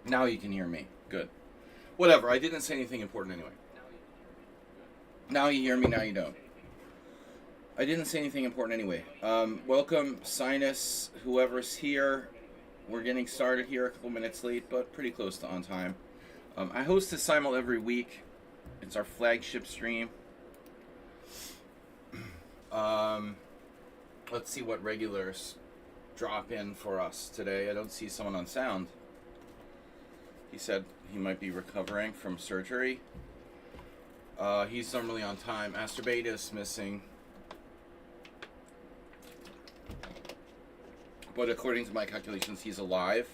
Now you can hear me. Good. Whatever. I didn't say anything important anyway. Now you hear me. Now you don't. I didn't say anything important anyway. Welcome, Sinus, whoever's here. We're getting started here a couple minutes late, but pretty close to on time. I host the Simul every week. It's our flagship stream. Let's see what regulars drop in for us today. I don't see someone on sound. He said he might be recovering from surgery. He's normally on time. Astrobeta's missing. But according to my calculations, he's alive.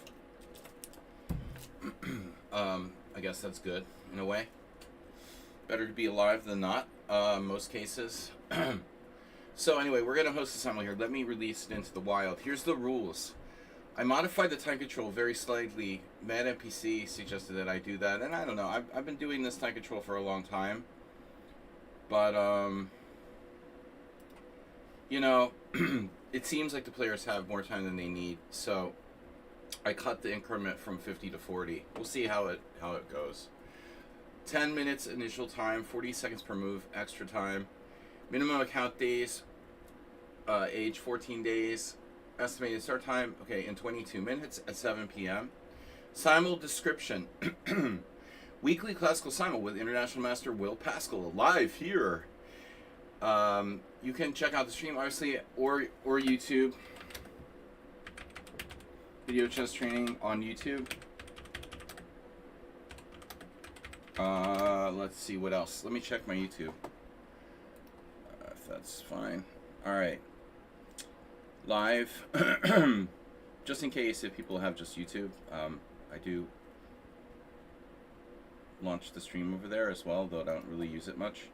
I guess that's good, in a way. Better to be alive than not, most cases. So anyway, we're going to host a Simul here. Let me release it into the wild. Here's the rules. I modified the time control very slightly. Mad NPC suggested that I do that, and I don't know. I've been doing this time control for a long time. But, you know, it seems like the players have more time than they need, so I cut the increment from 50 to 40. We'll see how it goes. 10 minutes initial time, 40 seconds per move, extra time. Minimum account days, age 14 days. Estimated start time, okay, in 22 minutes at 7 p.m. Simul description. Weekly classical Simul with International Master Will Pascal live here. You can check out the stream, obviously, or YouTube. Video chess training on YouTube. Let's see what else. Let me check my YouTube. If that's fine. Alright. Live. Just in case if people have just YouTube, I do launch the stream over there as well, though I don't really use it much.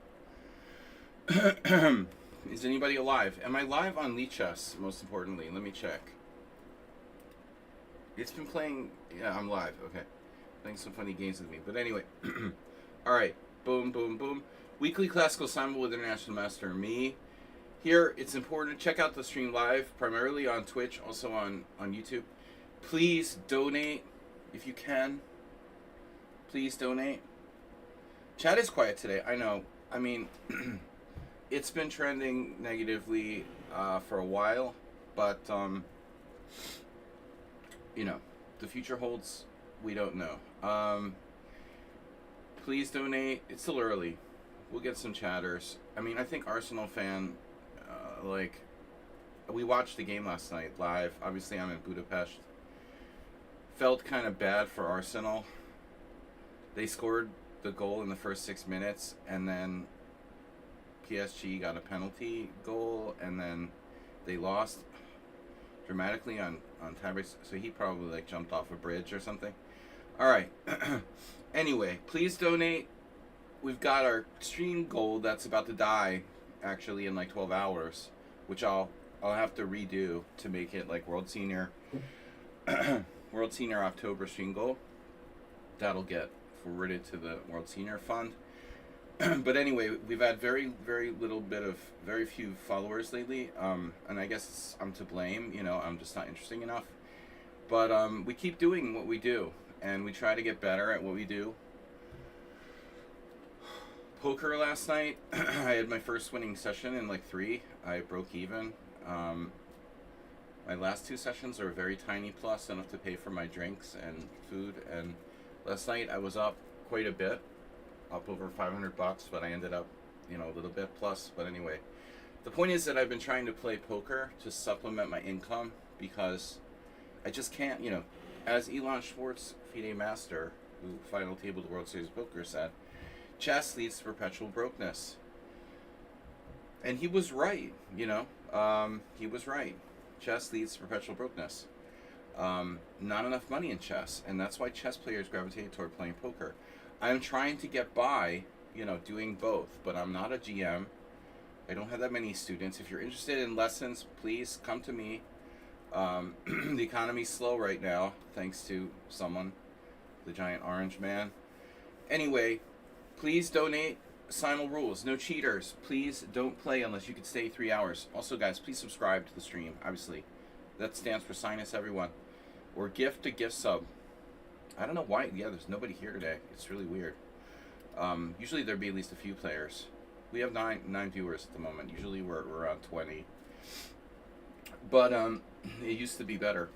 Is anybody alive? Am I live on Lichess, most importantly? Let me check. It's been playing... Yeah, I'm live. Okay. Playing some funny games with me. But anyway. Alright. Boom, boom, boom. Weekly Classical Simul with International Master me. Here, it's important to check out the stream live, primarily on Twitch, also on YouTube. Please donate if you can. Please donate. Chat is quiet today. I know. I mean... It's been trending negatively for a while, but, you know, the future holds, we don't know. Please donate. It's still early. We'll get some chatters. I mean, I think Arsenal fan, we watched the game last night live. Obviously, I'm in Budapest. Felt kind of bad for Arsenal. They scored the goal in the first 6 minutes, and then PSG got a penalty goal, and then they lost dramatically on tiebreaks. So he probably jumped off a bridge or something. All right. Anyway, please donate. We've got our stream goal that's about to die, actually, in 12 hours, which I'll have to redo to make it World Senior World Senior October stream goal. That'll get forwarded to the World Senior Fund. But anyway, we've had very few followers lately, and I guess I'm to blame. I'm just not interesting enough. But we keep doing what we do, and we try to get better at what we do. Poker last night, I had my first winning session in 3. I broke even. My last 2 sessions are a very tiny plus, enough to pay for my drinks and food. And last night I was up quite a bit. Up over $500, but I ended up, a little bit plus. But anyway, the point is that I've been trying to play poker to supplement my income because I just can't, as Elon Schwartz, FIDE Master, who final tabled the World Series of Poker, said, chess leads to perpetual brokenness. And he was right, he was right. Chess leads to perpetual brokenness. Not enough money in chess, and that's why chess players gravitate toward playing poker. I'm trying to get by, doing both, but I'm not a GM. I don't have that many students. If you're interested in lessons, please come to me. The economy's slow right now, thanks to someone, the giant orange man. Anyway, please donate. Simul rules, no cheaters. Please don't play unless you can stay 3 hours. Also, guys, please subscribe to the stream, obviously. That stands for Sinus Everyone. Or gift to gift sub. I don't know why. Yeah, there's nobody here today. It's really weird. Usually there'd be at least a few players. We have nine viewers at the moment. Usually we're around 20. But it used to be better.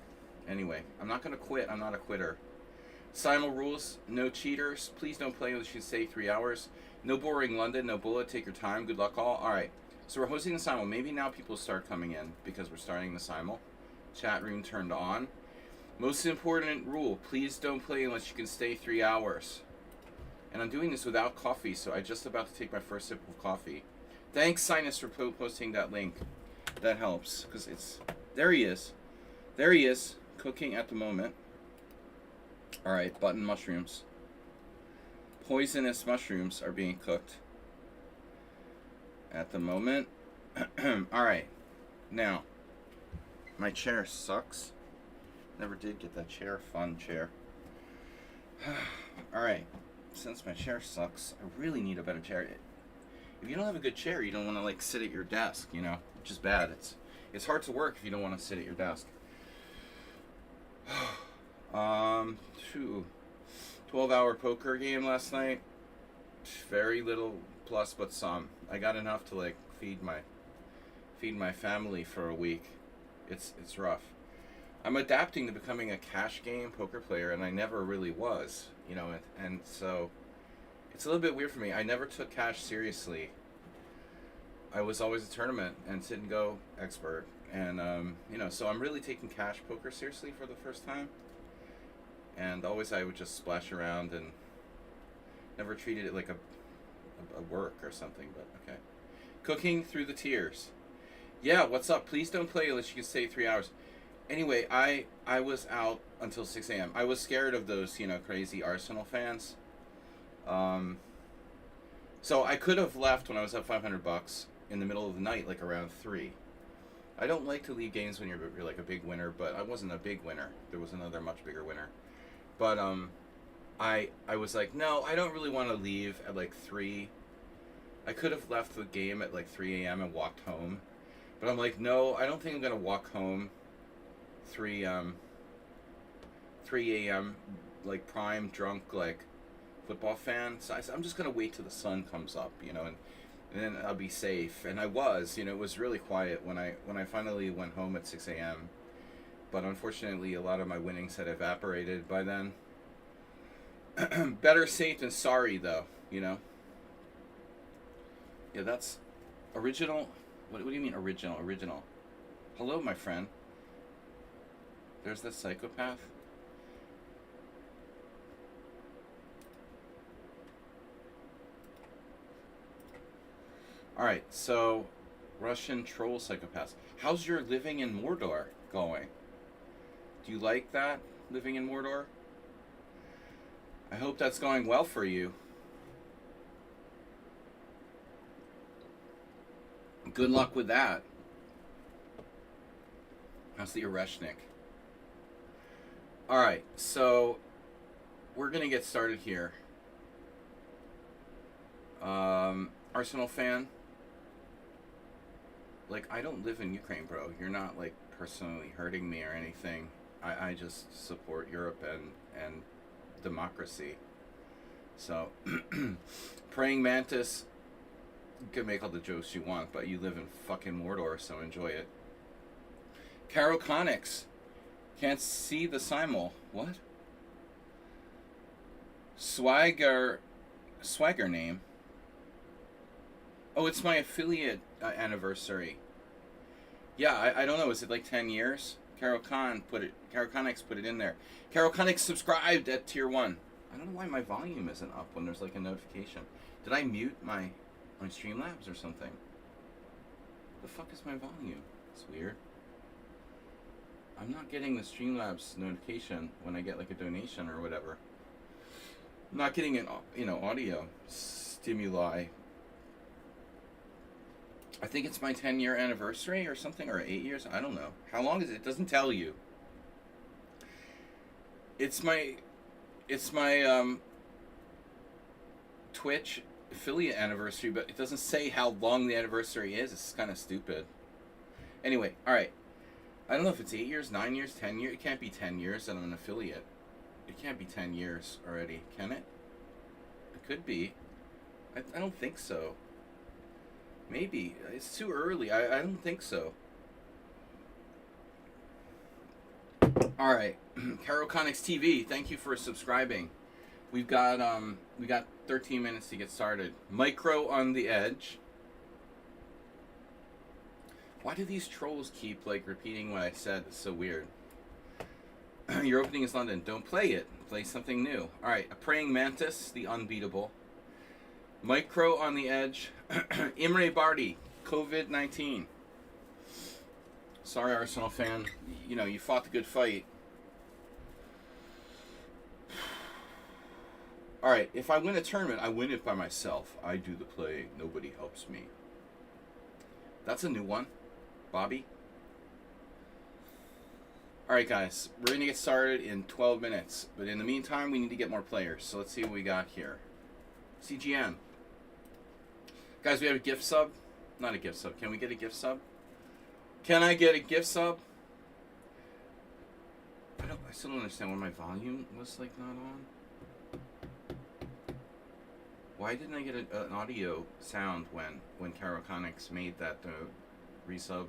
Anyway, I'm not gonna quit. I'm not a quitter. Simul rules: no cheaters. Please don't play unless you stay 3 hours. No boring London. No bullet. Take your time. Good luck all. All right. So we're hosting the Simul. Maybe now people start coming in because we're starting the Simul. Chat room turned on. Most important rule: please don't play unless you can stay 3 hours. And I'm doing this without coffee, so I'm just about to take my first sip of coffee. Thanks, Sinus, for posting that link. That helps, because it's... There he is. There he is, cooking at the moment. Alright, button mushrooms. Poisonous mushrooms are being cooked at the moment. Alright, now, my chair sucks. Never did get that chair, fun chair. Alright. Since my chair sucks, I really need a better chair. If you don't have a good chair, you don't want to like sit at your desk, you know, which is bad. It's hard to work if you don't want to sit at your desk. 12-hour poker game last night. Very little plus, but some. I got enough to like feed my family for a week. It's rough. I'm adapting to becoming a cash game poker player, and I never really was, you know, and so it's a little bit weird for me. I never took cash seriously. I was always a tournament and didn't go expert, and you know, so I'm really taking cash poker seriously for the first time. And always I would just splash around and never treated it like a work or something. But okay, cooking through the tears. Yeah, what's up? Please don't play unless you can stay 3 hours. Anyway, I was out until 6 a.m. I was scared of those, you know, crazy Arsenal fans. So I could have left when I was up $500 in the middle of the night, like around 3. I don't like to leave games when you're like a big winner, but I wasn't a big winner. There was another much bigger winner. But I was like, no, I don't really want to leave at like 3. I could have left the game at like 3 a.m. and walked home. But I'm like, no, I don't think I'm going to walk home 3 a.m. like prime drunk like football fan. So I said, I'm just gonna wait till the sun comes up, you know, and then I'll be safe. And I was, you know, it was really quiet when I finally went home at 6 a.m. But unfortunately, a lot of my winnings had evaporated by then. Better safe than sorry, though, you know. Yeah, that's original. What do you mean original? Original. Hello, my friend. There's the psychopath. Alright, so Russian troll psychopaths. How's your living in Mordor going? Do you like that, living in Mordor? I hope that's going well for you. Good luck with that. How's the Oreshnik? Alright, so we're going to get started here. Arsenal fan? Like, I don't live in Ukraine, bro. You're not, like, personally hurting me or anything. I just support Europe and democracy. So, Praying Mantis, you can make all the jokes you want, but you live in fucking Mordor, so enjoy it. Caro Conics. Can't see the Simul. What? Swagger name. Oh, it's my affiliate anniversary. Yeah, I don't know. Is it like 10 years? Caro Conics put it in there. Caro Conics subscribed at tier 1. I don't know why my volume isn't up when there's like a notification. Did I mute my Streamlabs or something? The fuck is my volume? It's weird. I'm not getting the Streamlabs notification when I get like a donation or whatever. I'm not getting an, you know, audio stimuli. I think it's my 10-year anniversary or something, or 8 years. I don't know. How long is it? It doesn't tell you. It's my Twitch affiliate anniversary, but it doesn't say how long the anniversary is. It's kind of stupid. Anyway, all right. I don't know if it's 8 years, 9 years, 10 years. It can't be 10 years that I'm an affiliate. It can't be 10 years already, can it? It could be. I don't think so. Maybe. It's too early. I don't think so. Alright. Caroconics TV, thank you for subscribing. We got 13 minutes to get started. Micro on the edge. Why do these trolls keep like repeating what I said? It's so weird. Your opening is London. Don't play it. Play something new. Alright, a praying mantis, the unbeatable. Micro on the edge. Imre Bardi, COVID-19. Sorry, Arsenal fan. You know, you fought the good fight. Alright, if I win a tournament, I win it by myself. I do the playing. Nobody helps me. That's a new one. Bobby. Alright, guys. We're going to get started in 12 minutes. But in the meantime, we need to get more players. So let's see what we got here. CGN. Guys, we have a gift sub. Not a gift sub. Can we get a gift sub? Can I get a gift sub? I still don't understand why my volume was like not on. Why didn't I get an audio sound when Caroconics made that resub?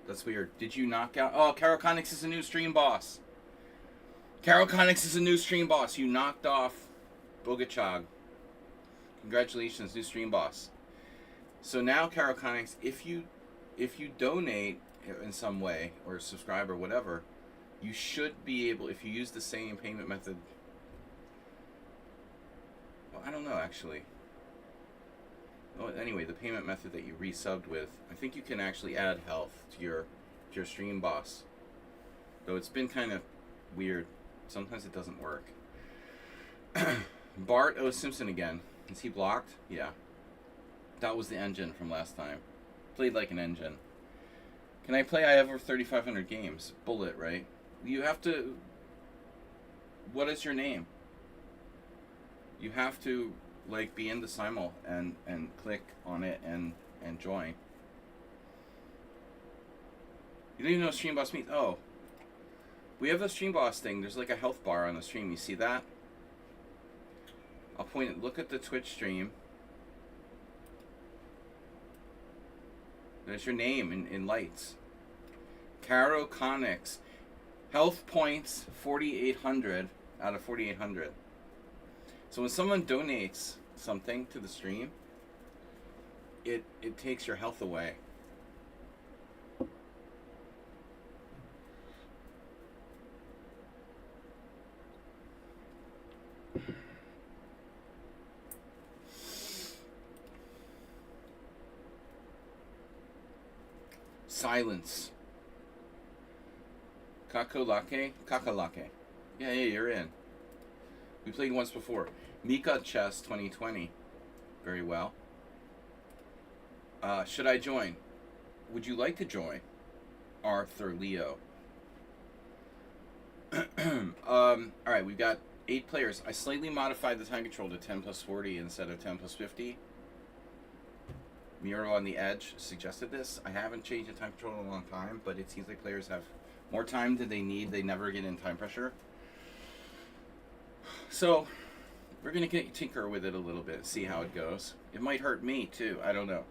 That's weird. Did you knock out? Oh, Caroconics is a new stream boss. Caroconics is a new stream boss. You knocked off Bogachog. Congratulations, new stream boss. So now, Caroconics, if you donate in some way or subscribe or whatever, you should be able, if you use the same payment method. Well, I don't know actually. Well, anyway, the payment method that you resubbed with, I think you can actually add health to your stream boss. Though it's been kind of weird. Sometimes it doesn't work. Bart O. Simpson again. Is he blocked? Yeah. That was the engine from last time. Played like an engine. Can I play? I have over 3,500 games. Bullet, right? You have to... What is your name? You have to, like, be in the Simul and click on it and join. You don't even know what Stream Boss means? Oh. We have the Stream Boss thing. There's like a health bar on the stream. You see that? I'll point it. Look at the Twitch stream. There's your name in lights. Caroconics. Health points 4,800 out of 4,800. So when someone donates something to the stream, it takes your health away. Silence. Kakalake? Kakalake. Yeah, you're in. We played once before. Mika Chess 2020. Very well. Should I join? Would you like to join? Arthur Leo. Alright, we've got 8 players. I slightly modified the time control to 10 plus 40 instead of 10 plus 50. Miro on the Edge suggested this. I haven't changed the time control in a long time, but it seems like players have more time than they need. They never get in time pressure. So, we're going to tinker with it a little bit, see how it goes. It might hurt me, too. I don't know.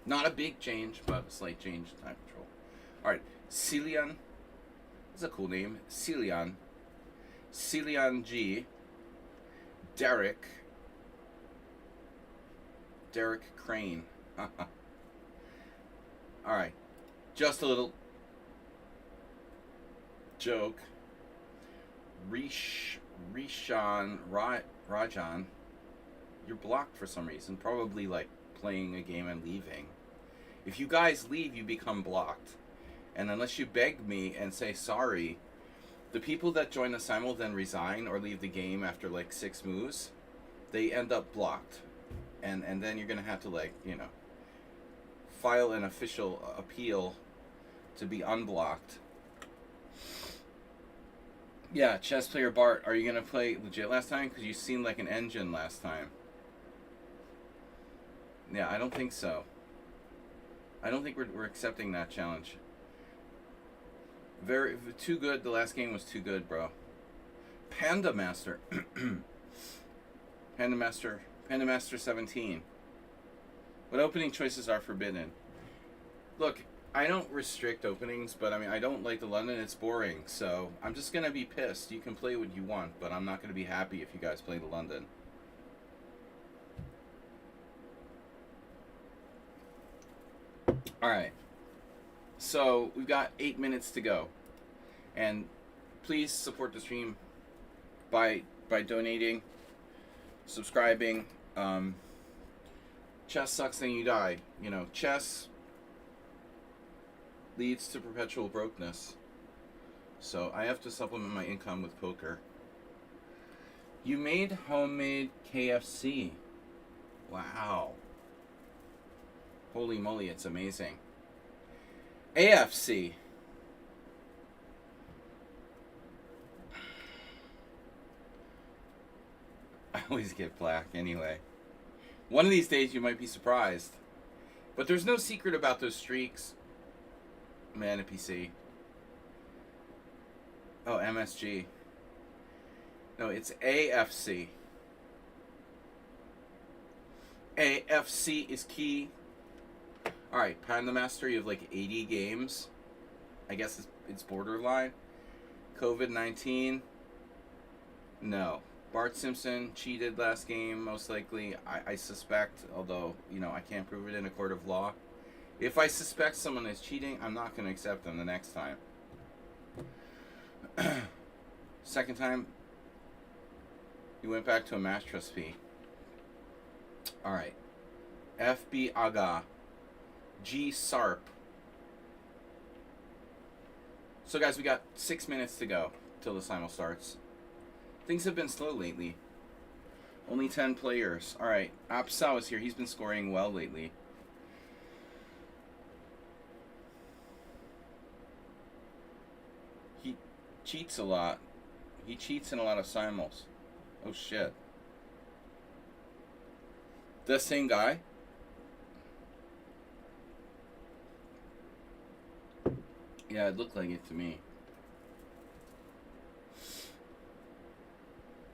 Not a big change, but a slight change in time control. Alright, Celian. That's a cool name. Celian. Celian G. Derek Crane. Alright. Just a little joke. Rajan, you're blocked for some reason. Probably like playing a game and leaving. If you guys leave, you become blocked. And unless you beg me and say sorry, the people that join the Simul then resign or leave the game after like 6 moves, they end up blocked. And then you're going to have to, like, you know, file an official appeal to be unblocked. Yeah, chess player Bart, are you going to play legit last time? Because you seemed like an engine last time. Yeah, I don't think so. I don't think we're accepting that challenge. Very too good. The last game was too good, bro. Panda Master. Panda Master. Panda Master 17. What opening choices are forbidden? Look, I don't restrict openings, but I mean, I don't like the London. It's boring, so I'm just gonna be pissed. You can play what you want, but I'm not gonna be happy if you guys play the London. All right. So we've got 8 minutes to go, and please support the stream by donating, subscribing. Chess sucks, then you die. You know, chess leads to perpetual brokenness. So I have to supplement my income with poker. You made homemade KFC. Wow. Holy moly, it's amazing. AFC. I always get black anyway. One of these days you might be surprised. But there's no secret about those streaks. Man, a PC. Oh, MSG. No, it's AFC. AFC is key. Alright, Panda Master, you have like 80 games. I guess it's borderline. COVID-19. No. Bart Simpson cheated last game, most likely. I suspect, although, you know, I can't prove it in a court of law. If I suspect someone is cheating, I'm not going to accept them the next time. Second time, you went back to a match recipe. Alright. FB Aga. G Sarp. So guys, we got 6 minutes to go till the simul starts. Things have been slow lately. Only 10 players. Alright, Apsao is here. He's been scoring well lately. He cheats a lot. He cheats in a lot of simuls. Oh shit. The same guy? Yeah, it looked like it to me.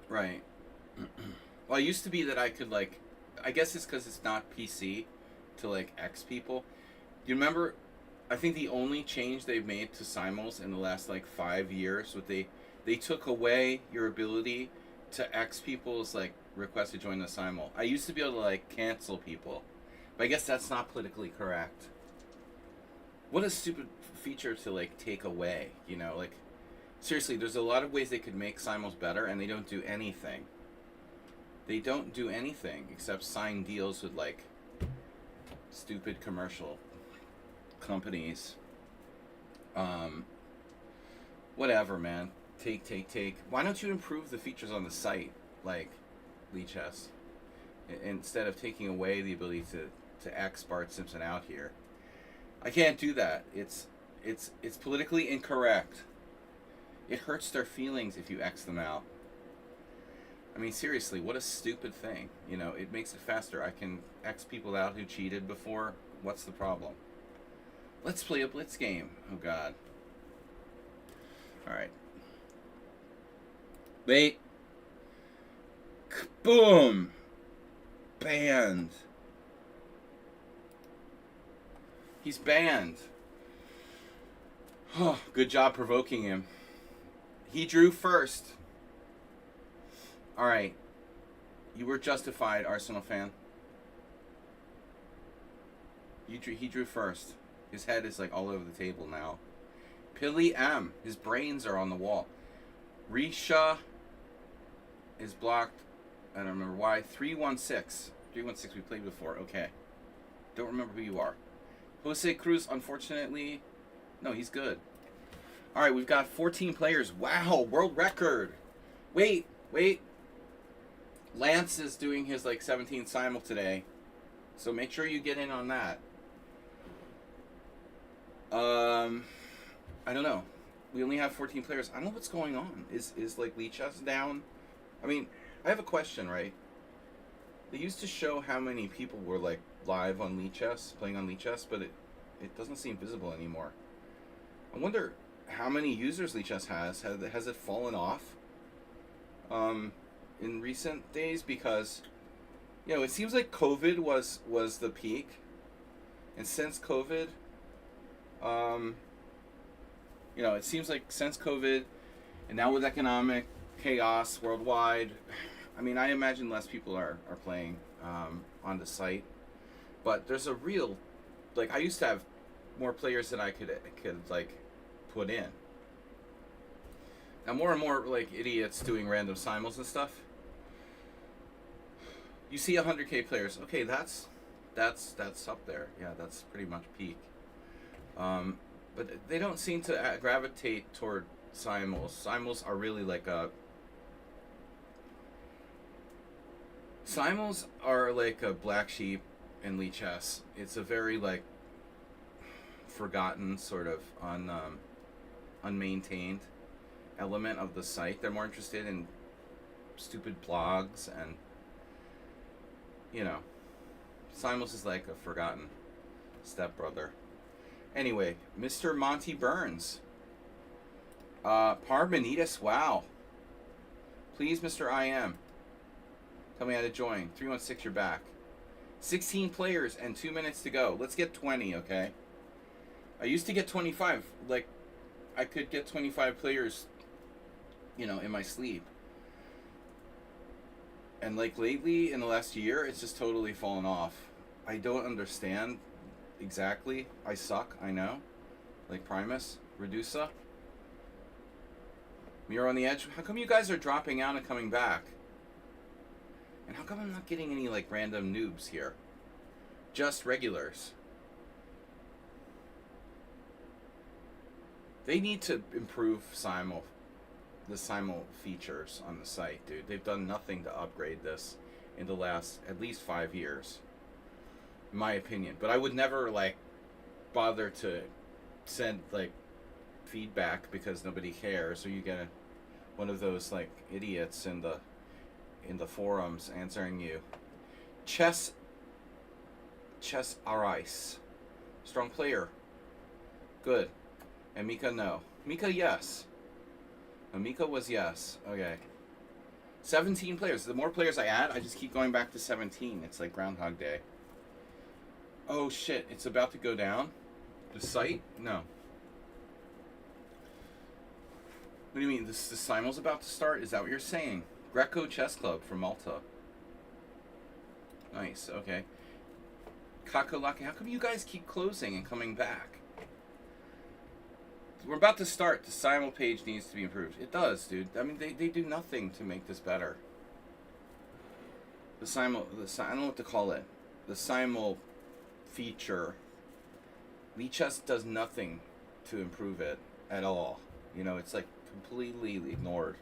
Right. Well, it used to be that I could, like, I guess it's because it's not PC to, like, X people. You remember, I think the only change they've made to simuls in the last, like, 5 years, what they took away your ability to X people's, like, request to join the simul. I used to be able to, like, cancel people. But I guess that's not politically correct. What a stupid feature to, like, take away, you know, like, seriously, there's a lot of ways they could make simuls better, and they don't do anything. They don't do anything except sign deals with, like, stupid commercial companies. Whatever, man. Take. Why don't you improve the features on the site, like Lichess, instead of taking away the ability to X Bart Simpson out here? I can't do that. It's politically incorrect. It hurts their feelings if you X them out. I mean, seriously, what a stupid thing. You know, it makes it faster. I can X people out who cheated before. What's the problem? Let's play a blitz game. Oh, God. Alright. Wait. Boom. Banned. He's banned. Oh, good job provoking him. He drew first. Alright. You were justified, Arsenal fan. He drew first. His head is like all over the table now. Pilly M. His brains are on the wall. Risha is blocked. I don't remember why. 316. 316 we played before. Okay. Don't remember who you are. Jose Cruz, unfortunately. No, he's good. Alright, we've got 14 players. Wow, world record. Wait. Lance is doing his, like, 17th simul today. So make sure you get in on that. I don't know. We only have 14 players. I don't know what's going on. Is like, Lichess down? I mean, I have a question, right? They used to show how many people were, like, live on Lichess, playing on Lichess, but it doesn't seem visible anymore. I wonder how many users Lichess has it fallen off in recent days? Because it seems like COVID was the peak, and since COVID, it seems like since COVID, and now with economic chaos worldwide, I mean, I imagine less people are playing on the site, but there's a real, like, I used to have more players than I could like put in. Now more and more like idiots doing random simuls and stuff. You see 100K players. Okay, that's up there. Yeah, that's pretty much peak. But they don't seem to gravitate toward simuls. Simuls are really like a black sheep in Lichess. It's a very like forgotten sort of unmaintained element of the site. They're more interested in stupid blogs and Simul's is like a forgotten stepbrother. Anyway, Mr. Monty Burns. Parmenides, wow. Please, Mr. IM. Tell me how to join. 316, you're back. 16 players and 2 minutes to go. Let's get 20, okay? I used to get 25. Like, I could get 25 players, in my sleep. And like lately, in the last year, it's just totally fallen off. I don't understand exactly. I suck, I know. Like Primus, Redusa. Mirror on the Edge. How come you guys are dropping out and coming back? And how come I'm not getting any like random noobs here? Just regulars. They need to improve the Simul features on the site, dude. They've done nothing to upgrade this in the last at least 5 years, in my opinion. But I would never like bother to send like feedback because nobody cares, or you get one of those like idiots in the forums answering you. Chess Arise. Strong player. Good. And Mika, no. Mika, yes. No, Mika was yes. Okay. 17 players. The more players I add, I just keep going back to 17. It's like Groundhog Day. Oh shit, it's about to go down? The site? No. What do you mean? The Simul's about to start? Is that what you're saying? Greco Chess Club from Malta. Nice, okay. Kakalaki, how come you guys keep closing and coming back? We're about to start. The Simul page needs to be improved. It does, dude. I mean, they do nothing to make this better. I don't know what to call it. The Simul feature. Lichess does nothing to improve it at all. It's like completely ignored.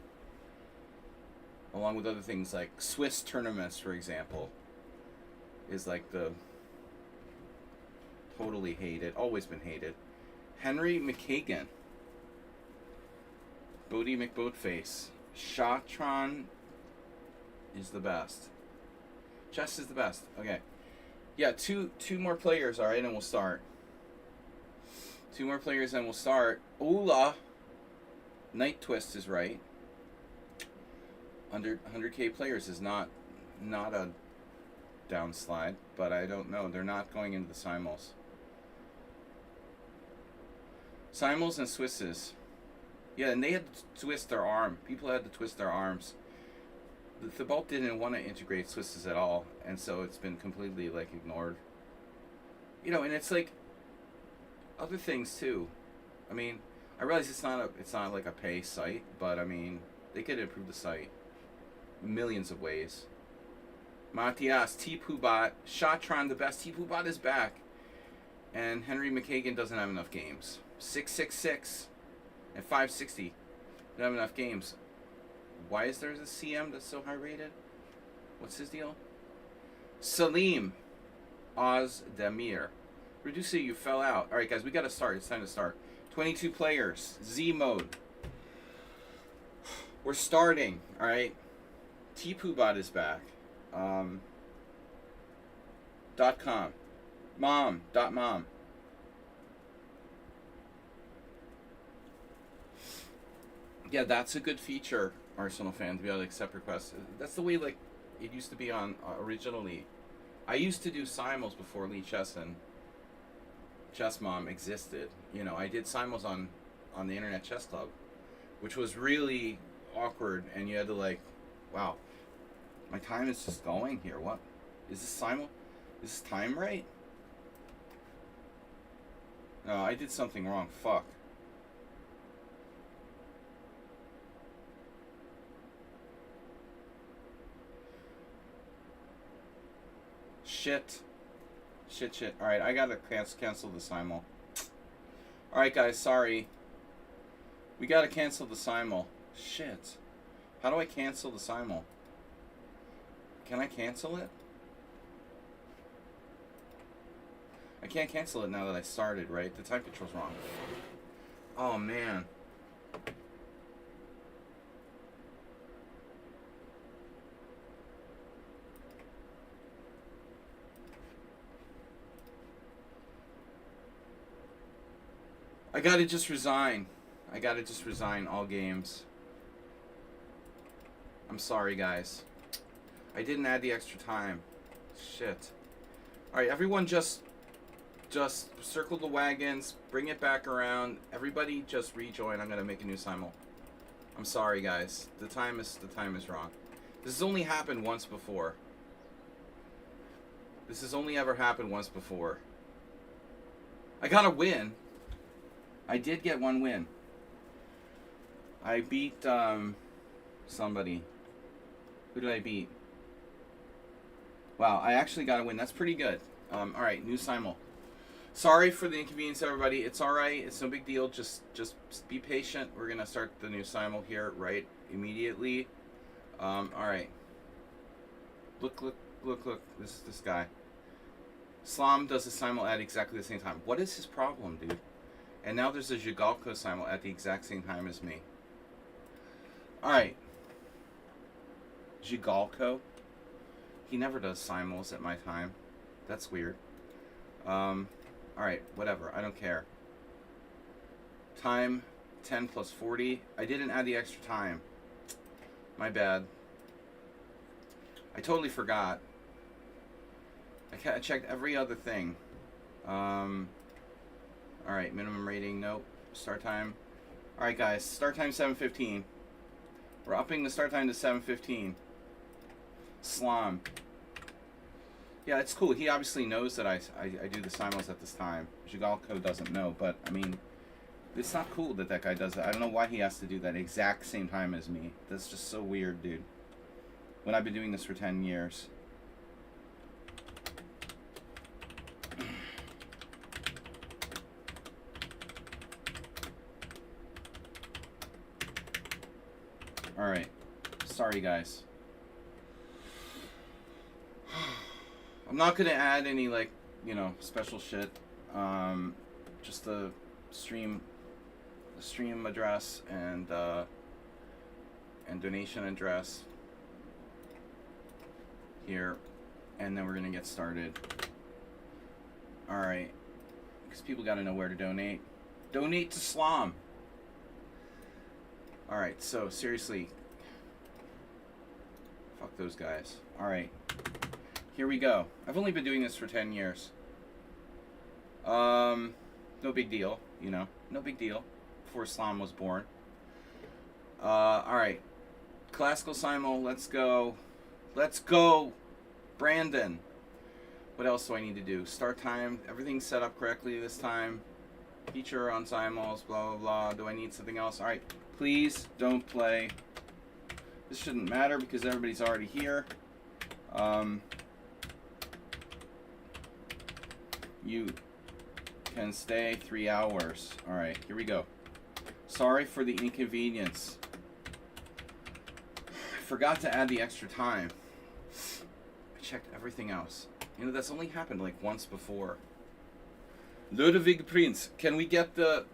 Along with other things like Swiss tournaments, for example, is like the totally hated, always been hated. Henry McKagan. Bodie McBoatface. Shatron is the best. Chess is the best. Okay. Yeah, two more players, alright, and we'll start. 2 more players and we'll start. Ola. Night Twist is right. Under 100K players is not a downslide, but I don't know. They're not going into the Simuls. Simuls and Swisses. Yeah, and they had to twist their arm. People had to twist their arms. The Thibault didn't want to integrate Swisses at all, and so it's been completely like ignored. And it's like other things too. I mean, I realize it's not like a pay site, but I mean, they could improve the site millions of ways. Matias, T-Pubat, Shatron the best. T-Pubat is back. And Henry McKagan doesn't have enough games. 666 and 560. Don't have enough games. Why is there a CM that's so high rated? What's his deal? Salim Ozdemir. Reduce, you fell out. Alright guys, we gotta start. It's time to start. 22 players. Z mode. We're starting. Alright. T-Pubat is back. .com. Mom. Yeah, that's a good feature, Arsenal fan, to be able to accept requests. That's the way like it used to be on originally. I used to do Simuls before Lee Chess and Chess Mom existed. You know, I did Simuls on the Internet Chess Club, which was really awkward, and you had to like, wow, my time is just going here. What is this Simul? Is this time right? No, I did something wrong. Fuck. Shit. Shit. Alright, I gotta cancel the Simul. Alright, guys, sorry. We gotta cancel the Simul. Shit. How do I cancel the Simul? Can I cancel it? I can't cancel it now that I started, right? The time control's wrong. Oh, man. I gotta just resign. I gotta just resign all games. I'm sorry, guys. I didn't add the extra time. Shit. Alright, everyone just circle the wagons, bring it back around. Everybody just rejoin. I'm gonna make a new Simul. I'm sorry, guys. The time is wrong. This has only happened once before. This has only ever happened once before. I got a win. I did get one win. I beat somebody. Who did I beat? Wow, I actually got a win. That's pretty good. Alright, new Simul. Sorry for the inconvenience, everybody. It's alright. It's no big deal. Just be patient. We're going to start the new Simul here right immediately. Alright. Look. This guy. Slam does the Simul at exactly the same time. What is his problem, dude? And now there's a Zhigalko Simul at the exact same time as me. Alright. Zhigalko? He never does Simuls at my time. That's weird. Alright, whatever. I don't care. Time, 10 plus 40. I didn't add the extra time. My bad. I totally forgot. I checked every other thing. Alright, minimum rating, nope. Start time. Alright, guys, start time 7:15. We're upping the start time to 7:15. Slam. Yeah, it's cool. He obviously knows that I do the Simuls at this time. Zhigalko doesn't know, but, I mean, it's not cool that guy does that. I don't know why he has to do that exact same time as me. That's just so weird, dude. When I've been doing this for 10 years. Alright. Sorry, guys. I'm not going to add any, like, you know, special shit. Just the stream address and donation address here. And then we're going to get started. Alright. Because people got to know where to donate. Donate to Slam. Alright, so seriously. Fuck those guys. Alright. Here we go. I've only been doing this for 10 years. No big deal, you know. No big deal. Before Slam was born. Alright. Classical Simul, let's go. Let's go! Brandon. What else do I need to do? Start time. Everything's set up correctly this time. Feature on Simuls, blah, blah, blah. Do I need something else? Alright. Please don't play. This shouldn't matter because everybody's already here. You can stay 3 hours. Alright, here we go. Sorry for the inconvenience. I forgot to add the extra time. I checked everything else. You know, that's only happened like once before. Ludwig Prince, can we get the...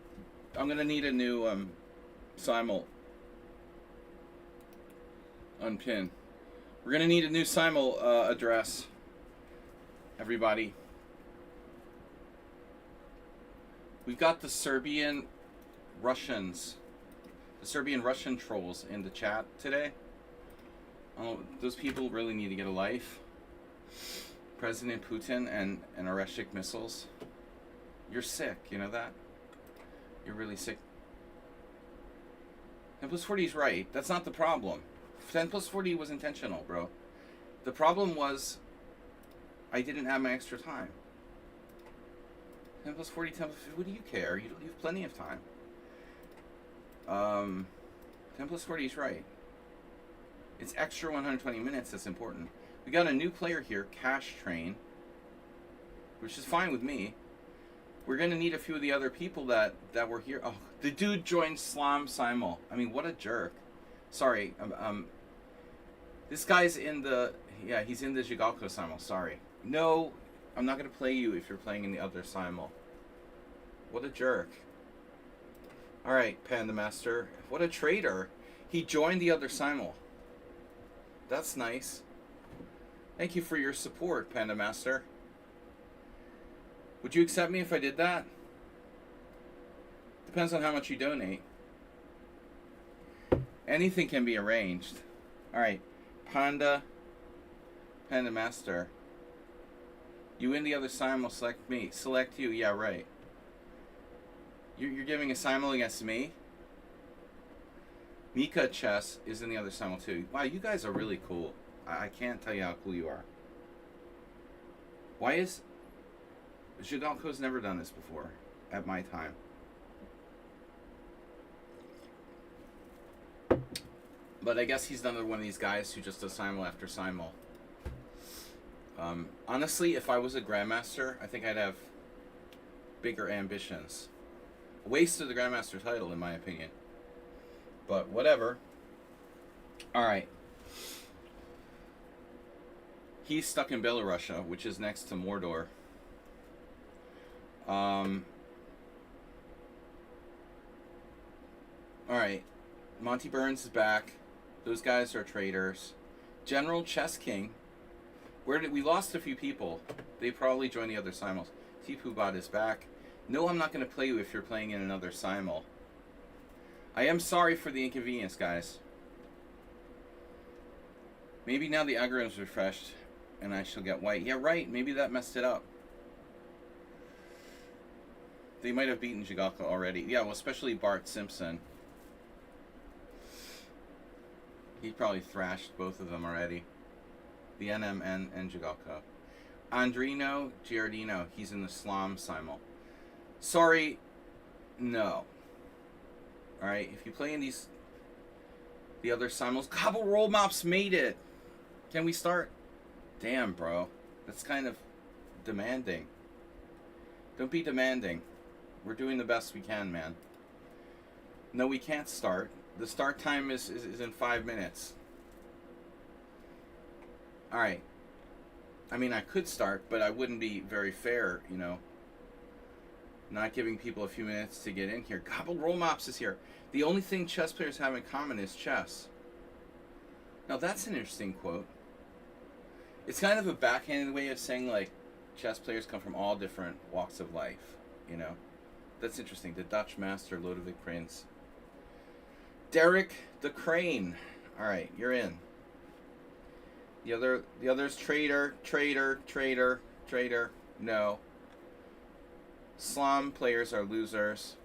I'm gonna need a new Simul. Unpin. We're gonna need a new Simul address. Everybody. We've got the Serbian Russians. the Serbian Russian trolls in the chat today. Oh, those people really need to get a life. President Putin and Oreshik missiles. You're sick, you know that? You're really sick. 10 plus 40 is right. That's not the problem. 10 plus 40 was intentional, bro. The problem was I didn't have my extra time. 10 plus 40, 10 plus 50, what do you care? You have plenty of time. 10 plus 40 is right. It's extra 120 minutes that's important. We got a new player here, Cash Train, which is fine with me. We're going to need a few of the other people that were here. Oh, the dude joined Simul. I mean, what a jerk. Sorry. This guy's in the... Yeah, he's in the Jigalko Simul. Sorry. No, I'm not going to play you if you're playing in the other Simul. What a jerk. Alright, Panda Master. What a traitor. He joined the other Simul. That's nice. Thank you for your support, Panda Master. Would you accept me if I did that? Depends on how much you donate. Anything can be arranged. Alright, Panda Master. You win the other Simul, select me. Select you, yeah, right. You're giving a Simul against me? Mika Chess is in the other Simul too. Wow, you guys are really cool. I can't tell you how cool you are. Why is... Jigalko's never done this before, at my time. But I guess he's another one of these guys who just does Simul after Simul. Honestly, if I was a Grandmaster, I think I'd have bigger ambitions. A waste of the Grandmaster title, in my opinion. But whatever. Alright. He's stuck in Belarusia, which is next to Mordor. Alright. Monty Burns is back. Those guys are traitors. General Chess King. We lost a few people. They probably joined the other Simuls. Tipu Bot is back. No, I'm not going to play you if you're playing in another Simul. I am sorry for the inconvenience, guys. Maybe now the algorithm's refreshed and I shall get white. Yeah, right. Maybe that messed it up. They might have beaten Jigalko already. Yeah, well, especially Bart Simpson. He probably thrashed both of them already. The NM and Jigalko. Andrino Giardino. He's in the Slam Simul. Sorry. No. Alright, if you play in the other Simuls... Cobble Roll Mops made it! Can we start? Damn, bro. That's kind of demanding. Don't be demanding. We're doing the best we can, man. No, we can't start. The start time is in 5 minutes. Alright. I mean, I could start, but I wouldn't be very fair, you know. Not giving people a few minutes to get in here. Gobble Roll Mops is here. The only thing chess players have in common is chess. Now, that's an interesting quote. It's kind of a backhanded way of saying, like, chess players come from all different walks of life, you know. That's interesting. The Dutch master, Lodewijk Prince. Derek the Crane. Alright, you're in. The other's traitor. No. Slum players are losers.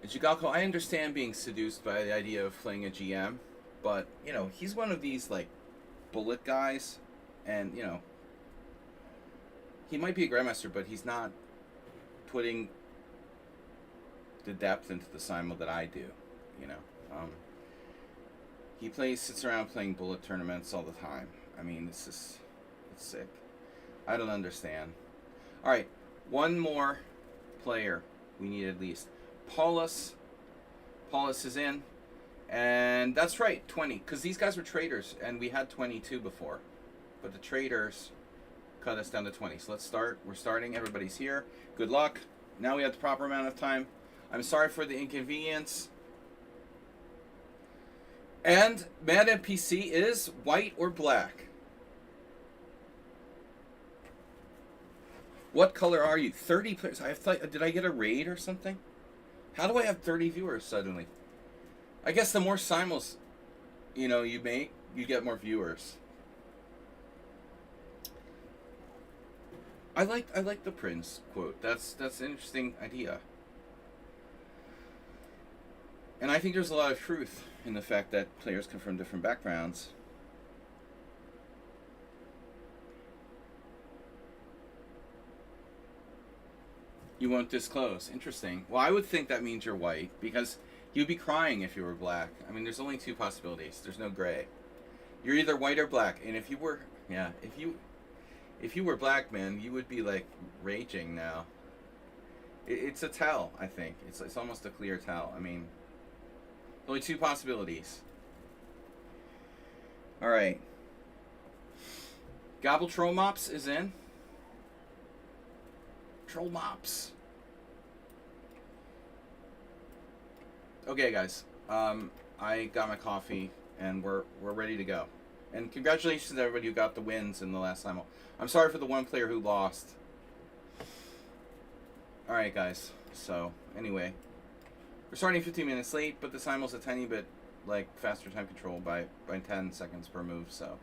Jigalko, I understand being seduced by the idea of playing a GM, but, you know, he's one of these, like, bullet guys, and, you know, he might be a Grandmaster, but he's not putting the depth into the Simul that I do, you know. He sits around playing bullet tournaments all the time. I mean, it's sick. I don't understand. Alright, one more player we need at least. Paulus is in. And that's right, 20. Because these guys were traitors, and we had 22 before. But the traitors cut us down to 20. So let's start. We're starting. Everybody's here. Good luck. Now we have the proper amount of time. I'm sorry for the inconvenience. And Mad NPC is white or black? What color are you? 30 players. Did I get a raid or something? How do I have 30 viewers suddenly? I guess the more simuls, you make, you get more viewers. I like the Prince quote. That's an interesting idea. And I think there's a lot of truth in the fact that players come from different backgrounds. You won't disclose. Interesting. Well, I would think that means you're white, because you'd be crying if you were black. I mean, there's only two possibilities. There's no gray. You're either white or black. And if you were, if you were black, man, you would be like raging now. It's a tell, I think. It's almost a clear tell. I mean, only two possibilities. All right. Gobble Troll Mops is in. Troll Mops. Okay, guys. I got my coffee, and we're ready to go. And congratulations to everybody who got the wins in the last time. I'm sorry for the one player who lost. All right, guys. So anyway, we're starting 15 minutes late, but the simul's a tiny bit like faster time control by 10 seconds per move. So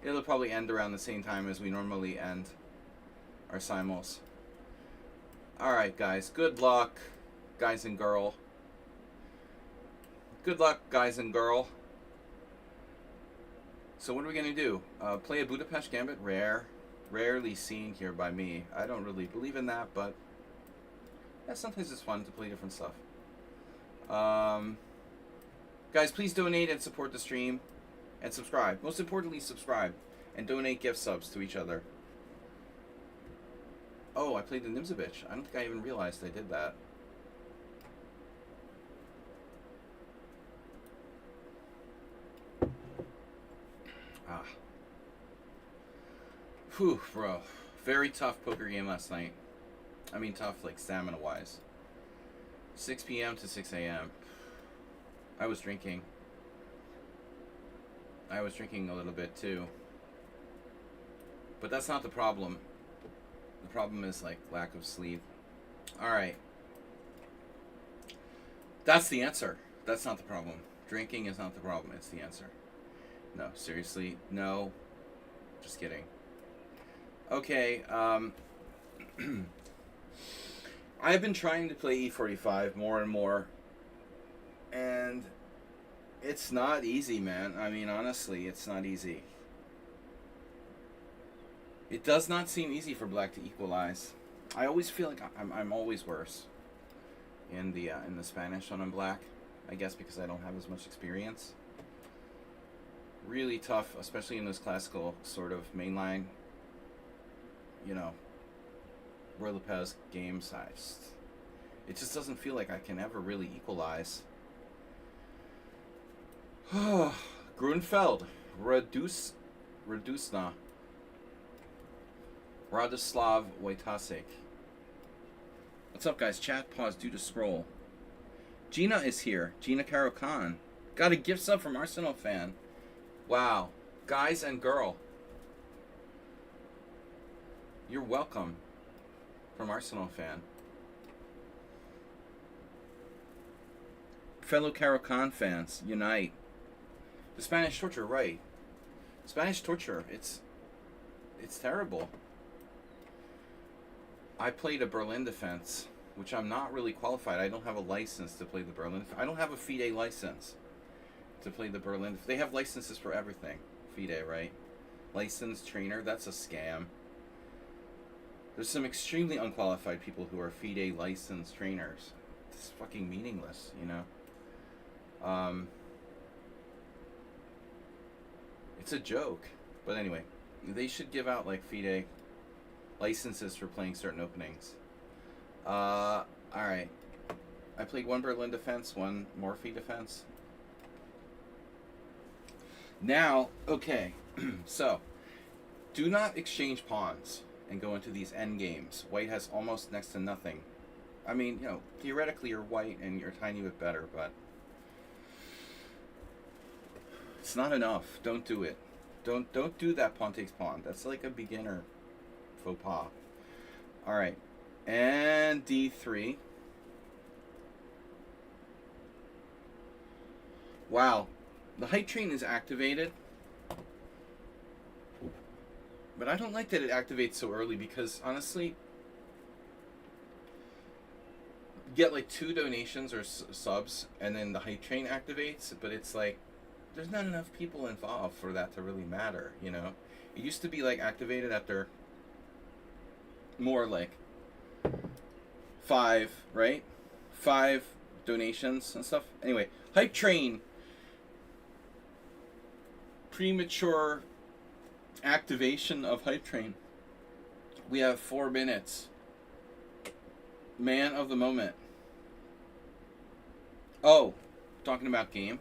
it'll probably end around the same time as we normally end our simuls. All right, guys. Good luck, guys and girl. Good luck, guys and girl. So what are we going to do? Play a Budapest Gambit rare. Rarely seen here by me. I don't really believe in that, but yeah, sometimes it's fun to play different stuff. Guys, please donate and support the stream. And subscribe. Most importantly, subscribe. And donate gift subs to each other. Oh, I played the Nimzovich. I don't think I even realized I did that. Ah. Whew, bro. Very tough poker game last night. I mean tough, like, stamina-wise. 6 p.m. to 6 a.m. I was drinking. I was drinking a little bit, too. But that's not the problem. The problem is, like, lack of sleep. Alright. That's the answer. That's not the problem. Drinking is not the problem. It's the answer. No, seriously. No. Just kidding. Okay, I've been trying to play E45 more and more, and it's not easy, man. I mean, honestly, it's not easy. It does not seem easy for black to equalize. I always feel like I'm always worse in the Spanish when I'm black. I guess because I don't have as much experience. Really tough, especially in those classical sort of mainline, Roy Lopez games. It just doesn't feel like I can ever really equalize. Grunfeld, Radusna, Radislav Wojtasek. What's up, guys? Chat pause due to scroll. Gina is here. Gina Caro Khan. Got a gift sub from Arsenal fan. Wow. Guys and girl. You're welcome. From Arsenal fan. Fellow Caro Khan fans, unite. The Spanish torture, right. Spanish torture, it's terrible. I played a Berlin defense, which I'm not really qualified. I don't have a license to play the Berlin. I don't have a FIDE license to play the Berlin. They have licenses for everything. FIDE, right? Licensed trainer, that's a scam. There's some extremely unqualified people who are FIDE licensed trainers. It's fucking meaningless, It's a joke. But anyway, they should give out like FIDE licenses for playing certain openings. Alright. I played one Berlin defense, one Morphe defense. Now, okay. So, do not exchange pawns and go into these end games. White has almost next to nothing. I mean, theoretically you're white and you're a tiny bit better, but it's not enough. Don't do it. Don't do that pawn takes pawn. That's like a beginner faux pas. Alright. And D3. Wow. The hype train is activated. But I don't like that it activates so early because, honestly, you get like 2 donations or subs, and then the hype train activates, but it's like, there's not enough people involved for that to really matter, you know? It used to be like activated after more like 5, right? 5 donations and stuff. Anyway, hype train. Premature activation of hype train. We have 4 minutes. Man of the moment. Oh, talking about game.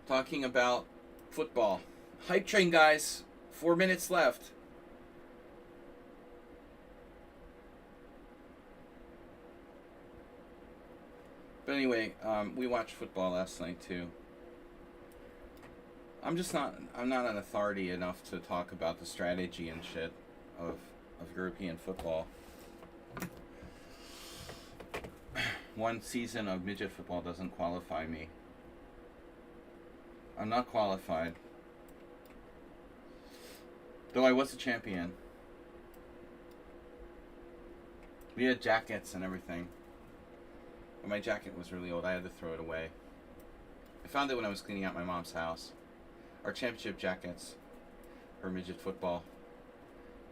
Talking about football. Hype train, guys. 4 minutes left. But anyway, we watched football last night too. I'm not an authority enough to talk about the strategy and shit of European football. One season of midget football doesn't qualify me. I'm not qualified. Though I was a champion. We had jackets and everything. But my jacket was really old. I had to throw it away. I found it when I was cleaning out my mom's house. Our championship jackets for midget football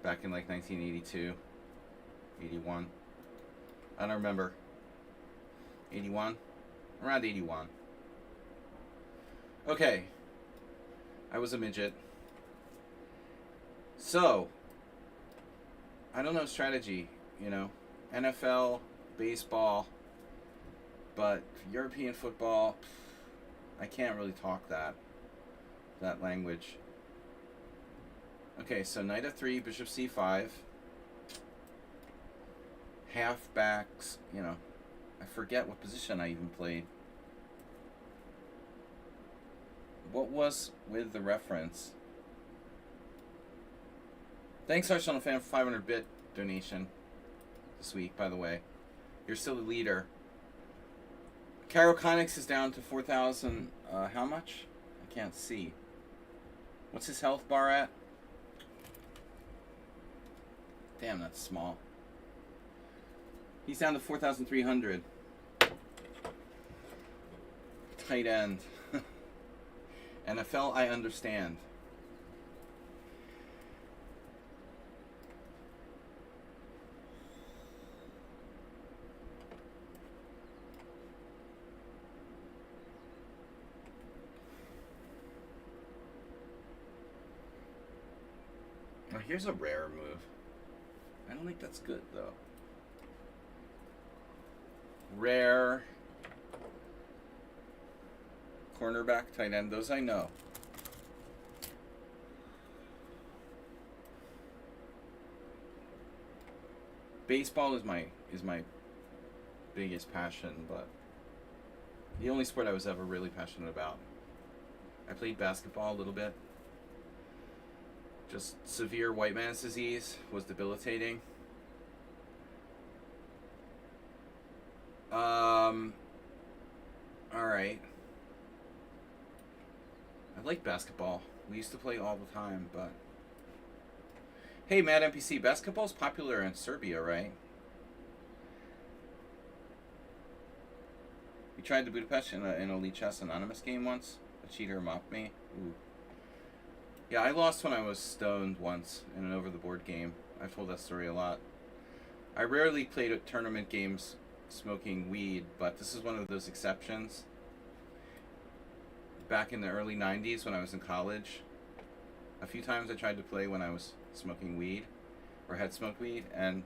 back in like 1982, 81. I don't remember. 81? Around 81. Okay. I was a midget. So, I don't know strategy, you know. NFL, baseball, but European football, I can't really talk that language. Okay, so knight f3, bishop c5. Halfbacks, you know. I forget what position I even played. What was with the reference? Thanks, Arsenal fan, for 500-bit donation this week, by the way. You're still the leader. Caro Conix is down to 4,000. How much? I can't see. What's his health bar at? Damn, that's small. He's down to 4,300. Tight end. NFL, I understand. Oh, here's a rare move. I don't think that's good, though. Rare. Cornerback, tight end, those I know. Baseball is my biggest passion, but the only sport I was ever really passionate about. I played basketball a little bit. Just severe white man's disease was debilitating. Alright. I like basketball. We used to play all the time, but... Hey, Mad NPC, basketball's popular in Serbia, right? We tried to Budapest in an Elite Chess Anonymous game once. A cheater mocked me. Ooh. Yeah, I lost when I was stoned once in an over-the-board game. I've told that story a lot. I rarely played at tournament games smoking weed, but this is one of those exceptions. Back in the early 90s when I was in college, a few times I tried to play when I was smoking weed, or had smoked weed, and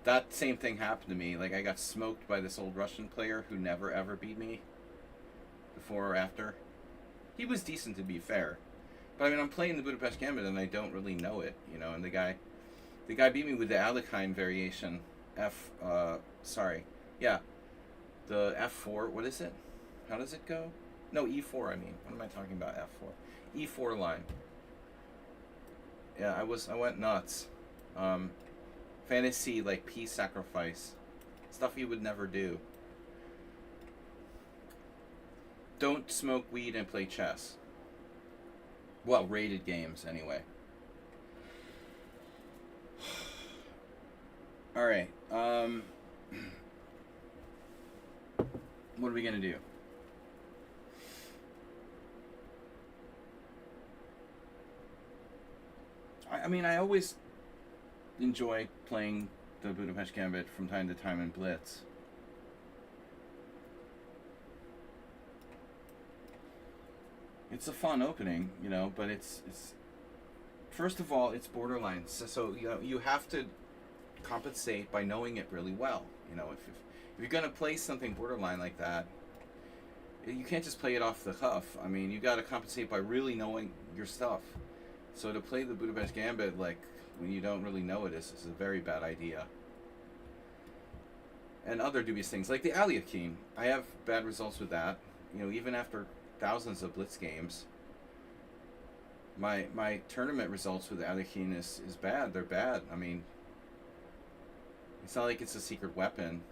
that same thing happened to me. Like, I got smoked by this old Russian player who never ever beat me before or after. He was decent, to be fair, but I mean, I'm playing the Budapest Gambit and I don't really know it, you know. And the guy beat me with the Alekhine variation. The F4. What is it? How does it go? No, E4. I mean, what am I talking about? F4, E4 line. Yeah, I went nuts. Fantasy, like, peace sacrifice stuff you would never do. Don't smoke weed and play chess. Well, rated games anyway. All right. What are we gonna do? I mean, I always enjoy playing the Budapest Gambit from time to time in Blitz. It's a fun opening, you know, but it's first of all, it's borderline. So you know, you have to compensate by knowing it really well. You know, if you're gonna play something borderline like that, you can't just play it off the cuff. I mean, you got to compensate by really knowing your stuff. So to play the Budapest Gambit like when you don't really know it is a very bad idea. And other dubious things like the Aliakim. I have bad results with that. You know, even after thousands of Blitz games, my tournament results with the Aliakim is bad. They're bad. I mean, it's not like it's a secret weapon.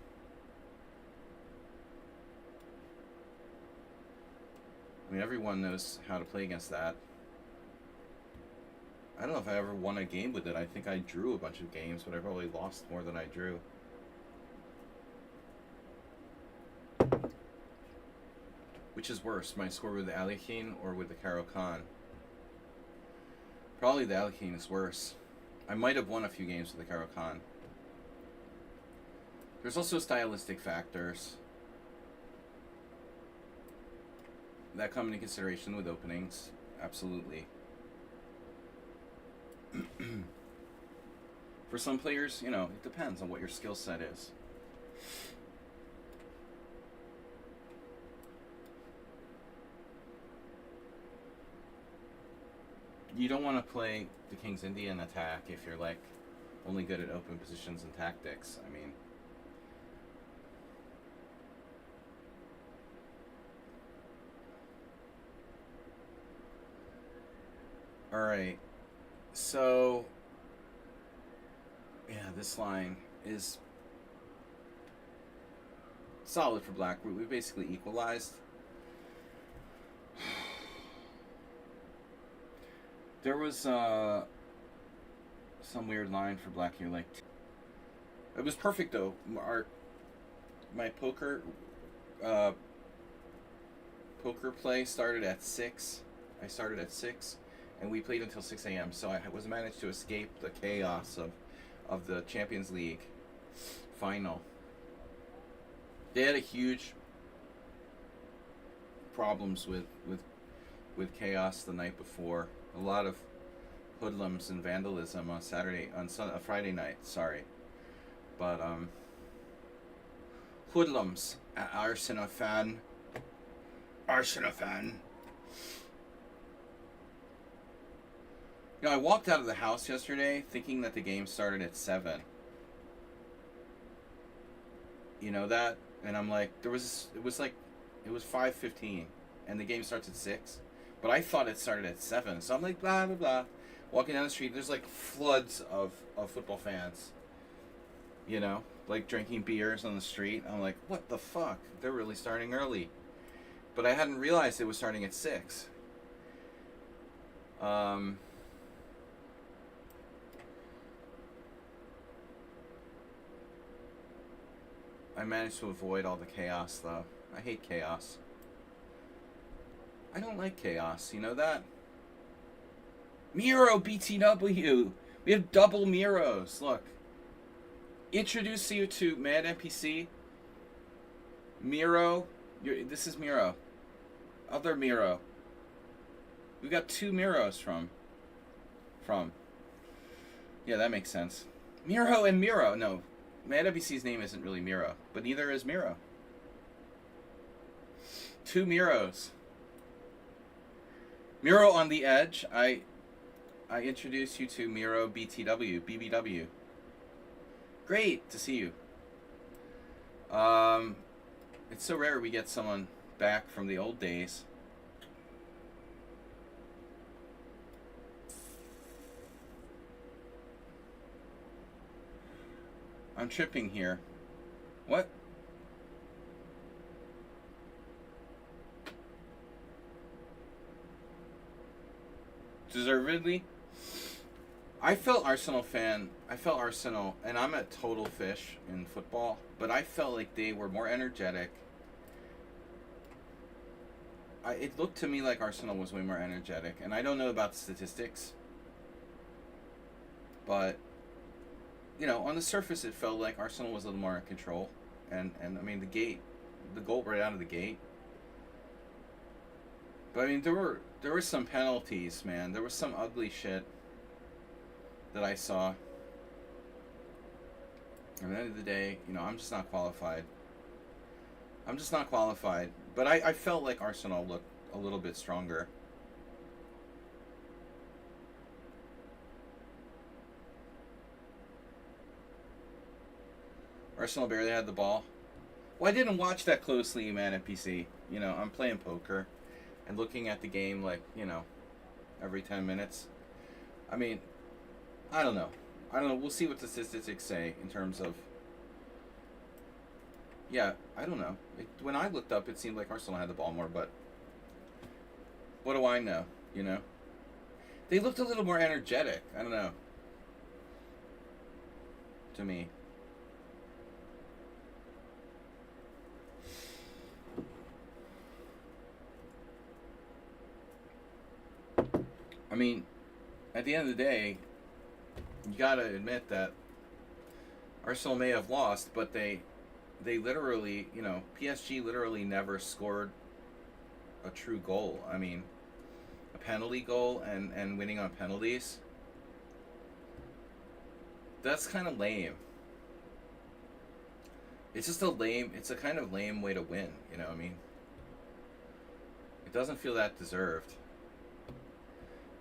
I mean, everyone knows how to play against that. I don't know if I ever won a game with it. I think I drew a bunch of games, but I probably lost more than I drew. Which is worse, my score with the Aliakim or with the Karo Khan? Probably the Aliakim is worse. I might have won a few games with the Karo Khan. There's also stylistic factors that come into consideration with openings. Absolutely. For some players, you know, it depends on what your skill set is. You don't want to play the King's Indian attack if you're like only good at open positions and tactics. I mean, all right. So, yeah, this line is solid for black. We basically equalized. There was some weird line for black here. Like, it was perfect though. My poker play started at 6. I started at 6. And we played until 6 a.m. So I was managed to escape the chaos of the Champions League final. They had a huge problems with chaos the night before. A lot of hoodlums and vandalism on Friday night. Sorry, but hoodlums at Arsenal fan. You know, I walked out of the house yesterday thinking that the game started at 7. You know that? And I'm like, it was 5:15 and the game starts at 6. But I thought it started at 7. So I'm like, blah, blah, blah. Walking down the street, there's like floods of football fans. You know, like drinking beers on the street. I'm like, what the fuck? They're really starting early. But I hadn't realized it was starting at 6. I managed to avoid all the chaos, though. I hate chaos. I don't like chaos, you know that? Miro BTW! We have double Miros, look. Introduce you to Mad NPC. Miro. This is Miro. Other Miro. We got 2 Miros from. Yeah, that makes sense. Miro and Miro. No. Mad NPC's name isn't really Miro, but neither is Miro. 2 Miros. Miro on the edge. I introduce you to Miro BBW. Great to see you. It's so rare we get someone back from the old days. I'm tripping here. What? Deservedly. I felt Arsenal, and I'm a total fish in football, but I felt like they were more energetic. It looked to me like Arsenal was way more energetic, and I don't know about the statistics, but on the surface, it felt like Arsenal was a little more in control, and I mean the goal right out of the gate. But I mean, there were some penalties, man. There was some ugly shit that I saw. At the end of the day, I'm just not qualified. But I felt like Arsenal looked a little bit stronger. Arsenal barely had the ball. Well, I didn't watch that closely, man, at PC. I'm playing poker and looking at the game like, every 10 minutes. I mean, I don't know. We'll see what the statistics say in terms of... Yeah, I don't know. When I looked up, it seemed like Arsenal had the ball more, but what do I know, They looked a little more energetic. I don't know. To me. I mean, at the end of the day, you gotta admit that Arsenal may have lost, but they literally, PSG literally never scored a true goal. I mean, a penalty goal and winning on penalties. That's kind of lame. It's just it's a kind of lame way to win, I mean, it doesn't feel that deserved.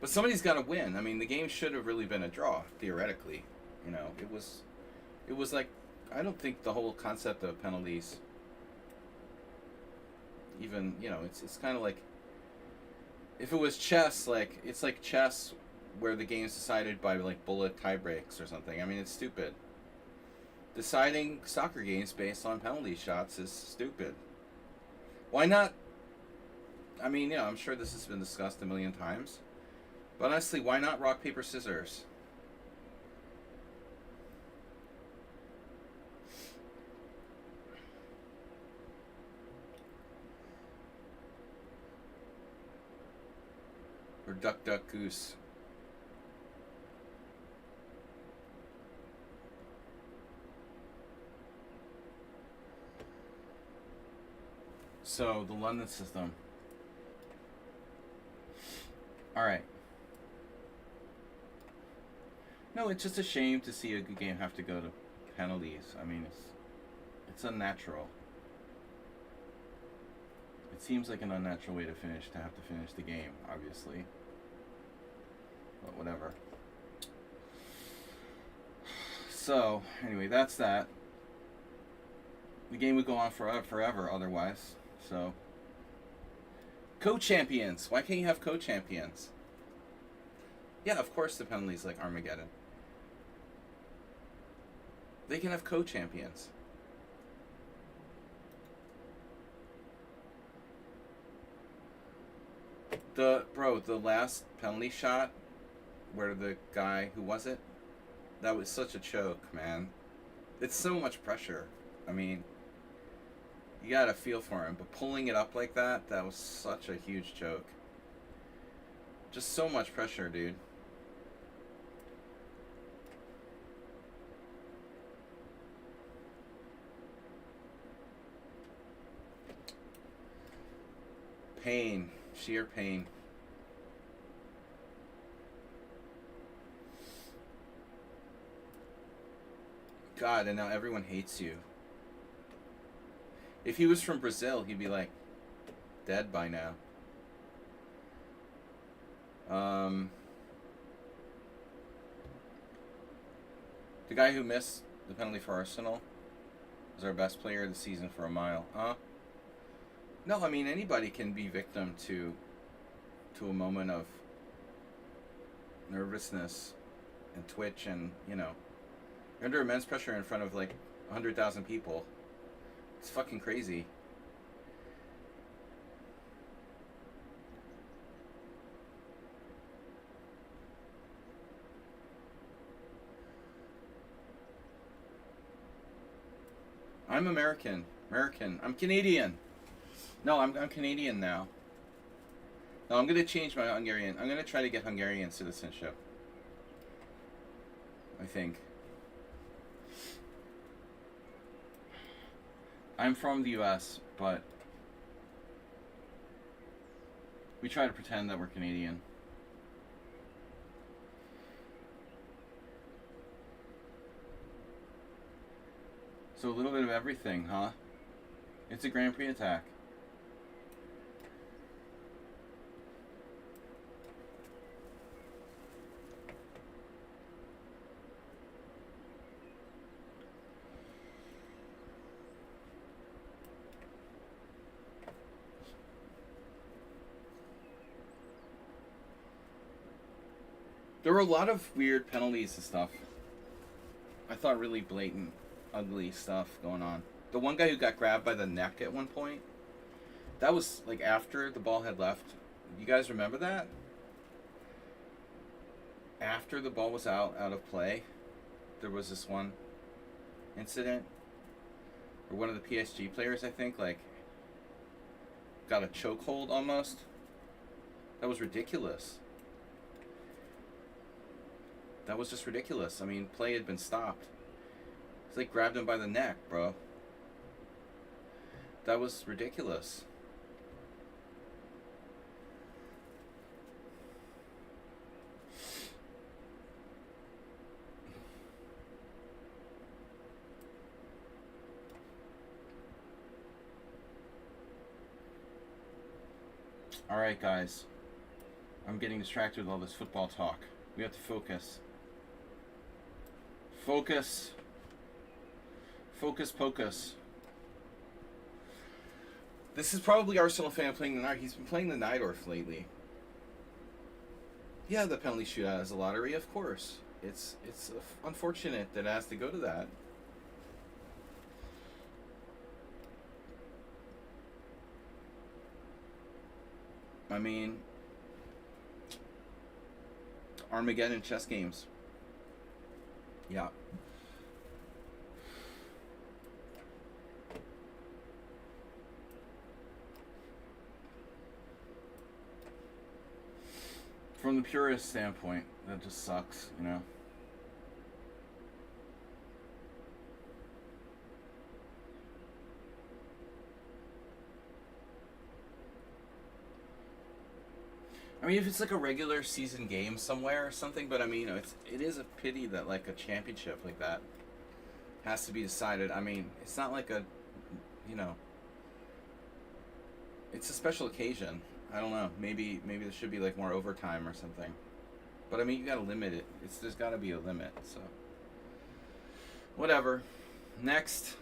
But somebody's got to win. I mean, the game should have really been a draw, theoretically. It was like, I don't think the whole concept of penalties even, it's kind of like, if it was chess, like, it's like chess where the game's decided by, like, bullet tie breaks or something. I mean, it's stupid. Deciding soccer games based on penalty shots is stupid. Why not? I mean, I'm sure this has been discussed a million times. But honestly, why not rock, paper, scissors? Or duck, duck, goose. So, the London system. Alright. No, it's just a shame to see a good game have to go to penalties. I mean, it's unnatural. It seems like an unnatural way to have to finish the game, obviously. But whatever. So, anyway, that's that. The game would go on forever otherwise. So, co-champions. Why can't you have co-champions? Yeah, of course the penalty's like Armageddon. They can have co-champions. The last penalty shot where the guy, who was it? That was such a choke, man. It's so much pressure. I mean, you gotta feel for him, but pulling it up like that was such a huge choke. Just so much pressure, dude. Pain. Sheer pain. God, and now everyone hates you. If he was from Brazil, he'd be like dead by now. The guy who missed the penalty for Arsenal was our best player of the season for a mile. No, I mean, anybody can be victim to a moment of nervousness and twitch, and you're under immense pressure in front of like 100,000 people. It's fucking crazy. I'm American. American. I'm Canadian. No, I'm Canadian now. No, I'm gonna change my Hungarian. I'm gonna try to get Hungarian citizenship. I think. I'm from the U.S., but we try to pretend that we're Canadian. So a little bit of everything, huh? It's a Grand Prix attack. There were a lot of weird penalties and stuff. I thought really blatant, ugly stuff going on. The one guy who got grabbed by the neck at one point, that was like after the ball had left. You guys remember that? After the ball was out of play, there was this one incident where one of the PSG players, I think, like got a chokehold almost. That was ridiculous. That was just ridiculous. I mean, play had been stopped. It's like grabbed him by the neck, bro. That was ridiculous. Alright, guys. I'm getting distracted with all this football talk. We have to focus. Focus. Focus, pocus. This is probably Arsenal fan playing the night. He's been playing the Nidorf lately. Yeah, the penalty shootout is a lottery, of course. It's unfortunate that it has to go to that. I mean, Armageddon chess games. Yeah. From the purist standpoint, that just sucks, you know? I mean, if it's like a regular season game somewhere or something, but I mean, it is a pity that like a championship like that has to be decided. I mean, it's not like a, you know, it's a special occasion. I don't know. Maybe there should be like more overtime or something. But I mean, you gotta limit it. There's gotta be a limit. So whatever. Next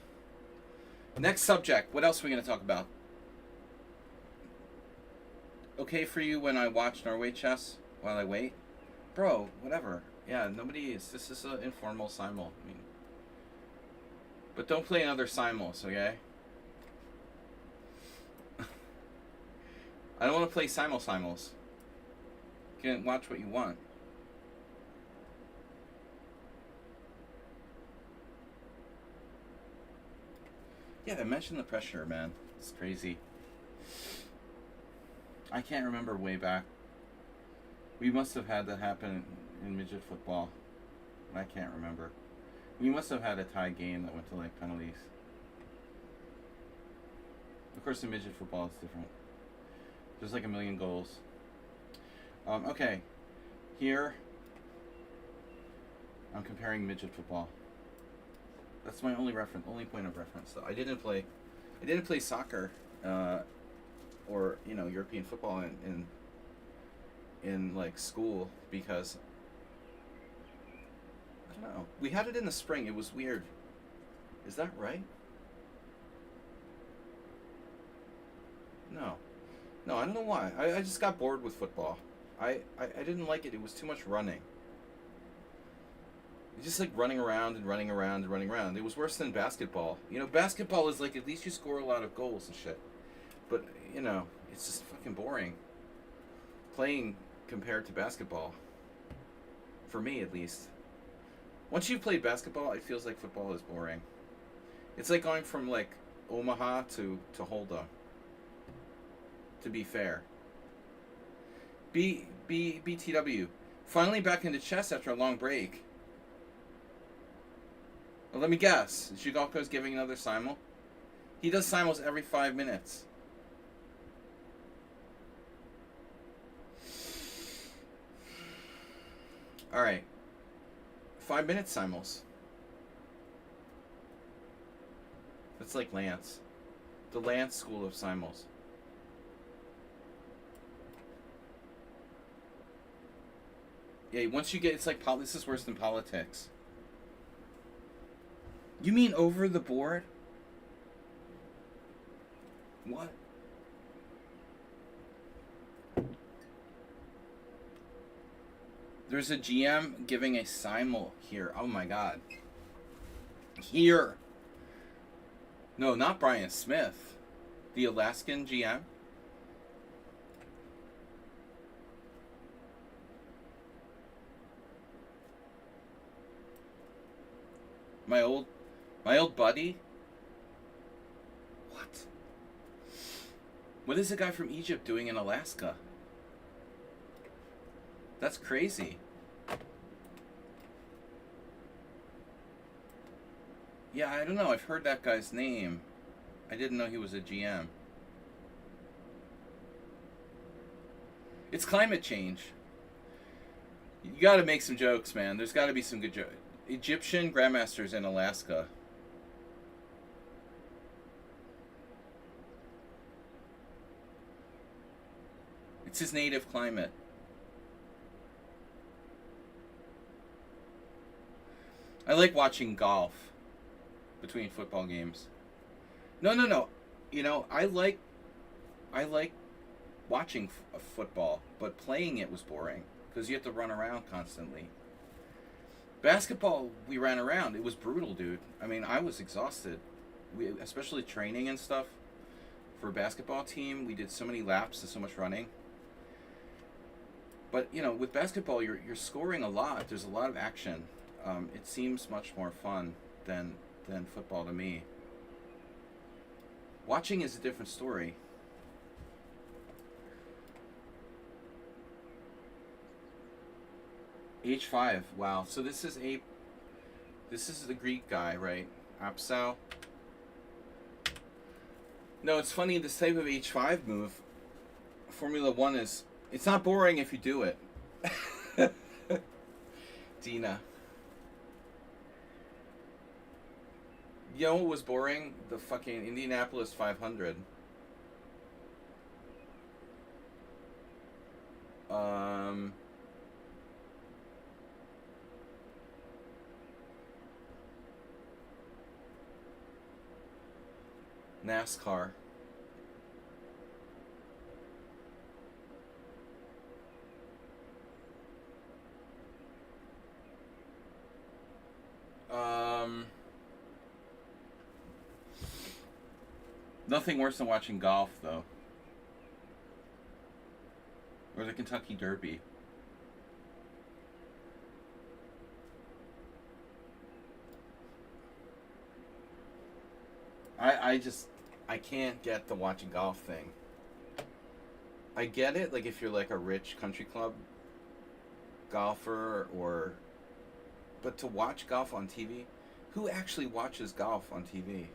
subject. What else are we gonna talk about? Okay for you when I watch Norway chess while I wait? Bro, whatever. Yeah, nobody is. This is an informal simul. I mean, but don't play another simuls, okay? I don't want to play simuls. You can watch what you want. Yeah, imagine the pressure, man. It's crazy. I can't remember way back. We must have had that happen in midget football. I can't remember. We must have had a tie game that went to like penalties. Of course, in midget football it's different. There's like a million goals. Okay, here I'm comparing midget football. That's my only point of reference. So I didn't play soccer. Or you know, European football in like school because I don't know. We had it in the spring. It was weird. Is that right? No, I don't know why. I just got bored with football. I didn't like it. It was too much running. Just like running around. It was worse than basketball. You know, basketball is like at least you score a lot of goals and shit. But, you know, it's just fucking boring. Playing compared to basketball. For me, at least. Once you've played basketball, it feels like football is boring. It's like going from like Omaha to Holda. To be fair, BTW, finally back into chess after a long break. Well, let me guess. Shugoku's giving another simul. He does simuls every 5 minutes. All right, 5 minute simuls. That's like Lance, the Lance School of Simuls. Yeah, once you get, it's like this is worse than politics. You mean over the board? What? There's a GM giving a simul here. Oh my god. Here. No, not Brian Smith. The Alaskan GM. My old buddy. What? What is a guy from Egypt doing in Alaska? That's crazy. Yeah, I don't know. I've heard that guy's name. I didn't know he was a GM. It's climate change. You gotta make some jokes, man. There's gotta be some good jokes. Egyptian grandmasters in Alaska. It's his native climate. I like watching golf between football games. No. You know, I like watching football, but playing it was boring because you have to run around constantly. Basketball, we ran around. It was brutal, dude. I mean, I was exhausted. Especially training and stuff for a basketball team. We did so many laps and so much running. But you know, with basketball, you're scoring a lot. There's a lot of action. It seems much more fun than football to me. Watching is a different story. H5. Wow. So this is the Greek guy, right? Apsal. No, it's funny. This type of H5 move, Formula One is. It's not boring if you do it. Dina. You know what was boring? The fucking Indianapolis 500. NASCAR. Nothing worse than watching golf, though. Or the Kentucky Derby. I can't get the watching golf thing. I get it, like if you're like a rich country club golfer but to watch golf on TV, who actually watches golf on TV?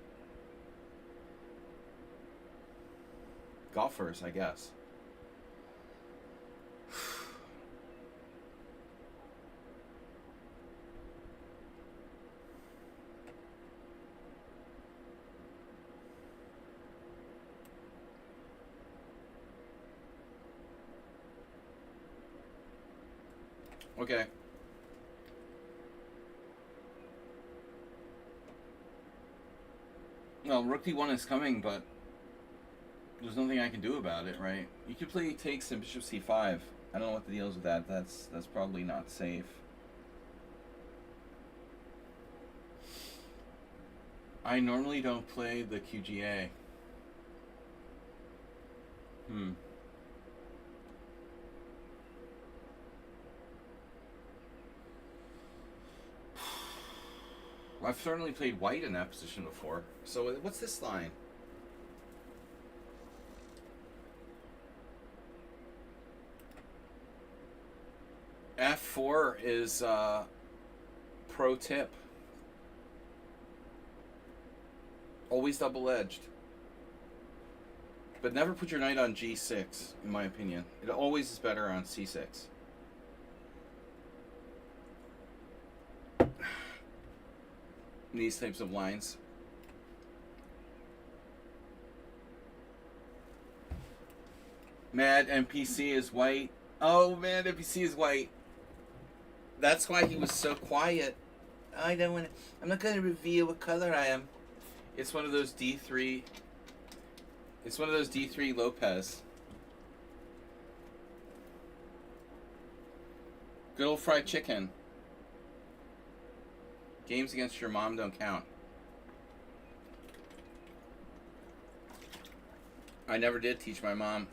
Golfers, I guess. Okay. Well, Rook D1 is coming, but there's nothing I can do about it, right? You could play takes and Bishop C5. I don't know what the deal is with that. That's probably not safe. I normally don't play the QGA. I've certainly played white in that position before. So what's this line? F4 is pro tip. Always double-edged. But never put your knight on G6, in my opinion. It always is better on C6. These types of lines. Mad NPC is white. Oh, man, NPC is white. That's why he was so quiet. I don't want to... I'm not going to reveal what color I am. It's one of those D3... It's one of those D3 Lopez. Good old fried chicken. Games against your mom don't count. I never did teach my mom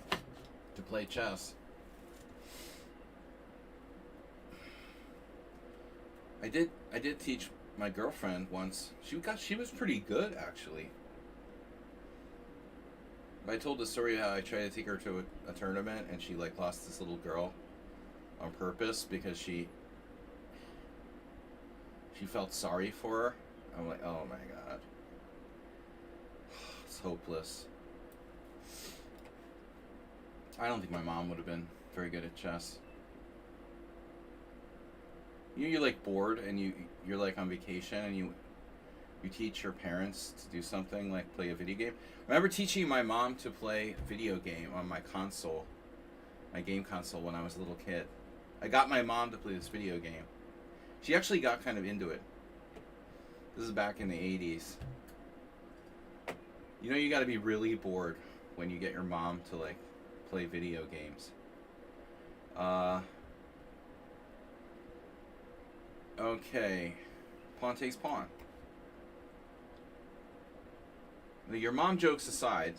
to play chess. I did teach my girlfriend once. She was pretty good, actually. I told the story how I tried to take her to a tournament and she like lost this little girl on purpose because she felt sorry for her. I'm like, oh my god. It's hopeless. I don't think my mom would have been very good at chess. You're like bored and you're like on vacation and you teach your parents to do something like play a video game. I remember teaching my mom to play a video game on my console, my game console when I was a little kid. I got my mom to play this video game. She actually got kind of into it. This is back in the 80s. You know, you gotta be really bored when you get your mom to like play video games. Okay. Pawn takes pawn. Your mom jokes aside,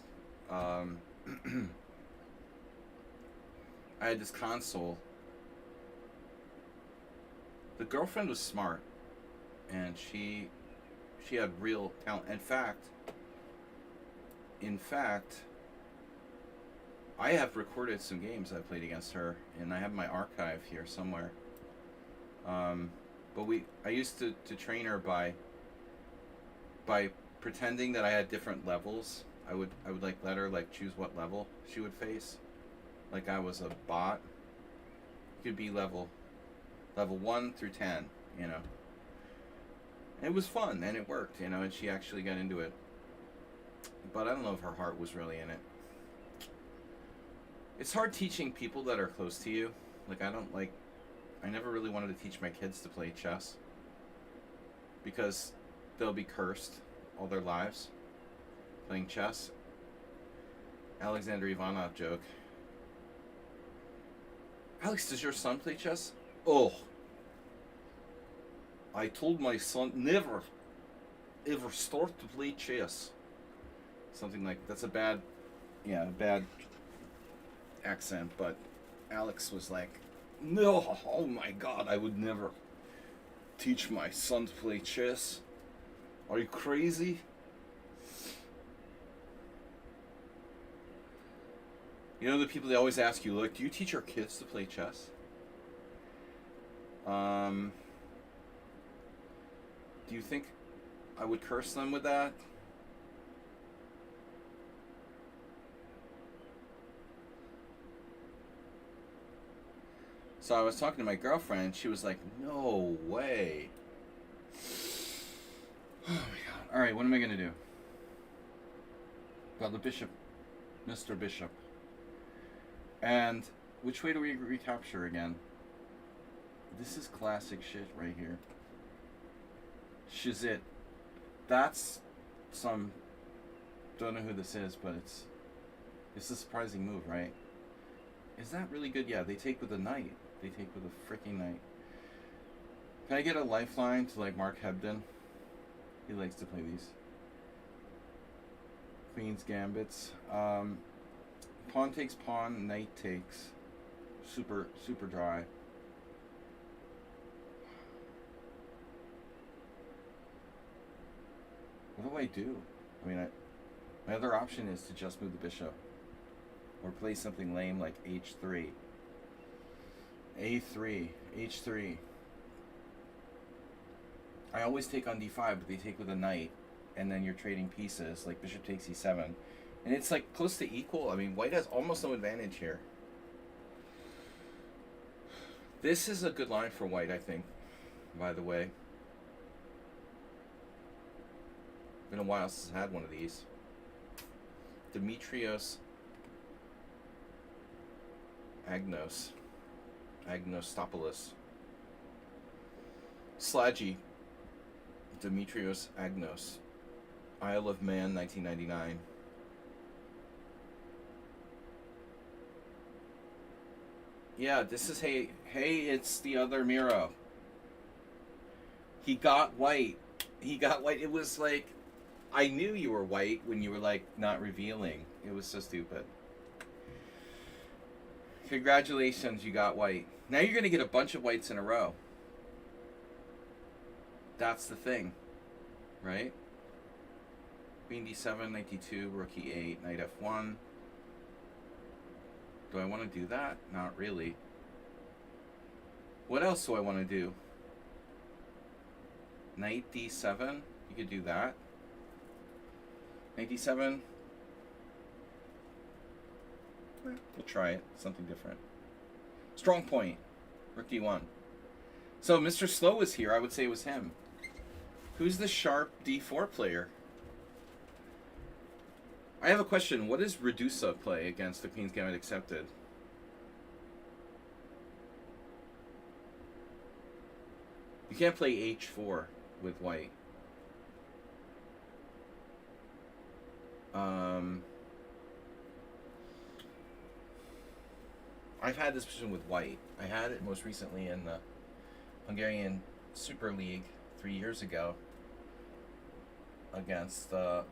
I had this console. The girlfriend was smart, and she had real talent. In fact, I have recorded some games I played against her, and I have my archive here somewhere. But I used to train her by pretending that I had different levels. I would like let her like choose what level she would face. Like I was a bot. It could be level 1 through 10, you know. And it was fun and it worked, you know, and she actually got into it. But I don't know if her heart was really in it. It's hard teaching people that are close to you. Like I never really wanted to teach my kids to play chess because they'll be cursed all their lives playing chess. Alexander Ivanov joke. Alex, does your son play chess? Oh, I told my son never ever start to play chess. Something like that's a bad accent, but Alex was like, no, oh my god, I would never teach my son to play chess. Are you crazy? You know the people they always ask you, like, do you teach your kids to play chess? Do you think I would curse them with that? So I was talking to my girlfriend, she was like, no way. Oh my god. Alright, what am I going to do? Got the bishop. Mr. Bishop. And which way do we recapture again? This is classic shit right here. Shizit. That's some... Don't know who this is, but it's a surprising move, right? Is that really good? Yeah, they take with a knight. They take with a freaking knight. Can I get a lifeline to like Mark Hebden? He likes to play these. Queen's Gambits. Pawn takes pawn, knight takes. Super dry. What do I do? I mean, my other option is to just move the bishop. Or play something lame like h3. a3. h3. I always take on d5, but they take with a knight. And then you're trading pieces, like bishop takes e7. And it's like close to equal. I mean, white has almost no advantage here. This is a good line for white, I think, by the way. Been a while since I had one of these. Demetrios Agnostopoulos. Slaggy. Demetrios Agnos. Isle of Man, 1999. Yeah, this is hey, it's the other Miro. He got white. It was like, I knew you were white when you were like not revealing. It was so stupid. Congratulations, you got white. Now you're going to get a bunch of whites in a row. That's the thing, right? Queen d7, knight d2, rook e8, knight f1. Do I want to do that? Not really. What else do I want to do? Knight d7. You could do that. Knight d7. We'll try it. Something different. Strong point. Rook d1. So Mr. Slow is here. I would say it was him. Who's the sharp d4 player? I have a question. What does Redusa play against the Queen's Gambit Accepted? You can't play h4 with white. I've had this position with white. I had it most recently in the Hungarian Super League 3 years ago against the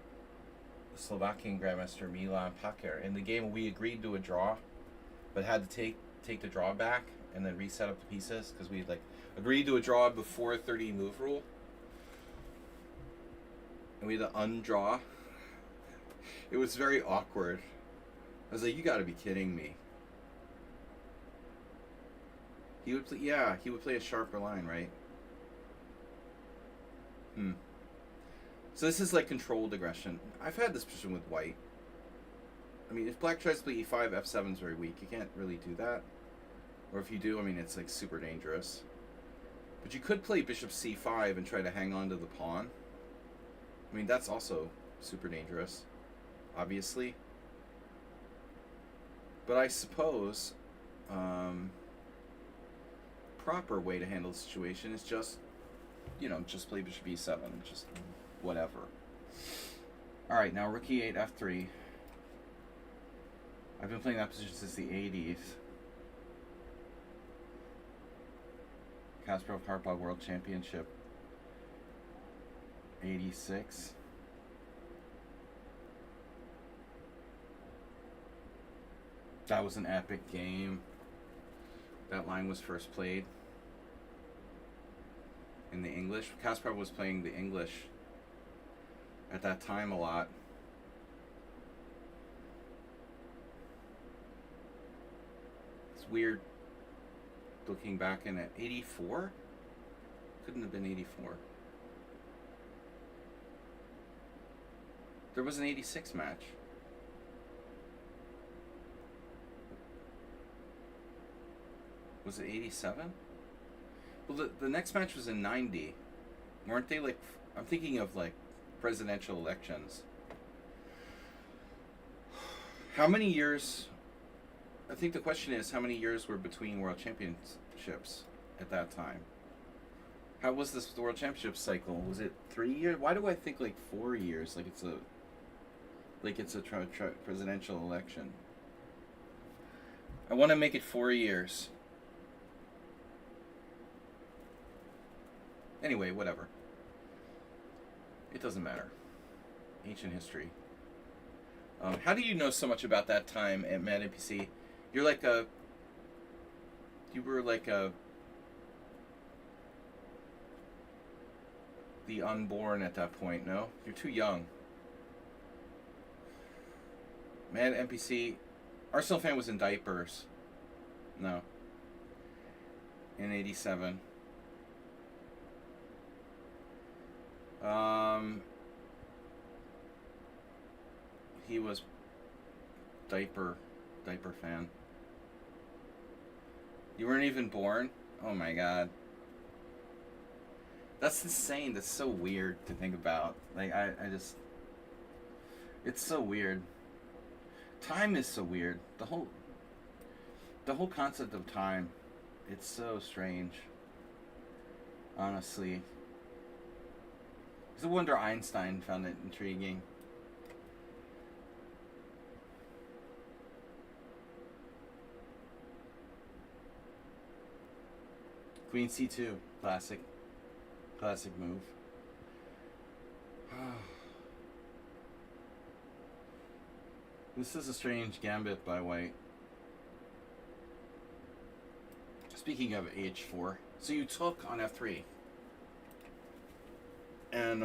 Slovakian Grandmaster Milan Paker. In the game, we agreed to a draw, but had to take the draw back and then reset up the pieces because we like agreed to a draw before 30 move rule, and we had to undraw. It was very awkward. I was like, "You got to be kidding me." He would play, yeah, he would play a sharper line, right? So this is like controlled aggression. I've had this position with white. I mean, if black tries to play e5, f7 is very weak. You can't really do that. Or if you do, I mean, it's like super dangerous. But you could play bishop c5 and try to hang on to the pawn. I mean, that's also super dangerous, obviously. But I suppose proper way to handle the situation is just, just play bishop e7, just whatever. All right, now rook e8, f3. I've been playing that position since the 80s. Kasparov Harpog World Championship 86. That was an epic game. That line was first played in the English. Kasparov was playing the English at that time a lot. It's weird looking back in at 84? Couldn't have been 84. There was an 86 match. Was it 87? Well, the next match was in 90. Weren't they like... I'm thinking of like presidential elections. How many years... I think the question is, how many years were between world championships at that time? How was this world championship cycle? Was it 3 years? Why do I think like 4 years? Like it's a presidential election. I want to make it 4 years. Anyway, whatever. It doesn't matter. Ancient history. How do you know so much about that time at Mad NPC? You were like a... the unborn at that point. No, you're too young. Man, NPC, Arsenal fan was in diapers. No. In '87. He was diaper fan. You weren't even born? Oh my god. That's insane. That's so weird to think about. Like, I just... It's so weird. Time is so weird. The whole concept of time, it's so strange. Honestly. It's a wonder Einstein found it intriguing. Queen C2. Classic move. This is a strange gambit by white. Speaking of H4, so you took on F3, and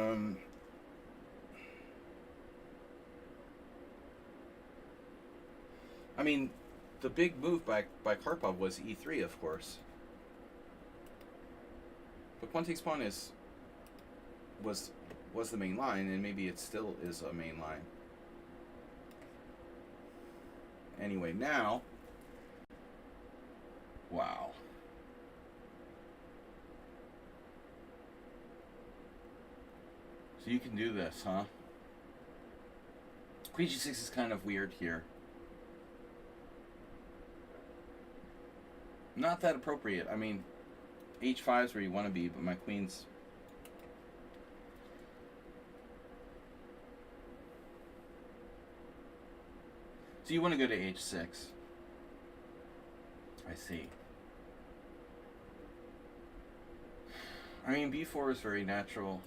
I mean, the big move by Karpov was E3, of course. But pawn takes pawn was the main line, and maybe it still is a main line. Anyway, now, wow. So you can do this, huh? Queen G6 is kind of weird here. Not that appropriate. I mean, H5 is where you want to be, but my queen's... So you want to go to H6. I see. I mean, B4 is very natural.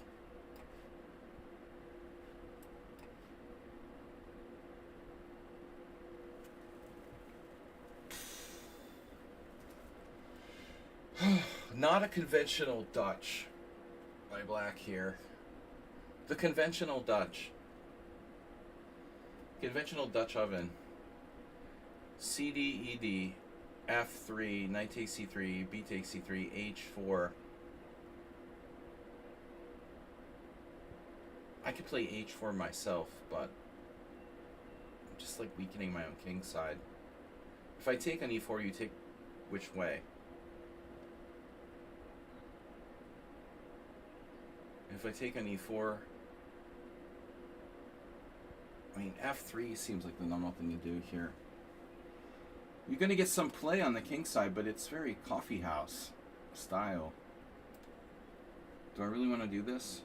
Not a conventional Dutch by black here. The conventional Dutch. Conventional Dutch oven. CD, ED, F3, knight takes C3, B takes C3, H4. I could play H4 myself, but I'm just like weakening my own king side. If I take on E4, you take which way? If I take on E4, I mean, F3 seems like the normal thing to do here. You're going to get some play on the king side, but it's very coffee house style. Do I really want to do this?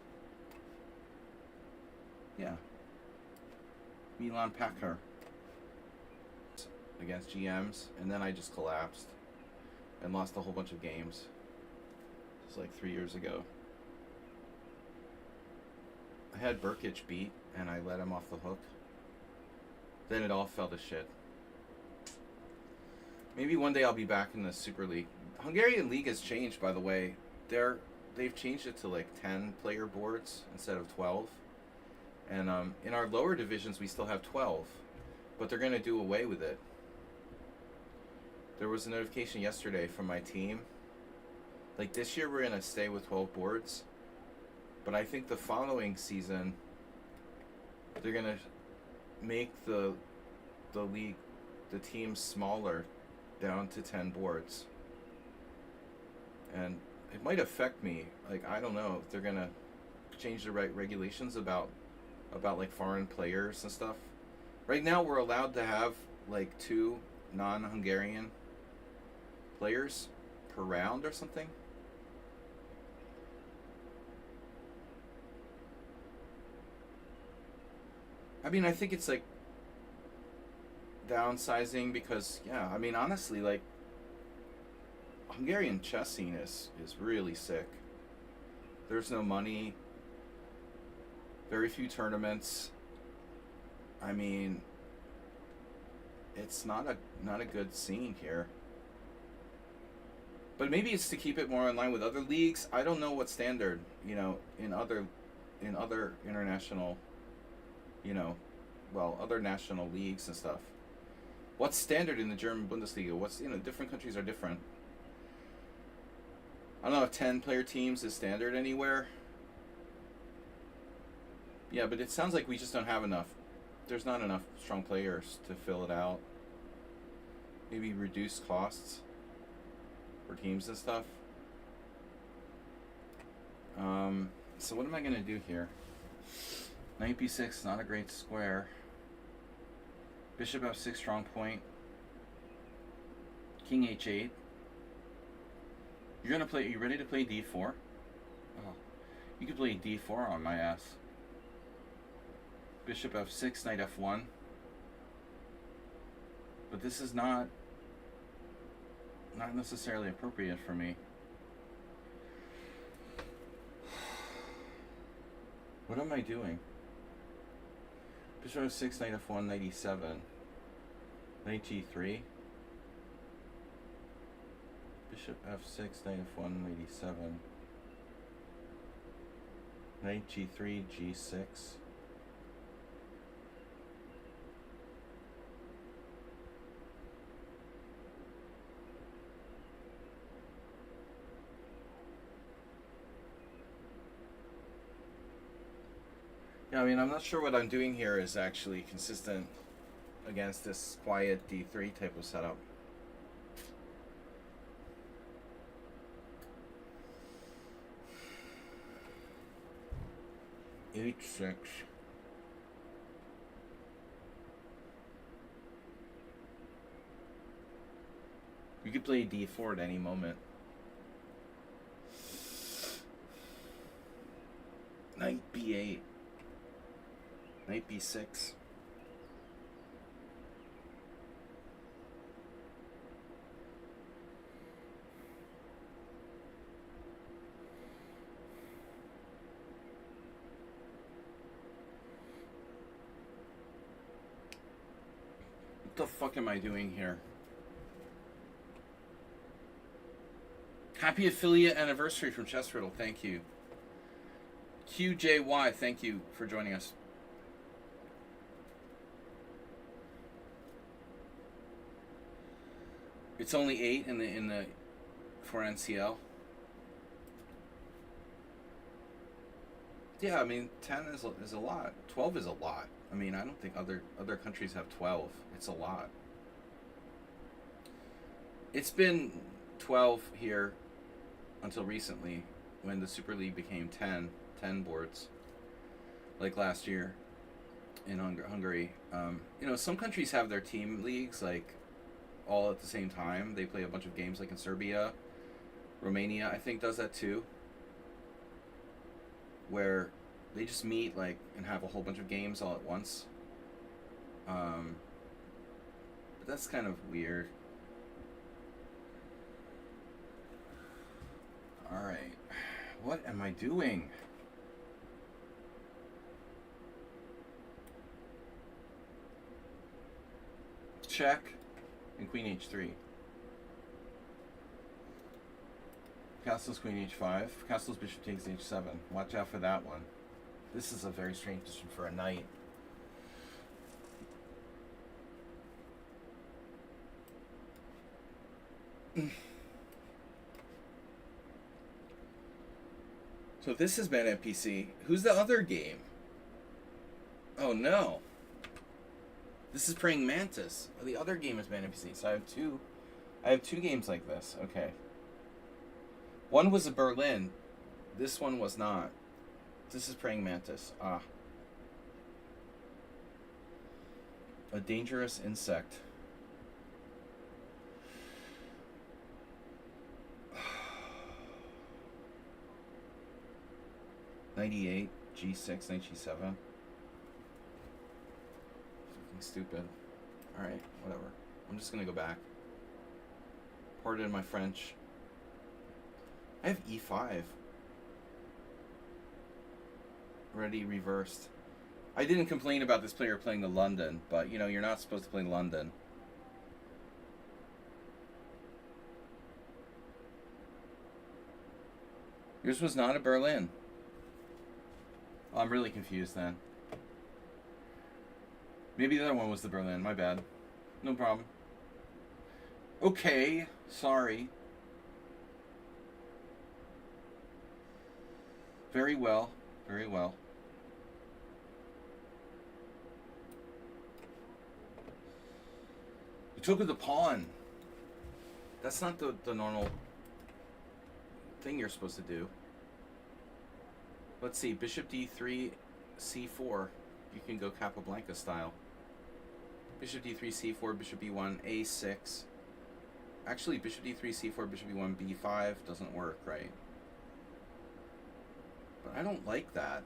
Yeah. Milan Packer against GMs, and then I just collapsed and lost a whole bunch of games. It was like 3 years ago. I had Burkic beat, and I let him off the hook. Then it all fell to shit. Maybe one day I'll be back in the Super League. Hungarian League has changed, by the way. They've changed it to like 10 player boards instead of 12. And in our lower divisions, we still have 12. But they're going to do away with it. There was a notification yesterday from my team. Like, this year we're going to stay with 12 boards. But I think the following season, they're going to make the league, the teams smaller, down to 10 boards. And it might affect me. Like, I don't know if they're going to change the regulations about like foreign players and stuff. Right now we're allowed to have like 2 non-Hungarian players per round or something. I mean, I think it's like downsizing because, yeah, I mean, honestly, like, Hungarian chess scene is really sick. There's no money, very few tournaments. I mean, it's not a good scene here. But maybe it's to keep it more in line with other leagues. I don't know what standard, in other international, you know, other national leagues and stuff. What's standard in the German Bundesliga? What's, different countries are different. I don't know if 10-player teams is standard anywhere. Yeah, but it sounds like we just don't have enough. There's not enough strong players to fill it out. Maybe reduce costs for teams and stuff. So what am I going to do here? Knight b6, not a great square. Bishop f6, strong point. King h8. You ready to play d4? Oh, you could play d4 on my ass. Bishop f6, knight f1. But this is not necessarily appropriate for me. What am I doing? Bishop f6, knight f1, knight e7. Knight g3. Bishop f6, knight f1, knight e7. Knight g3, g6. Yeah, I mean, I'm not sure what I'm doing here is actually consistent against this quiet d3 type of setup. h6. You could play d4 at any moment. Knight b8. Knight b6. What the fuck am I doing here? Happy affiliate anniversary from Chess Riddle. Thank you. QJY, thank you for joining us. It's only 8 in the for NCL. Yeah, I mean 10 is a lot. 12 is a lot. I mean, I don't think other countries have 12. It's a lot. It's been 12 here until recently when the Super League became 10 boards, like last year in Hungary. Some countries have their team leagues like all at the same time. They play a bunch of games, like in Serbia. Romania, I think, does that too, where they just meet and have a whole bunch of games all at once. But that's kind of weird. Alright, what am I doing? Check and queen h3. Castle's queen h5. Castle's bishop takes h7. Watch out for that one. This is a very strange position for a knight. So this has been NPC. Who's the other game? Oh no. This is Praying Mantis. Oh, the other game has been NPC. So I have two games like this. Okay. One was a Berlin. This one was not. This is Praying Mantis. Ah. A dangerous insect. '98, G6, knight G7. Fucking stupid. Alright, whatever. I'm just gonna go back. Pardon my French. I have E5. Ready, reversed. I didn't complain about this player playing the London, but you're not supposed to play London. Yours was not a Berlin. Oh, I'm really confused then. Maybe the other one was the Berlin. My bad. No problem. Okay. Sorry. Very well. Very well. You took with the pawn. That's not the normal thing you're supposed to do. Let's see. Bishop d3, c4. You can go Capablanca style. Bishop d3, c4, bishop b1, a6. Actually, bishop d3, c4, bishop b1, b5 doesn't work, right? But I don't like that.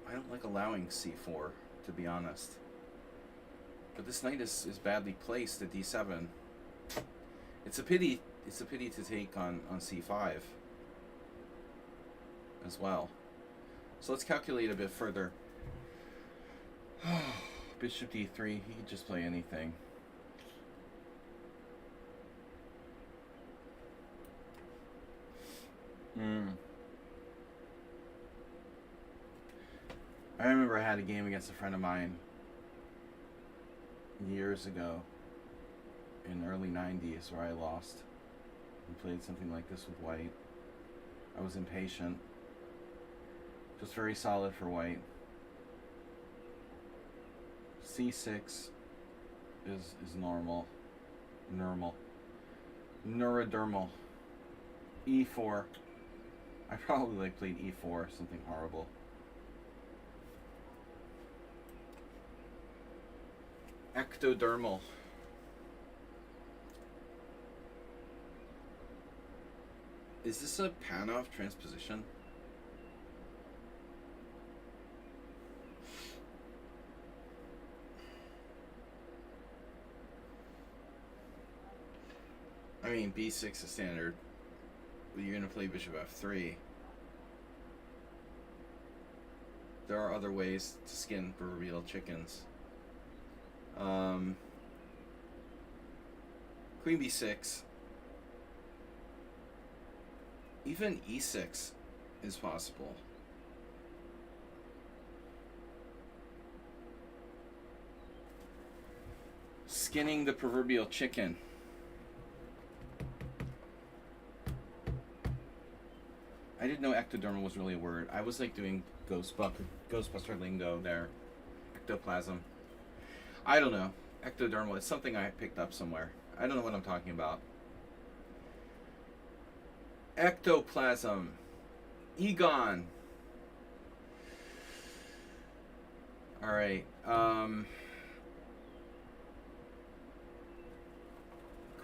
I don't like allowing c4, to be honest. But this knight is badly placed at d7. It's a pity to take on c5 as well. So let's calculate a bit further. Bishop d3, he could just play anything. I remember I had a game against a friend of mine years ago in the early 90s where I lost and played something like this with white. I was impatient. Just very solid for white. C6 is normal. Neurodermal. E4. I probably played E4, something horrible. Ectodermal. Is this a Panov transposition? I mean, b6 is standard. But you're going to play bishop f3. There are other ways to skin proverbial chickens. Queen b6. Even e6 is possible. Skinning the proverbial chicken. I didn't know ectodermal was really a word. I was like doing Ghostbuster lingo there. Ectoplasm. I don't know. Ectodermal. It's something I picked up somewhere. I don't know what I'm talking about. Ectoplasm. Egon. Alright.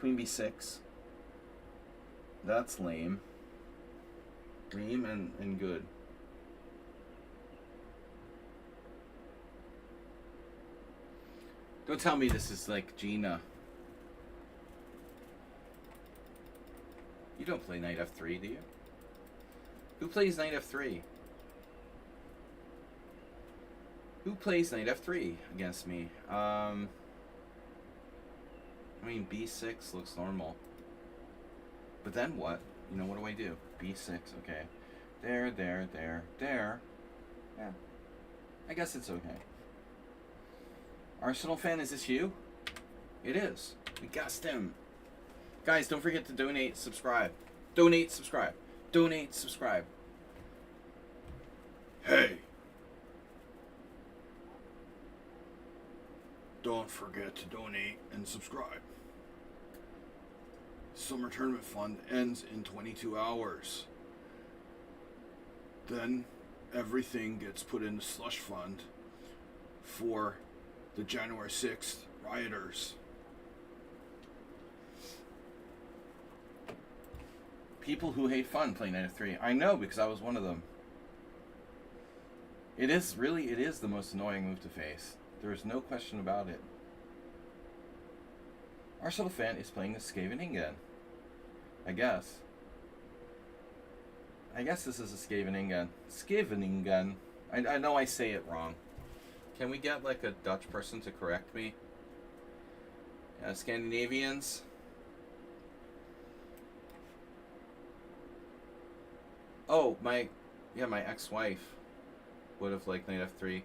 Queen b6. That's lame. Lame and good. Don't tell me this is like Gina. You don't play knight f3, do you? Who plays knight f3? Who plays knight f3 against me? I mean, b6 looks normal. But then what? You know, what do I do? b6, okay. There. Yeah. I guess it's okay. Arsenal fan, is this you? It is. We guessed him. Guys, don't forget to donate, subscribe. Donate, subscribe. Donate, subscribe. Hey. Don't forget to donate and subscribe. Summer Tournament Fund ends in 22 hours. Then everything gets put in the slush fund for the January 6th rioters. People who hate fun play Knight f3. I know, because I was one of them. It is the most annoying move to face. There is no question about it. Arsenal fan is playing the Scheveningen. I guess. This is a Scheveningen. Scheveningen. I know I say it wrong. Can we get like a Dutch person to correct me? Scandinavians. Oh, my ex-wife would have liked knight f3.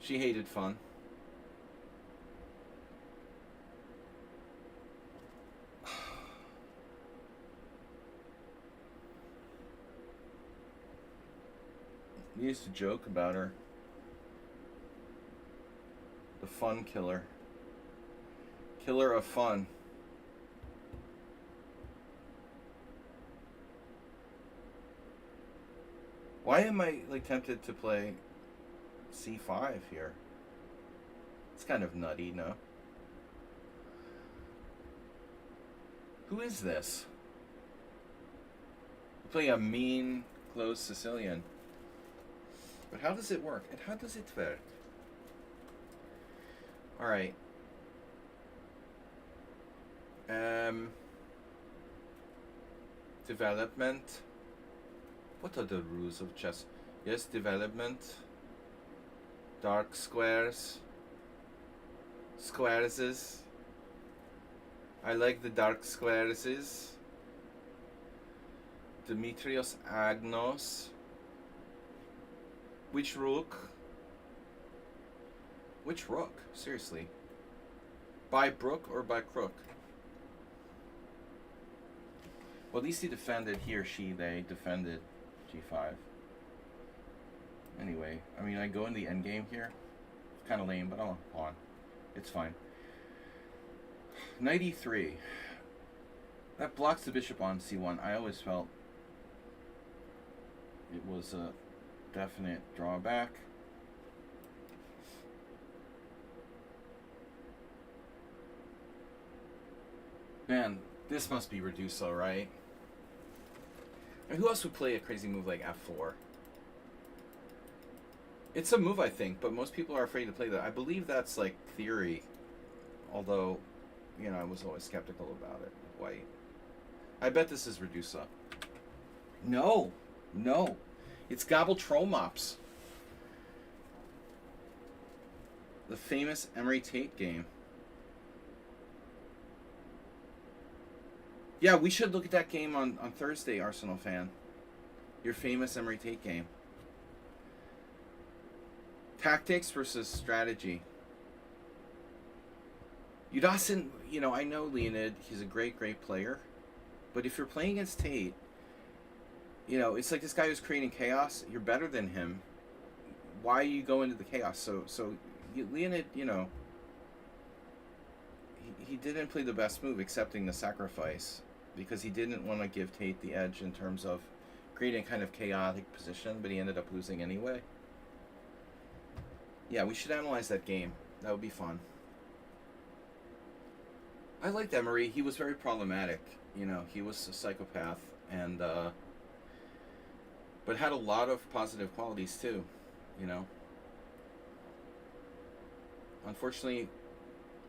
She hated fun. We used to joke about her. The fun killer. Killer of fun. Why am I like tempted to play c5 here? It's kind of nutty, no? Who is this? We play a mean, close Sicilian. But how does it work? And how does it work? Alright. Development. What are the rules of chess? Yes, development. Dark squares. Squares. I like the dark squares. Demetrios Agnos. Which rook? Which rook? Seriously. By brook or by crook? Well, at least he defended, he or she, they defended g5. Anyway, I mean, I go in the endgame here. It's kind of lame, but I'll pawn. It's fine. Knight e3. That blocks the bishop on c1. I always felt it was a definite drawback. Man, this must be Reduso, right? And who else would play a crazy move like f4? It's a move, I think, but most people are afraid to play that. I believe that's like theory, although, you know, I was always skeptical about it. White. I bet this is Redusa. No, no, it's Gobble Tromops, the famous Emery Tate game. Yeah, we should look at that game on Thursday, Arsenal fan. Your famous Emery Tate game. Tactics versus strategy. Udasin, you know, I know Leonid, he's a great, great player. But if you're playing against Tate, you know, it's like this guy who's creating chaos. You're better than him. Why you go into the chaos? So Leonid, you know, he didn't play the best move, accepting the sacrifice, because he didn't want to give Tate the edge in terms of creating a kind of chaotic position, but he ended up losing anyway. Yeah, we should analyze that game. That would be fun. I liked Emery. He was very problematic. You know, he was a psychopath, and but had a lot of positive qualities too. You know. Unfortunately,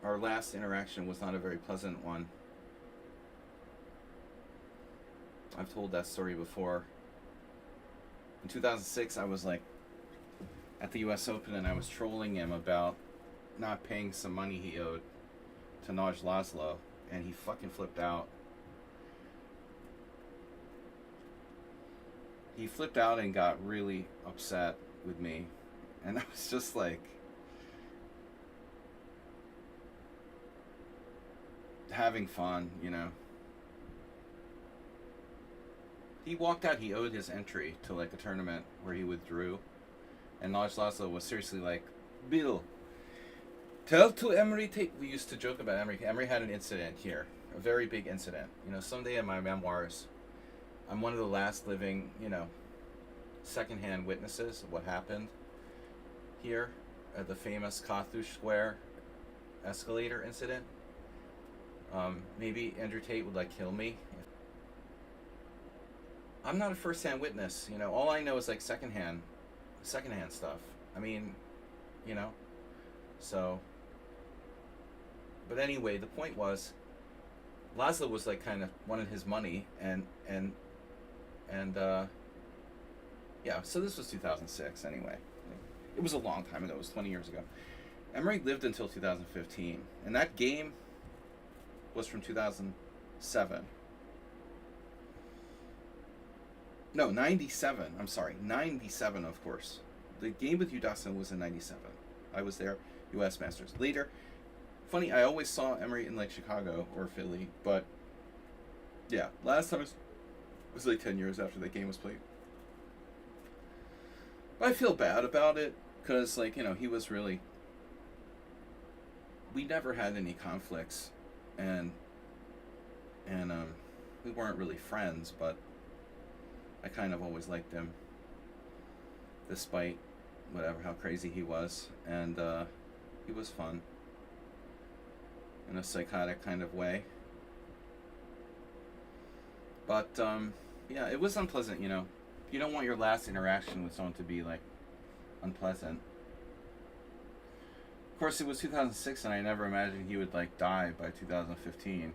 our last interaction was not a very pleasant one. I've told that story before. In 2006, I was like at the US Open, and I was trolling him about not paying some money he owed to Naj Laszlo, and he fucking flipped out. He flipped out and got really upset with me, and I was just like, having fun, you know. He walked out. He owed his entry to like a tournament where he withdrew, and Naj Laszlo was seriously like, Bill, tell to Emery Tate. We used to joke about Emery. Emery had an incident here, a very big incident. You know, someday in my memoirs, I'm one of the last living, you know, secondhand witnesses of what happened here at the famous Carthage Square escalator incident. Maybe Andrew Tate would like kill me. I'm not a first-hand witness, you know. All I know is like secondhand stuff. I mean, you know. So, but anyway, the point was, Laszlo was like kind of wanted his money, and yeah. So this was 2006 anyway. It was a long time ago. It was 20 years ago. Emery lived until 2015, and that game was from 2007. No, 97. I'm sorry, 97, of course. The game with you, Dustin, was in 97. I was there. U.S. Masters. Later, funny, I always saw Emery in like Chicago or Philly, but yeah, last time was like 10 years after that game was played. But I feel bad about it because, like, he was really. We never had any conflicts, and we weren't really friends, but I kind of always liked him, despite whatever, how crazy he was, and he was fun in a psychotic kind of way. But yeah, it was unpleasant. You don't want your last interaction with someone to be like unpleasant. Of course, it was 2006, and I never imagined he would like die by 2015.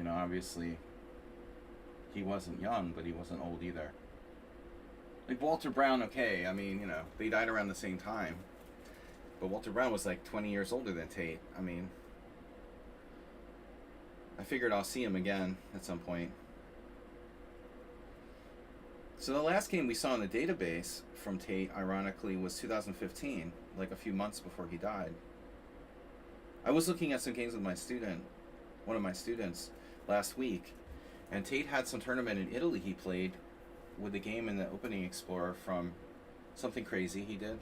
Obviously, he wasn't young, but he wasn't old either. Like Walter Brown, okay, I mean, they died around the same time. But Walter Brown was like 20 years older than Tate. I mean, I figured I'll see him again at some point. So the last game we saw in the database from Tate, ironically, was 2015, like a few months before he died. I was looking at some games with one of my students, last week, and Tate had some tournament in Italy he played with a game in the Opening Explorer from something crazy he did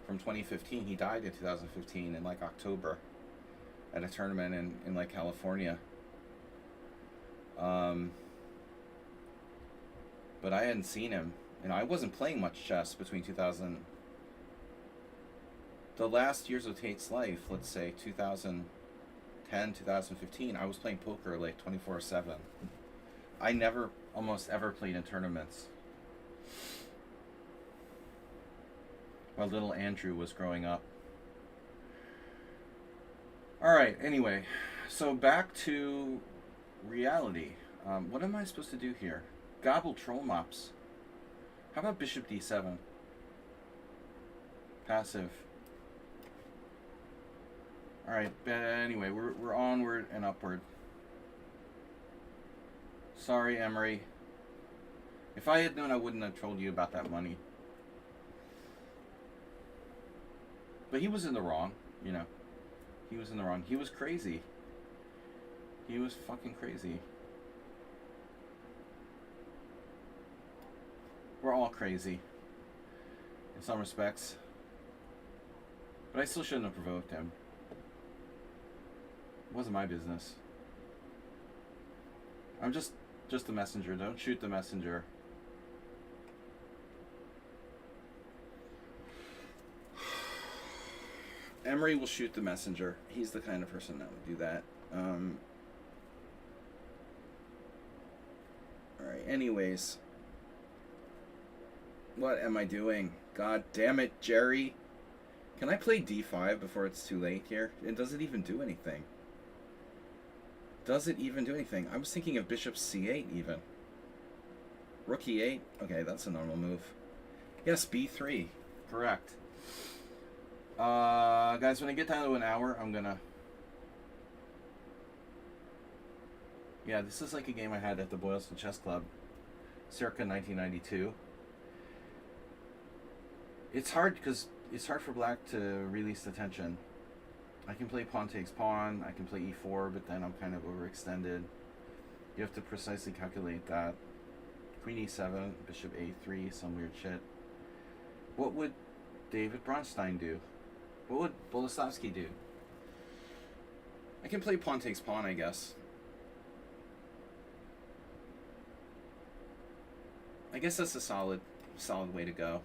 from 2015. He died in 2015 in like October at a tournament in like California. But I hadn't seen him. I wasn't playing much chess between the last years of Tate's life, let's say 2010, 2015, I was playing poker like 24/7. I never almost ever played in tournaments while little Andrew was growing up. Alright, anyway, so back to reality. What am I supposed to do here? Gobble troll mops. How about bishop d7? Passive. Alright, but anyway, we're onward and upward. Sorry, Emery. If I had known, I wouldn't have told you about that money. But he was in the wrong, He was in the wrong. He was crazy. He was fucking crazy. We're all crazy in some respects. But I still shouldn't have provoked him. It wasn't my business. I'm just the messenger. Don't shoot the messenger. Emery will shoot the messenger. He's the kind of person that would do that. Alright, anyways. What am I doing? God damn it, Jerry. Can I play d5 before it's too late here? And does it even do anything? Does it even do anything? I was thinking of bishop c8 even. Rook e8? Okay, that's a normal move. Yes, b3. Correct. Guys, when I get down to an hour, I'm gonna... Yeah, this is like a game I had at the Boylston Chess Club, circa 1992. It's hard because it's hard for black to release the tension. I can play pawn takes pawn, I can play e4, but then I'm kind of overextended. You have to precisely calculate that. Queen e7, bishop a3, some weird shit. What would David Bronstein do? What would Boleslavsky do? I can play pawn takes pawn, I guess. I guess that's a solid way to go.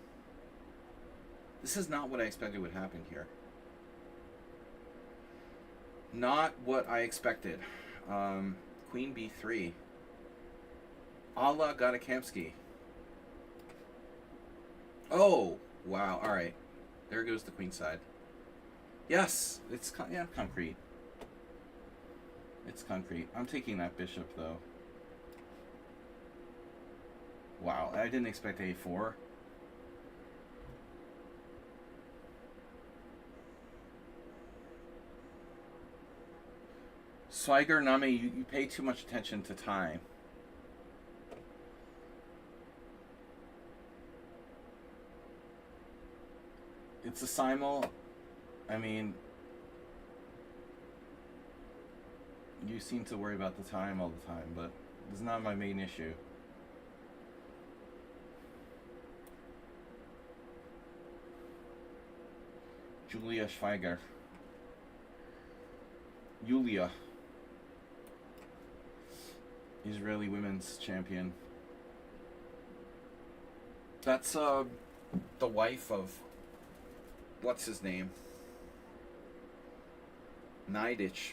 This is not what I expected would happen here. Not what I expected. Queen b3. A la Gadakamsky. Oh, wow. All right. There goes the queen side. Yes, it's concrete. It's concrete. I'm taking that bishop, though. Wow, I didn't expect a4. Swigert Name, you pay too much attention to time. It's a Simul. I mean, you seem to worry about the time all the time, but it's not my main issue. Julia Schweiger. Yulia. Israeli women's champion. That's the wife of what's his name? Naidich.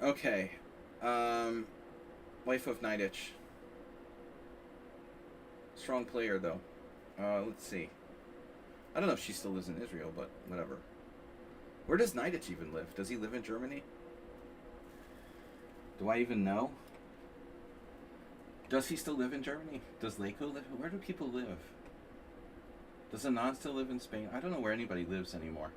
Okay. Wife of Naidich. Strong player though. Let's see. I don't know if she still lives in Israel, but whatever. Where does Naidich even live? Does he live in Germany? Do I even know? Does he still live in Germany? Does Leiko live? Where do people live? Does Anand still live in Spain? I don't know where anybody lives anymore.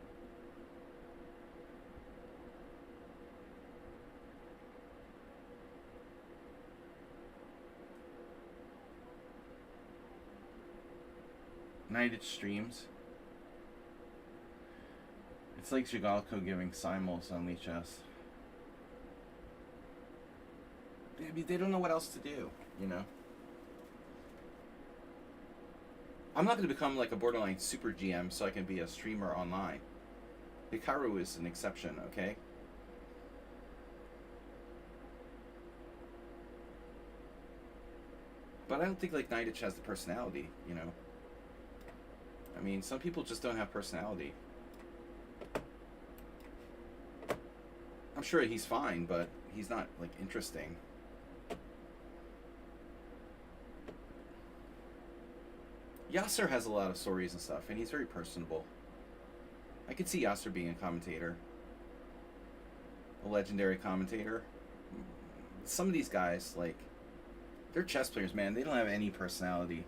Naidich streams. It's like Zhigalko giving Simuls on Lichess. I mean, they don't know what else to do, you know? I'm not going to become like a borderline super GM so I can be a streamer online. Hikaru is an exception, okay? But I don't think like Naidich has the personality, you know? I mean, some people just don't have personality. I'm sure he's fine, but he's not like interesting. Yasser has a lot of stories and stuff, and he's very personable. I could see Yasser being a commentator. A legendary commentator. Some of these guys, like, they're chess players, man. They don't have any personality.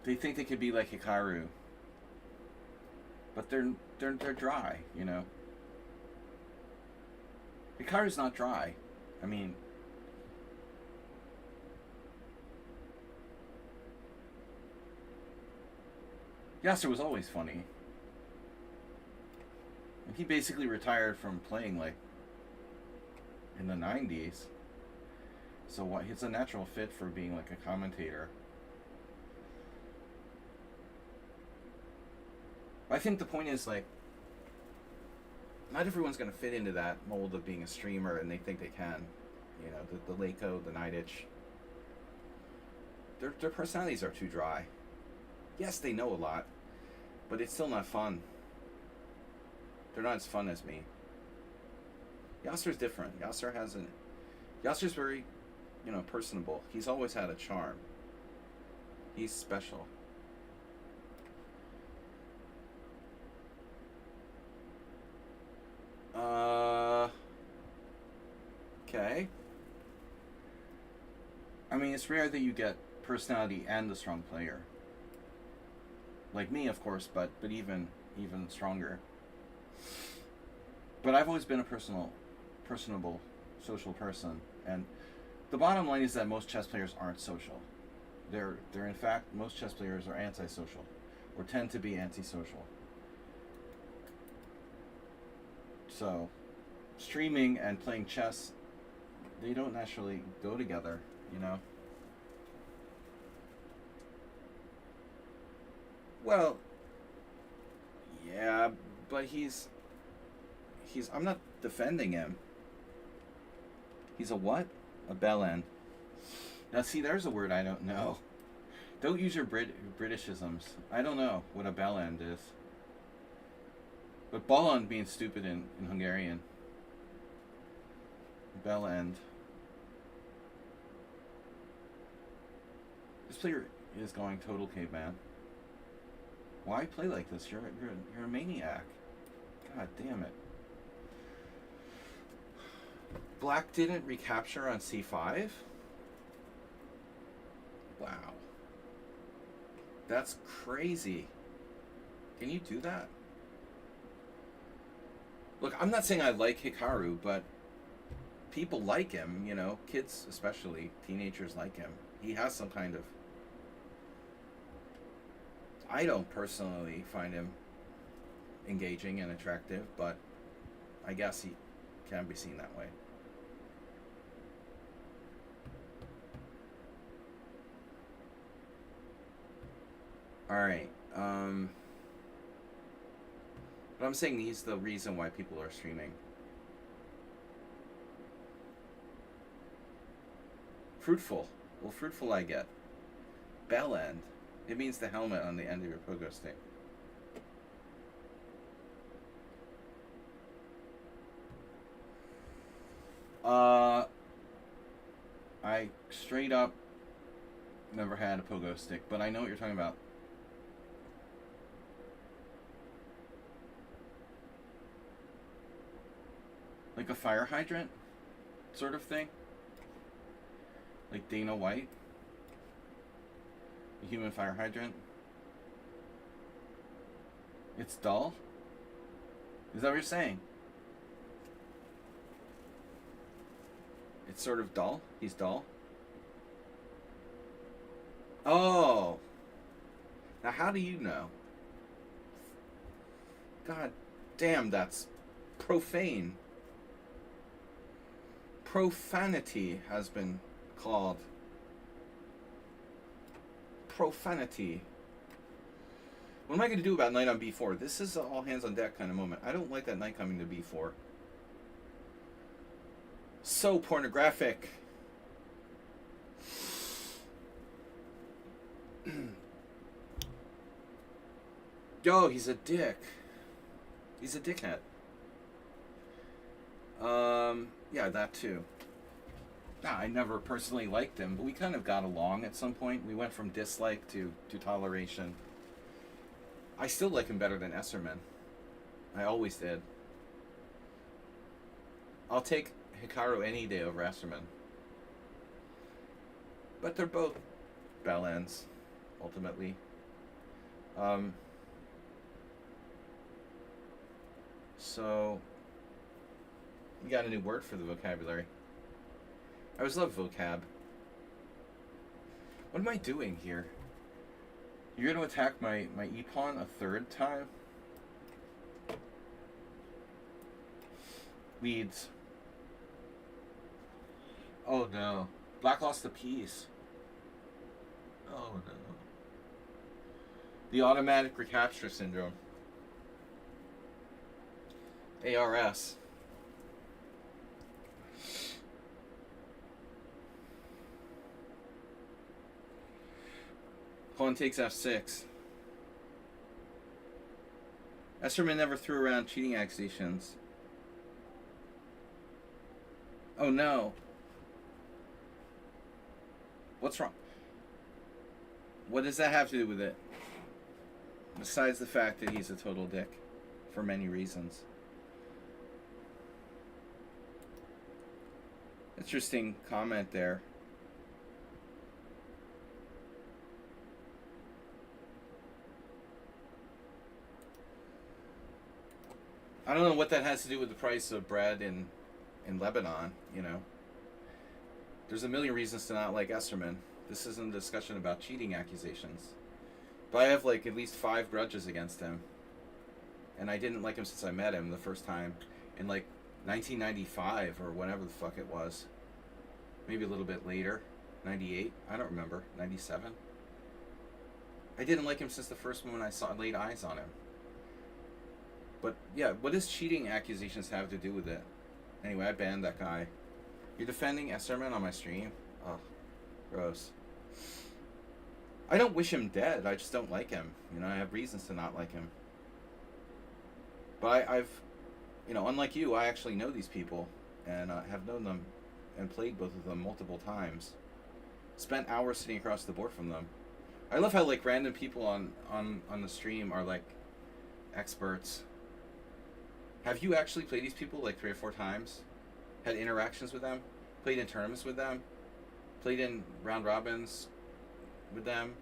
They think they could be like Hikaru. But they're dry, you know. Hikaru's not dry. I mean, Yasser was always funny. And he basically retired from playing like in the 90s. So he's a natural fit for being like a commentator. I think the point is like, not everyone's going to fit into that mold of being a streamer, and they think they can. You know, the Leiko, the Naidich. Their personalities are too dry. Yes, they know a lot, but it's still not fun. They're not as fun as me. Yasser's different. Yasser's very, you know, personable. He's always had a charm. He's special. Okay. I mean, it's rare that you get personality and a strong player. Like me, of course, but even stronger. But I've always been a personable, social person, and the bottom line is that most chess players aren't social. They're in fact, most chess players are antisocial, or tend to be antisocial. So, streaming and playing chess, they don't naturally go together, you know? Well, yeah, but he's I'm not defending him. He's a what? A bellend. Now see, there's a word I don't know. Don't use your Britishisms. I don't know what a bellend is. But ballon means stupid in Hungarian. Bellend. This player is going total caveman. Why play like this? You're a maniac. God damn it. Black didn't recapture on c5? Wow. That's crazy. Can you do that? Look, I'm not saying I like Hikaru, but people like him, you know, kids especially, teenagers like him. He has some kind of. I don't personally find him engaging and attractive, but I guess he can be seen that way. Alright, but I'm saying he's the reason why people are streaming. Fruitful. Well, fruitful I get. Bell end. It means the helmet on the end of your pogo stick. I straight up never had a pogo stick, but I know what you're talking about. Like a fire hydrant sort of thing? Like Dana White? A human fire hydrant? It's dull? Is that what you're saying? It's sort of dull? He's dull? Oh! Now how do you know? God damn, that's profane. Profanity has been called. Profanity. What am I going to do about knight on b4? This is an all hands on deck kind of moment. I don't like that knight coming to b4. So pornographic. Yo, he's a dick. He's a dickhead. Yeah, that too. I never personally liked him, but we kind of got along at some point. We went from dislike to toleration. I still like him better than Esserman. I always did. I'll take Hikaru any day over Esserman. But they're both bell ends, ultimately. So, we got a new word for the vocabulary. I always love vocab. What am I doing here? You're going to attack my e-pawn a third time? Leads. Oh no. Black lost the piece. Oh no. The automatic recapture syndrome. ARS. Pawn takes f6. Esserman never threw around cheating accusations. Oh no. What's wrong? What does that have to do with it? Besides the fact that he's a total dick. For many reasons. Interesting comment there. I don't know what that has to do with the price of bread in Lebanon, you know. There's a million reasons to not like Esserman. This isn't a discussion about cheating accusations. But I have like at least 5 grudges against him. And I didn't like him since I met him the first time in like 1995 or whatever the fuck it was. Maybe a little bit later. 98? I don't remember. 97? I didn't like him since the first moment I laid eyes on him. But yeah, what does cheating accusations have to do with it? Anyway, I banned that guy. You're defending Esserman on my stream? Ugh, gross. I don't wish him dead. I just don't like him. You know, I have reasons to not like him. But I've, you know, unlike you, I actually know these people and have known them and played both of them multiple times. Spent hours sitting across the board from them. I love how like random people on the stream are like experts. Have you actually played these people like 3 or 4 times? Had interactions with them? Played in tournaments with them? Played in round robins with them?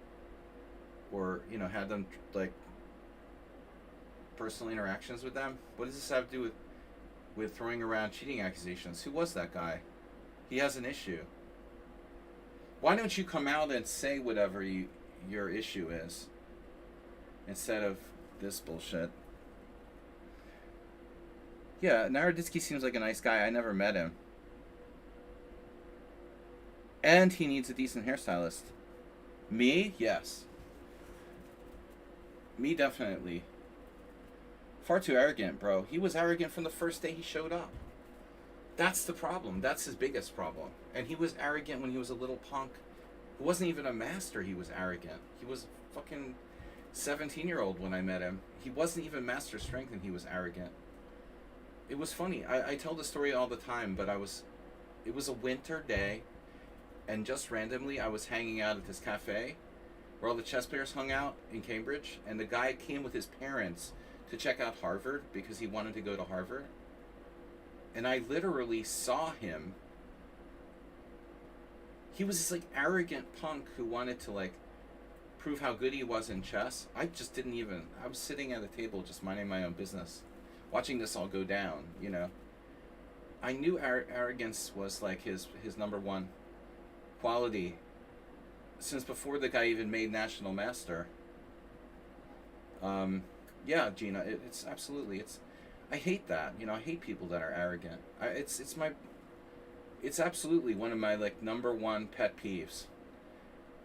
Or, you know, had them like personal interactions with them? What does this have to do with with throwing around cheating accusations. Who was that guy? He has an issue. Why don't you come out and say whatever your issue is instead of this bullshit? Yeah, Naroditsky seems like a nice guy. I never met him. And he needs a decent hairstylist. Me? Yes. Me, definitely. Far too arrogant, bro. He was arrogant from the first day he showed up. That's the problem. That's his biggest problem. And he was arrogant when he was a little punk. He wasn't even a master, he was arrogant. He was a fucking 17-year-old when I met him. He wasn't even master strength and he was arrogant. It was funny. I tell the story all the time, but it was a winter day, and just randomly I was hanging out at this cafe where all the chess players hung out in Cambridge, and the guy came with his parents to check out Harvard because he wanted to go to Harvard. And I literally saw him. He was this like arrogant punk who wanted to like prove how good he was in chess. I just didn't even, I was sitting at a table just minding my own business, watching this all go down, you know. I knew arrogance was like his number one quality since before the guy even made National Master. Yeah, Gina, it's absolutely, I hate that, you know. I hate people that are arrogant. It's absolutely one of my like number one pet peeves.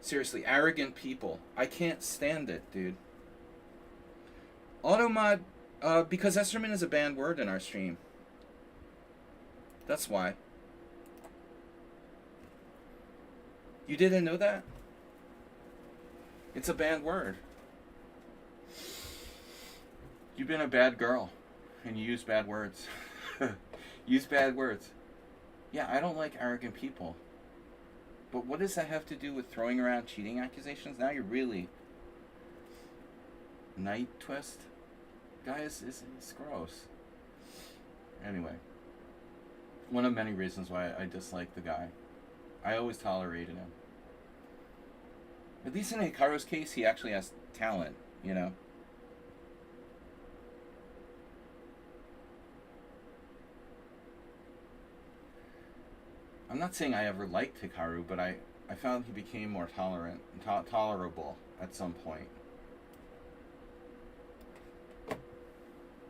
Seriously, arrogant people. I can't stand it, dude. Automod, because Esterman is a banned word in our stream. That's why. You didn't know that? It's a banned word. You've been a bad girl, and you use bad words. Use bad words. Yeah, I don't like arrogant people. But what does that have to do with throwing around cheating accusations? Now you're really... Night Twist? Guys, it's gross. Anyway. One of many reasons why I dislike the guy. I always tolerated him. At least in Hikaru's case, he actually has talent, you know? I'm not saying I ever liked Hikaru, but I found he became more tolerant and tolerable at some point.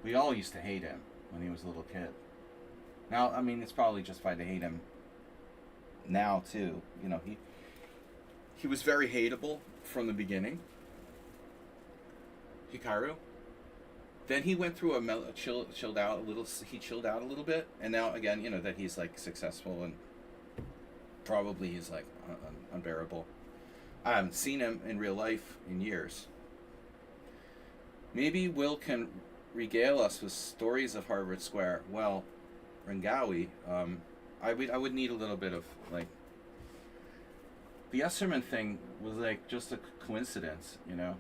We all used to hate him when he was a little kid. Now, I mean, it's probably justified to hate him now, too. You know, he was very hateable from the beginning. Hikaru. Then he went through chilled out a little. He chilled out a little bit, and now again, you know, that he's like successful and probably he's like unbearable. I haven't seen him in real life in years. Maybe Will can regale us with stories of Harvard Square. Well, Rangawi, I would need a little bit of like. The Esserman thing was like just a coincidence, you know.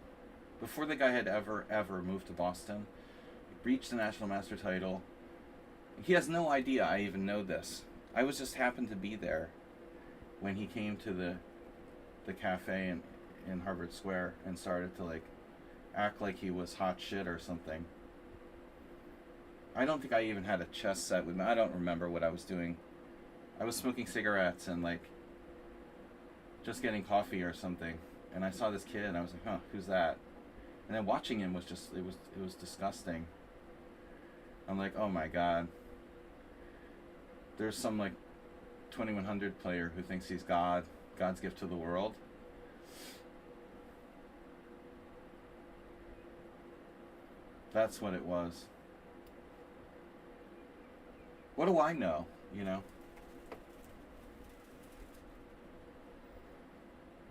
Before the guy had ever moved to Boston, he reached the National Master title. He has no idea I even know this. I was just happened to be there when he came to the cafe in Harvard Square and started to like act like he was hot shit or something. I don't think I even had a chess set with me. I don't remember what I was doing. I was smoking cigarettes and like just getting coffee or something. And I saw this kid and I was like, huh, who's that? And then watching him was just, it was disgusting. I'm like, oh my God. There's some like 2100 player who thinks he's God's gift to the world. That's what it was. What do I know, you know?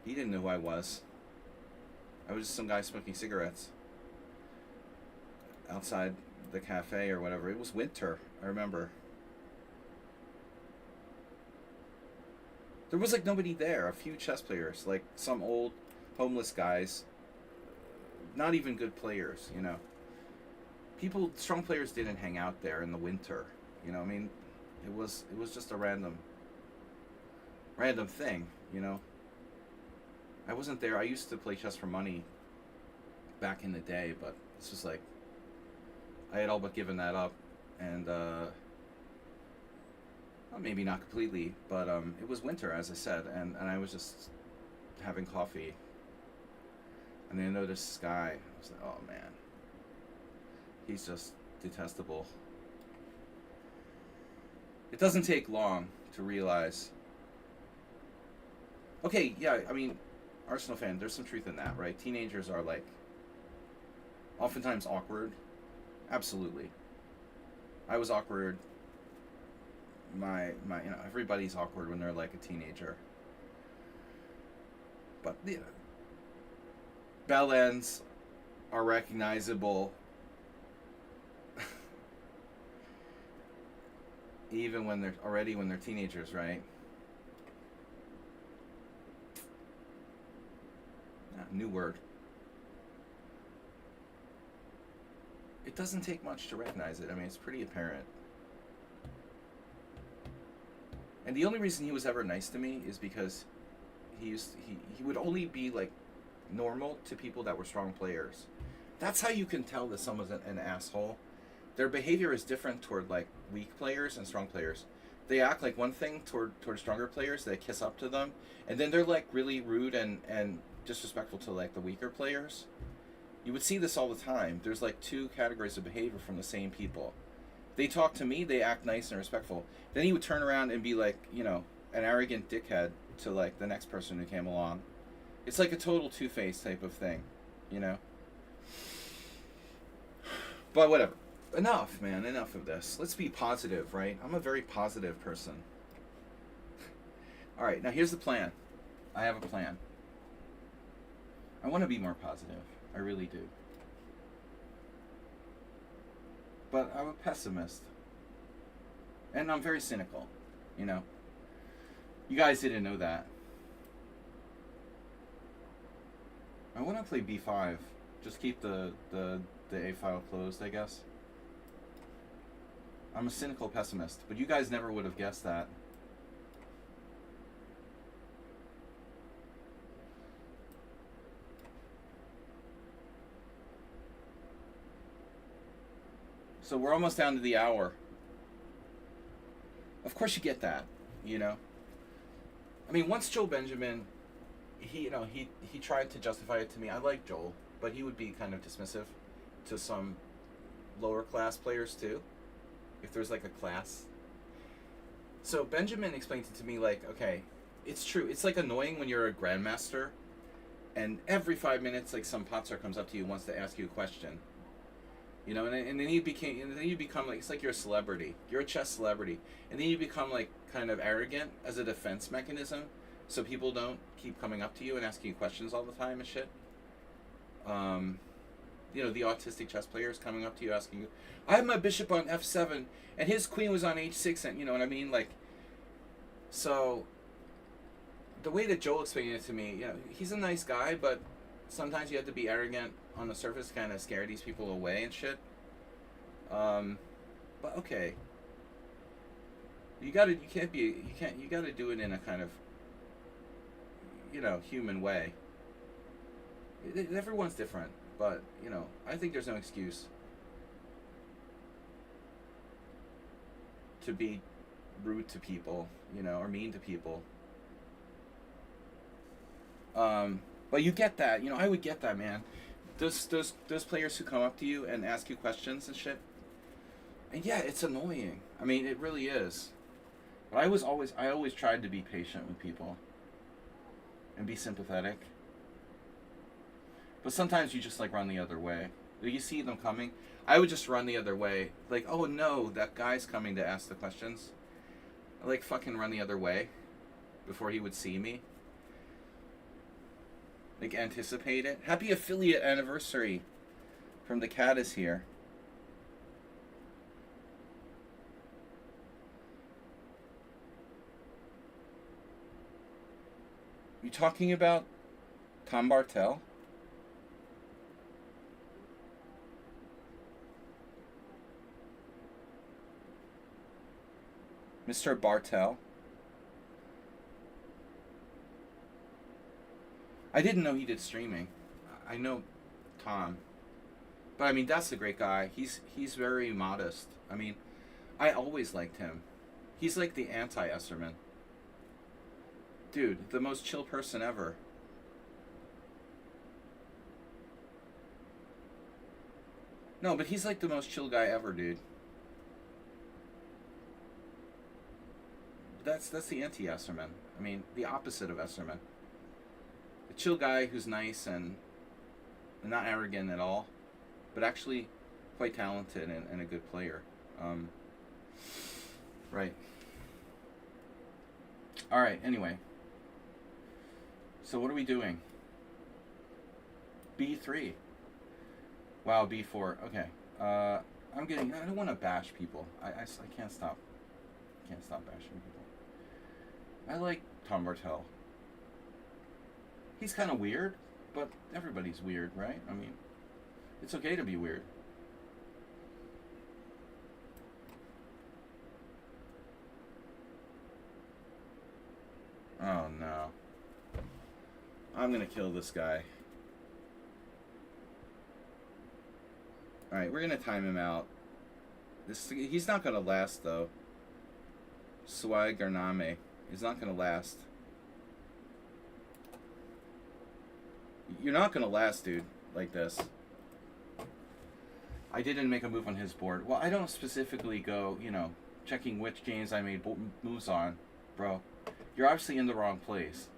He didn't know who I was. I was just some guy smoking cigarettes outside the cafe or whatever. It was winter, I remember. There was like nobody there. A few chess players, like some old homeless guys. Not even good players, you know. Strong players didn't hang out there in the winter. You know, I mean, it was just a random thing, you know. I wasn't there. I used to play chess for money back in the day, but this was like, I had all but given that up, and well, maybe not completely, but it was winter, as I said, and I was just having coffee, and then I noticed this guy. I was like, oh man, he's just detestable. It doesn't take long to realize. Okay, yeah, I mean, Arsenal fan, there's some truth in that, right? Teenagers are like oftentimes awkward. Absolutely. I was awkward. My everybody's awkward when they're like a teenager. But bell ends are recognizable even when they're teenagers, right? New word. It doesn't take much to recognize it. I mean, it's pretty apparent. And the only reason he was ever nice to me is because he would only be like normal to people that were strong players. That's how you can tell that someone's an asshole. Their behavior is different toward like weak players and strong players. They act like one thing toward stronger players. They kiss up to them, and then they're like really rude and disrespectful to like the weaker players. You would see this all the time. There's like two categories of behavior from the same people. They talk to me, they act nice and respectful. Then he would turn around and be like, an arrogant dickhead to like the next person who came along. It's like a total two-faced type of thing, you know? But whatever. Enough, man. Enough of this. Let's be positive, right? I'm a very positive person. All right, now here's the plan. I have a plan. I want to be more positive. I really do. But I'm a pessimist. And I'm very cynical, you know? You guys didn't know that. I want to play b5. Just keep the A file closed, I guess. I'm a cynical pessimist, but you guys never would have guessed that. So we're almost down to the hour. Of course you get that, you know? I mean, once Joel Benjamin, he tried to justify it to me. I like Joel, but he would be kind of dismissive to some lower class players too, if there's like a class. So Benjamin explained it to me like, okay, it's true. It's like annoying when you're a grandmaster, and every 5 minutes, like some potstar comes up to you and wants to ask you a question. You know, and then you become like, it's like you're a celebrity. You're a chess celebrity, and then you become like kind of arrogant as a defense mechanism, so people don't keep coming up to you and asking you questions all the time and shit. The autistic chess players coming up to you asking you, I have my bishop on f7 and his queen was on h6, and you know what I mean? Like, so the way that Joel explained it to me, he's a nice guy, but sometimes you have to be arrogant on the surface, kind of scare these people away and shit. But okay, you gotta do it in a kind of, human way. Everyone's different, but I think there's no excuse to be rude to people, or mean to people. But you get that, I would get that, man. Those players who come up to you and ask you questions and shit. And yeah, it's annoying. I mean, it really is. But I always tried to be patient with people and be sympathetic. But sometimes you just like run the other way. You see them coming. I would just run the other way. Like, oh no, that guy's coming to ask the questions. I like fucking run the other way before he would see me. Like, anticipate it. Happy affiliate anniversary from the cat is here. You talking about Tom Bartel? Mr. Bartel? I didn't know he did streaming. I know Tom. But I mean, that's a great guy. He's very modest. I mean, I always liked him. He's like the anti-Esserman. Dude, the most chill person ever. No, but he's like the most chill guy ever, dude. That's the anti-Esserman. I mean, the opposite of Esserman. A chill guy who's nice and not arrogant at all, but actually quite talented and a good player. Right. All right. Anyway. So what are we doing? B3. Wow, B4. Okay. I'm getting. I don't want to bash people. I can't stop. Can't stop bashing people. I like Tom Bartel. He's kind of weird, but everybody's weird, right? I mean, it's okay to be weird. Oh no. I'm gonna kill this guy. Alright, we're gonna time him out. He's not gonna last though. Swag Garname. He's not gonna last. You're not gonna last, dude, like this. I didn't make a move on his board. Well, I don't specifically go, checking which games I made moves on, bro. You're obviously in the wrong place.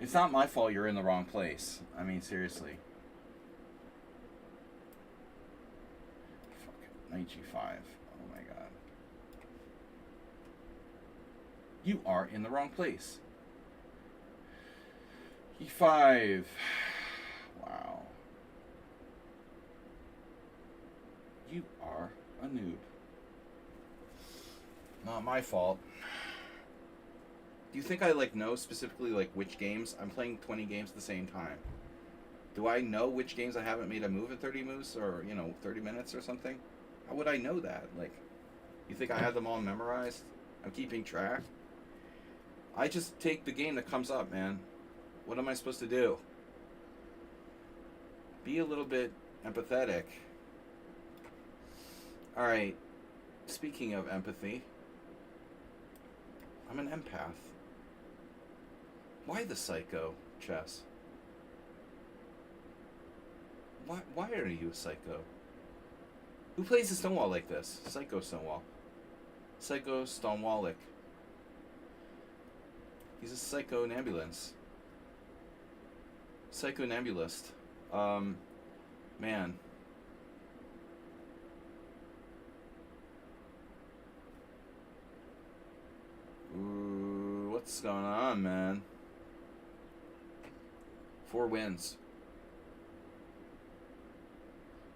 It's not my fault you're in the wrong place. I mean, seriously. Fuck. Knight G5. Oh my god. You are in the wrong place. E5. Wow. You are a noob. Not my fault. Do you think I know specifically which games? I'm playing 20 games at the same time. Do I know which games I haven't made a move in 30 moves or 30 minutes or something? How would I know that? You think I had them all memorized? I'm keeping track. I just take the game that comes up, man. What am I supposed to do? Be a little bit empathetic. All right. Speaking of empathy, I'm an empath. Why the psycho, chess? Why are you a psycho? Who plays the Stonewall like this? Psycho Stonewall. Psycho Stonewallic. He's a psycho-nambulance. Psycho-nambulist. Man. Ooh, what's going on, man? 4 wins.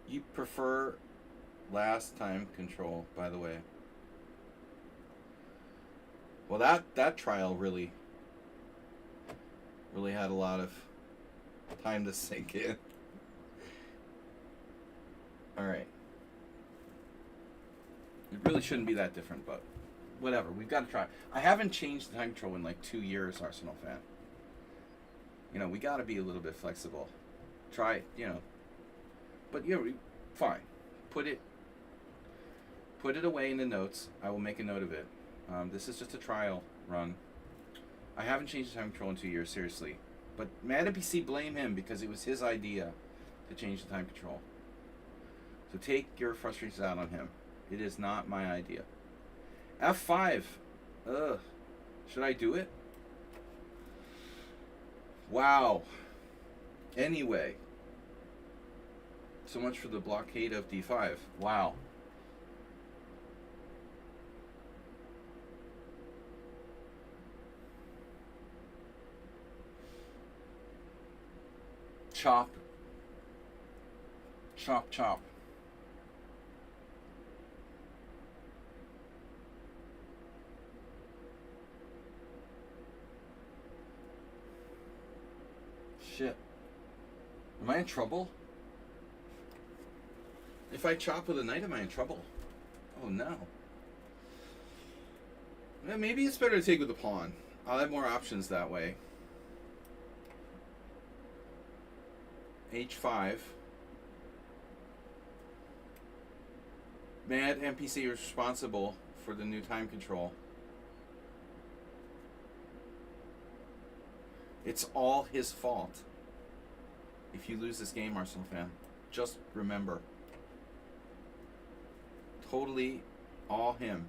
You prefer last time control, by the way. Well, that trial really had a lot of time to sink in. All right. It really shouldn't be that different, but whatever. We've got to try. I haven't changed the time control in 2 years, Arsenal fan. We got to be a little bit flexible. Try it, But, fine. Put it away in the notes. I will make a note of it. This is just a trial run. I haven't changed the time control in 2 years, seriously. But Mad at PC, blame him because it was his idea to change the time control. So take your frustrations out on him. It is not my idea. F5. Ugh. Should I do it? Wow. Anyway. So much for the blockade of D5. Wow. Chop. Chop, chop. Shit. Am I in trouble? If I chop with a knight, am I in trouble? Oh no. Yeah, maybe it's better to take with a pawn. I'll have more options that way. H5. Mad NPC is responsible for the new time control. It's all his fault. If you lose this game, Arsenal fan, just remember. Totally all him.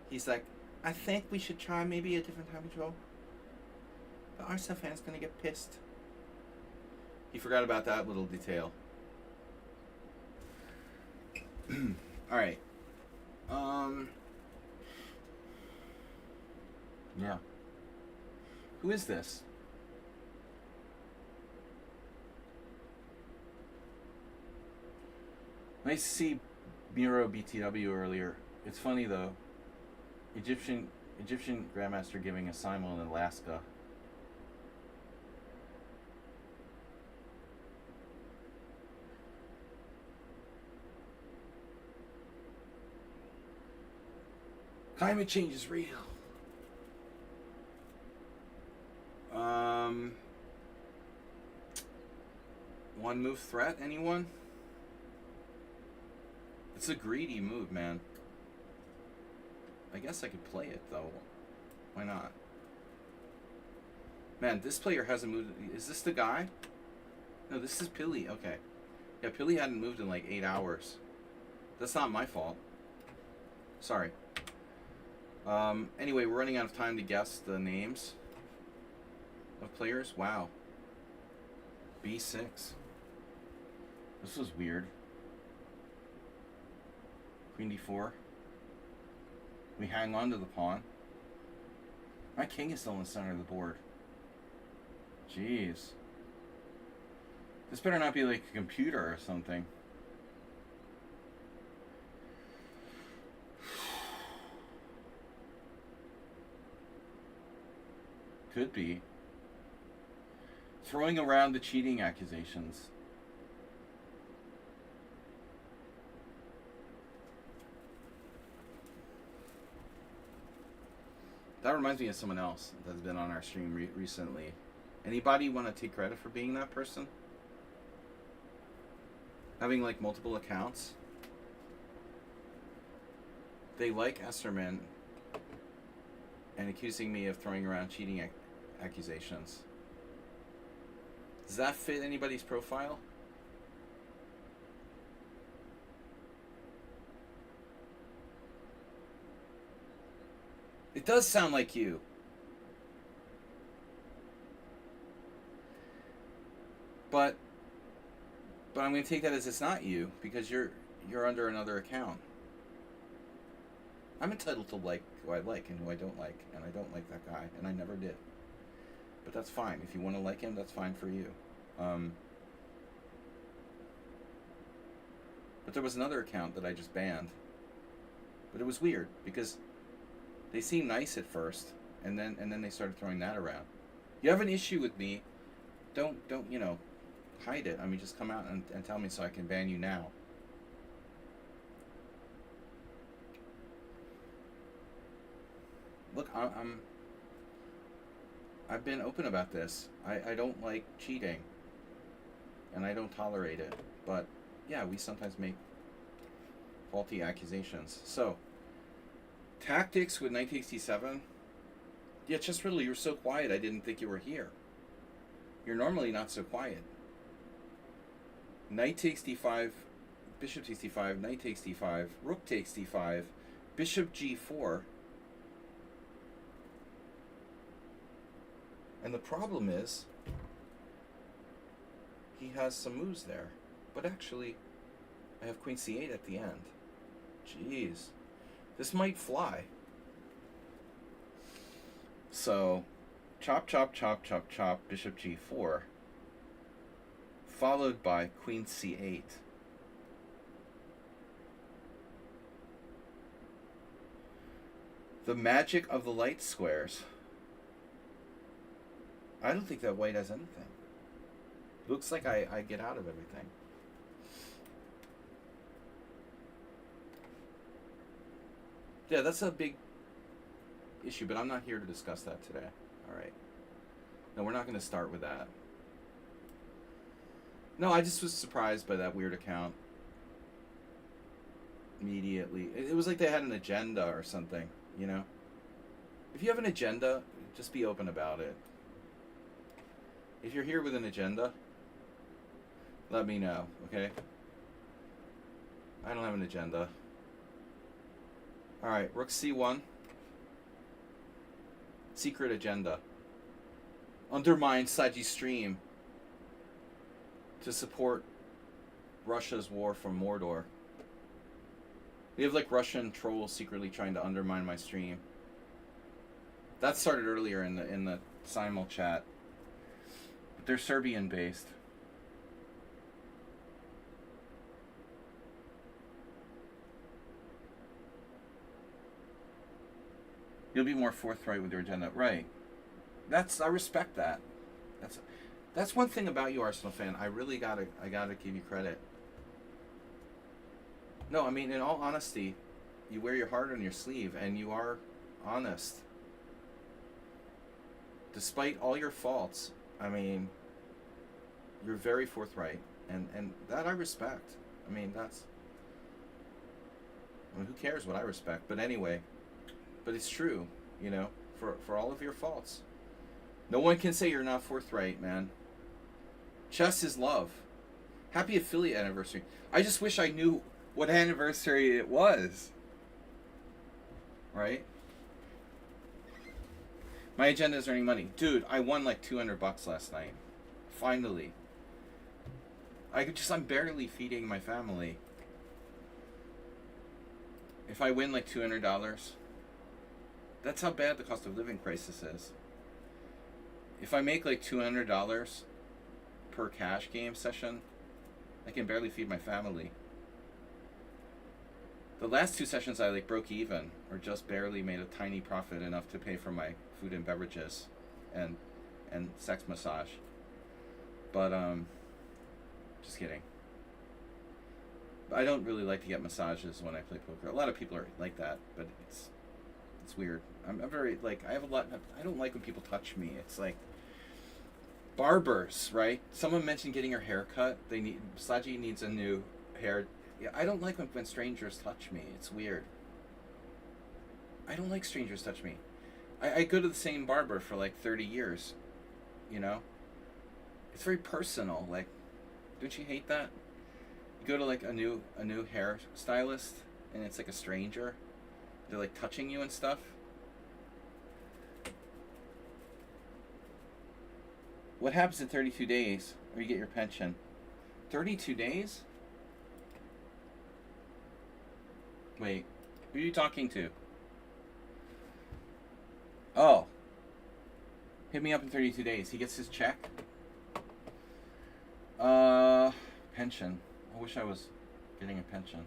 He's like, I think we should try maybe a different time control. The Arsenal fan's gonna get pissed. He forgot about that little detail. Alright. Yeah. Who is this? Nice to see Miro BTW earlier. It's funny though. Egyptian Grandmaster giving a Simul in Alaska. Climate change is real. One move threat, anyone? It's a greedy move, man. I guess I could play it, though. Why not? Man, this player hasn't moved. Is this the guy? No, this is Pilly. Okay. Yeah, Pilly hadn't moved in like 8 hours. That's not my fault. Sorry. Anyway, we're running out of time to guess the names of players. Wow. B6. This was weird. Queen D4. We hang on to the pawn. My king is still in the center of the board. Jeez. This better not be like a computer or something. Could be. Throwing around the cheating accusations. That reminds me of someone else that's been on our stream recently. Anybody want to take credit for being that person? Having like multiple accounts. They like Esserman and accusing me of throwing around cheating accusations. Does that fit anybody's profile? It does sound like you. But I'm going to take that as it's not you because you're under another account. I'm entitled to like who I like and who I don't like, and I don't like that guy, and I never did. But that's fine. If you want to like him, that's fine for you. But there was another account that I just banned. But it was weird because they seemed nice at first, and then they started throwing that around. You have an issue with me, don't hide it. I mean, just come out and tell me so I can ban you now. Look, I've been open about this. I don't like cheating, and I don't tolerate it. But yeah, we sometimes make faulty accusations. So, tactics with knight takes d7. Yeah, Chess Riddle, you were so quiet. I didn't think you were here. You're normally not so quiet. Knight takes d5, bishop takes d5, knight takes d5, rook takes d5, bishop g4. And the problem is, he has some moves there. But actually, I have queen c8 at the end. Jeez. This might fly. So, chop, chop, chop, chop, chop, bishop g4. Followed by queen c8. The magic of the light squares. I don't think that white has anything. Looks like I get out of everything. Yeah, that's a big issue, but I'm not here to discuss that today. All right. No, we're not going to start with that. No, I just was surprised by that weird account. Immediately. It was like they had an agenda or something, you know? If you have an agenda, just be open about it. If you're here with an agenda, let me know, okay? I don't have an agenda. Alright, Rook C1. Secret agenda. Undermine Saji's stream to support Russia's war from Mordor. We have like Russian trolls secretly trying to undermine my stream. That started earlier in the Simul chat. But they're Serbian based. You'll be more forthright with your agenda. Right. I respect that. That's one thing about you, Arsenal fan. I gotta give you credit. No, I mean, in all honesty, you wear your heart on your sleeve and you are honest. Despite all your faults, I mean, you're very forthright, and that I respect. I mean, who cares what I respect? But anyway, but it's true, you know, for all of your faults. No one can say you're not forthright, man. Chess is love. Happy affiliate anniversary. I just wish I knew what anniversary it was. Right? My agenda is earning money. Dude, I won like $200 last night. Finally. I'm barely feeding my family. If I win like $200, that's how bad the cost of living crisis is. If I make like $200 per cash game session, I can barely feed my family. The last 2 sessions I like broke even or just barely made a tiny profit enough to pay for my food and beverages and sex massage. But just kidding. I don't really like to get massages when I play poker. A lot of people are like that, but it's weird. I'm very like I don't like when people touch me. It's like barbers, right? Someone mentioned getting her hair cut. Saji needs a new hair. Yeah, I don't like when strangers touch me. It's weird. I don't like strangers touch me. I go to the same barber for like 30 years, you know? It's very personal. Like, don't you hate that? You go to like a new hair stylist and it's like a stranger. They're like touching you and stuff. What happens in 32 days or you get your pension? 32 days? Wait, who are you talking to? Oh. Hit me up in 32 days. He gets his check? Pension. I wish I was getting a pension.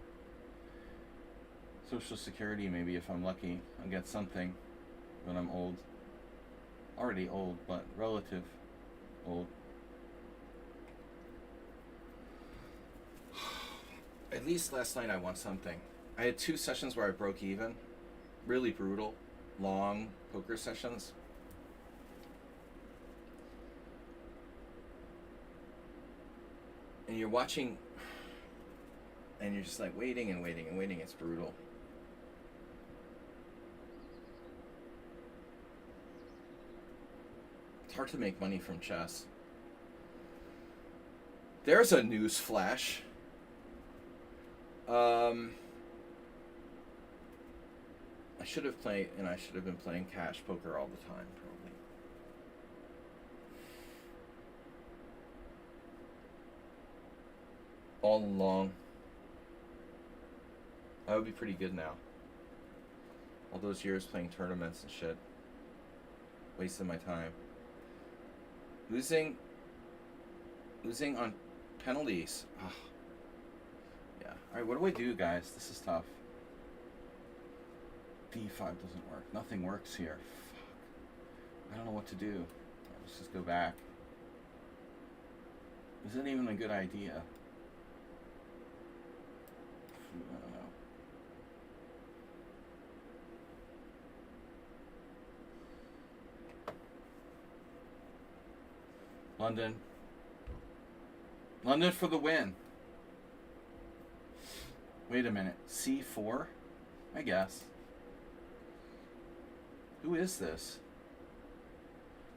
Social Security, maybe, if I'm lucky. I'll get something when I'm old. Already old, but relative old. At least last night I won something. I had 2 sessions where I broke even. Really brutal, long poker sessions. And you're watching, and you're just like waiting and waiting and waiting. It's brutal. It's hard to make money from chess. There's a news flash. I should have been playing cash poker all the time, probably. All along. I would be pretty good now. All those years playing tournaments and shit. Wasting my time. Losing on penalties. Ugh. Yeah. Alright, what do I do, guys? This is tough. D5 doesn't work. Nothing works here. Fuck. I don't know what to do. Let's just go back. Is it even a good idea? I don't know. London. London for the win. Wait a minute. C4? I guess. Who is this?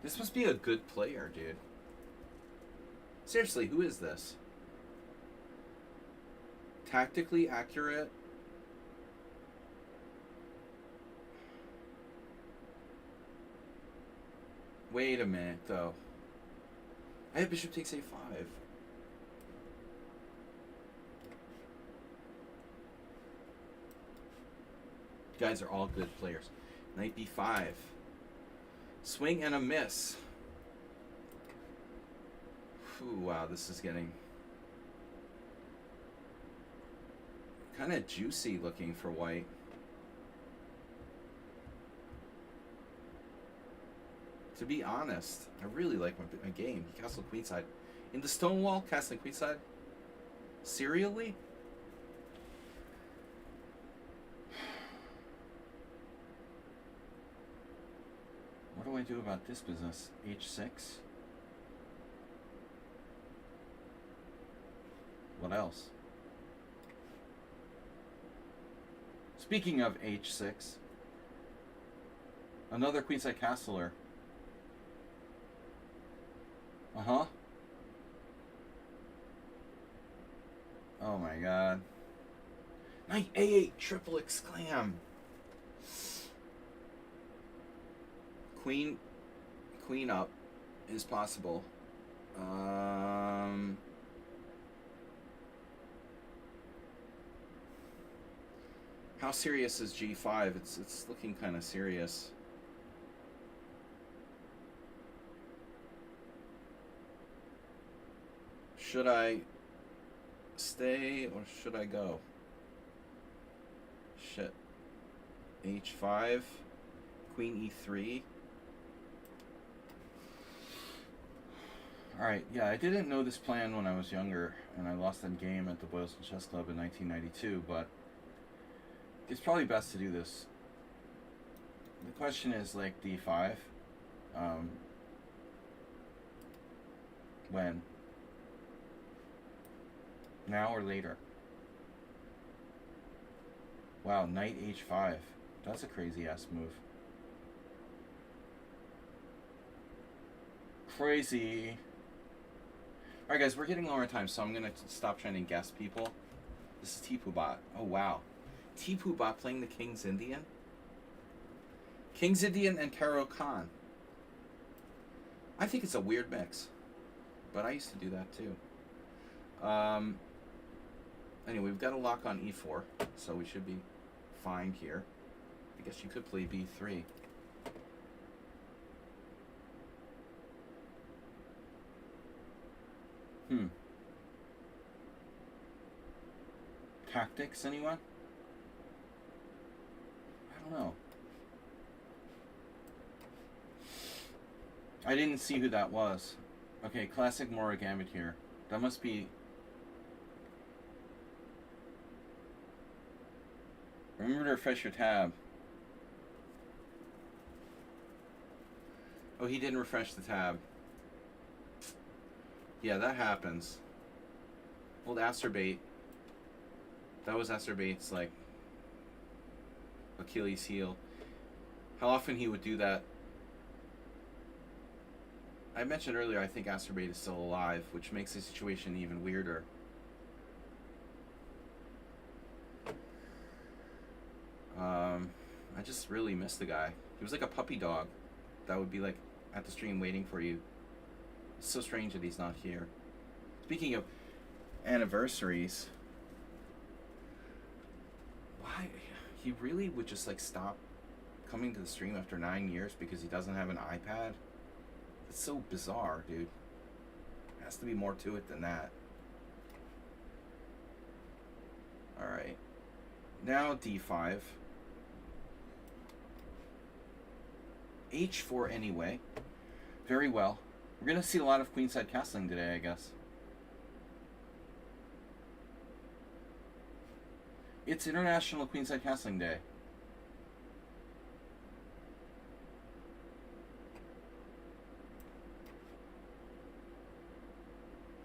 This must be a good player, dude. Seriously, who is this? Tactically accurate. Wait a minute, though. I have bishop takes a5. You guys are all good players. Knight b5. Swing and a miss. Ooh, wow, this is getting kind of juicy looking for white. To be honest, I really like my game. He castled queenside. In the Stonewall, castling queenside? Serially? What do I do about this business? H6? What else? Speaking of H6, another queenside castler. Uh-huh. Oh my god. Knight A8 triple exclam. Queen up is possible. How serious is G5? It's looking kind of serious. Should I stay or should I go? Shit. H5, Queen E3. Alright, yeah, I didn't know this plan when I was younger, and I lost that game at the Boylston Chess Club in 1992, but it's probably best to do this. The question is, like, D5. When? Now or later? Wow, Knight H5. That's a crazy-ass move. Crazy. Alright guys, we're getting lower in time, so I'm going to stop trying to guess people. This is T-Poo-Bot. Oh wow. T-Poo-Bot playing the King's Indian? King's Indian and Karo Khan. I think it's a weird mix. But I used to do that too. Anyway, we've got a lock on E4, so we should be fine here. I guess you could play B3. Tactics, anyone? I don't know. I didn't see who that was. Okay, classic Mora Gambit here. That must be... Remember to refresh your tab. Oh, he didn't refresh the tab. Yeah, that happens. Old Acerbate. That was Acerbate's, like, Achilles heel. How often he would do that. I mentioned earlier, I think Acerbate is still alive, which makes the situation even weirder. I just really miss the guy. He was like a puppy dog that would be like at the stream waiting for you. It's so strange that he's not here. Speaking of anniversaries, why he really would just like stop coming to the stream after 9 years because he doesn't have an iPad? It's so bizarre, dude. There has to be more to it than that. Alright. Now D5. H4 anyway. Very well. We're going to see a lot of queenside castling today, I guess. It's International Queenside Castling Day.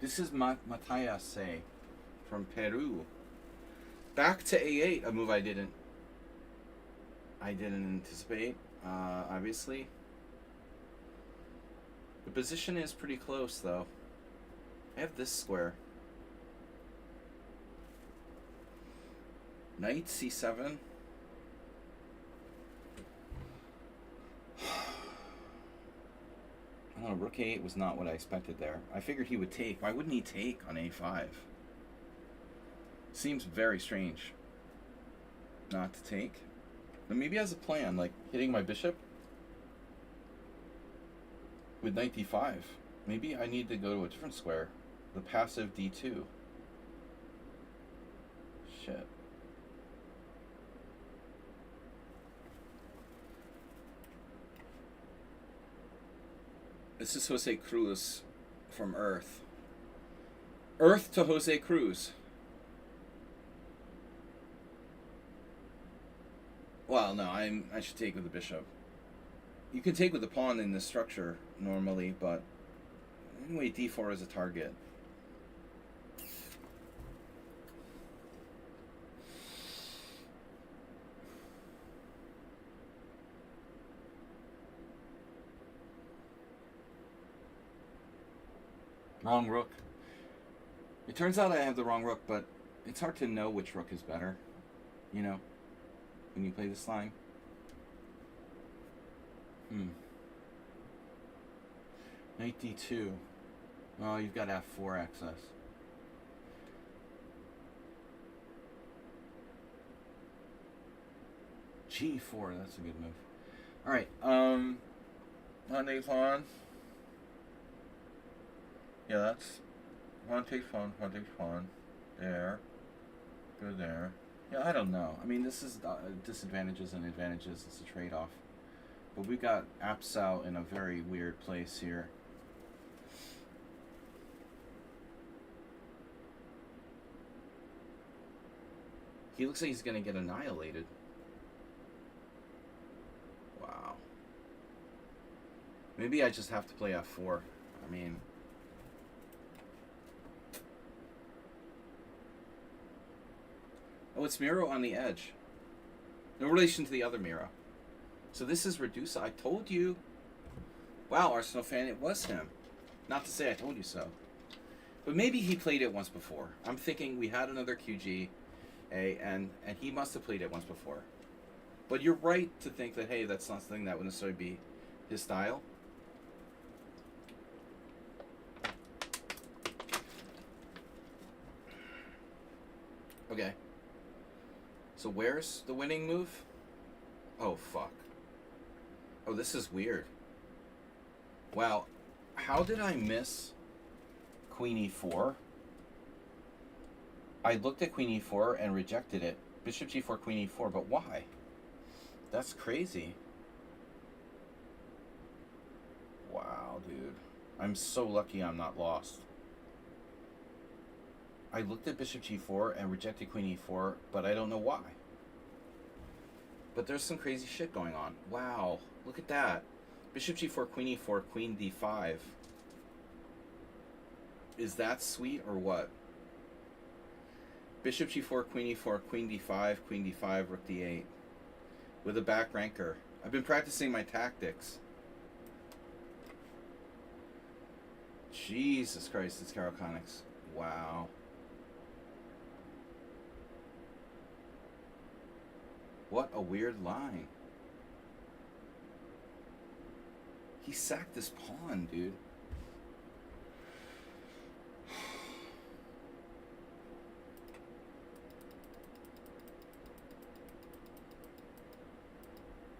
This is Matias from Peru. Back to A8, a move I didn't anticipate, obviously. The position is pretty close, though. I have this square. Knight C7. I don't know, rook A8 was not what I expected there. I figured he would take. Why wouldn't he take on A5? Seems very strange not to take. But maybe he has a plan, like hitting my bishop with knight D5. Maybe I need to go to a different square. The passive D2. Shit. This is Jose Cruz from Earth. Earth to Jose Cruz. Well, no, I should take with the bishop. You can take with the pawn in this structure normally, but anyway, D4 is a target. Wrong rook. It turns out I have the wrong rook, but it's hard to know which rook is better, you know, when you play this line. Knight D2. Oh, you've got F4 access. G4, that's a good move. Alright, pawn takes pawn. Yeah, that's pawn takes pawn, pawn takes pawn. There. Go there. Yeah, I don't know. I mean, this is disadvantages and advantages. It's a trade-off. But we got Apsau in a very weird place here. He looks like he's going to get annihilated. Wow. Maybe I just have to play F4. I mean... Oh, it's Miro on the edge. No relation to the other Miro. So this is Redusa. I told you. Wow, Arsenal fan, it was him. Not to say I told you so. But maybe he played it once before. I'm thinking we had another QG, and he must have played it once before. But you're right to think that, hey, that's not something that would necessarily be his style. Okay. So where's the winning move? Oh, fuck. Oh, this is weird. Wow. How did I miss Queen E4? I looked at Queen E4 and rejected it. Bishop G4, Queen E4, but why? That's crazy. Wow, dude. I'm so lucky I'm not lost. I looked at Bishop G4 and rejected Queen E4, but I don't know why. But there's some crazy shit going on. Wow, look at that. Bishop G4, Queen E4, Queen D5. Is that sweet or what? Bishop G4, Queen E4, Queen D5, Queen D5, Rook D8. With a back ranker. I've been practicing my tactics. Jesus Christ, it's Carol Conics. Wow. What a weird line. He sacked this pawn, dude.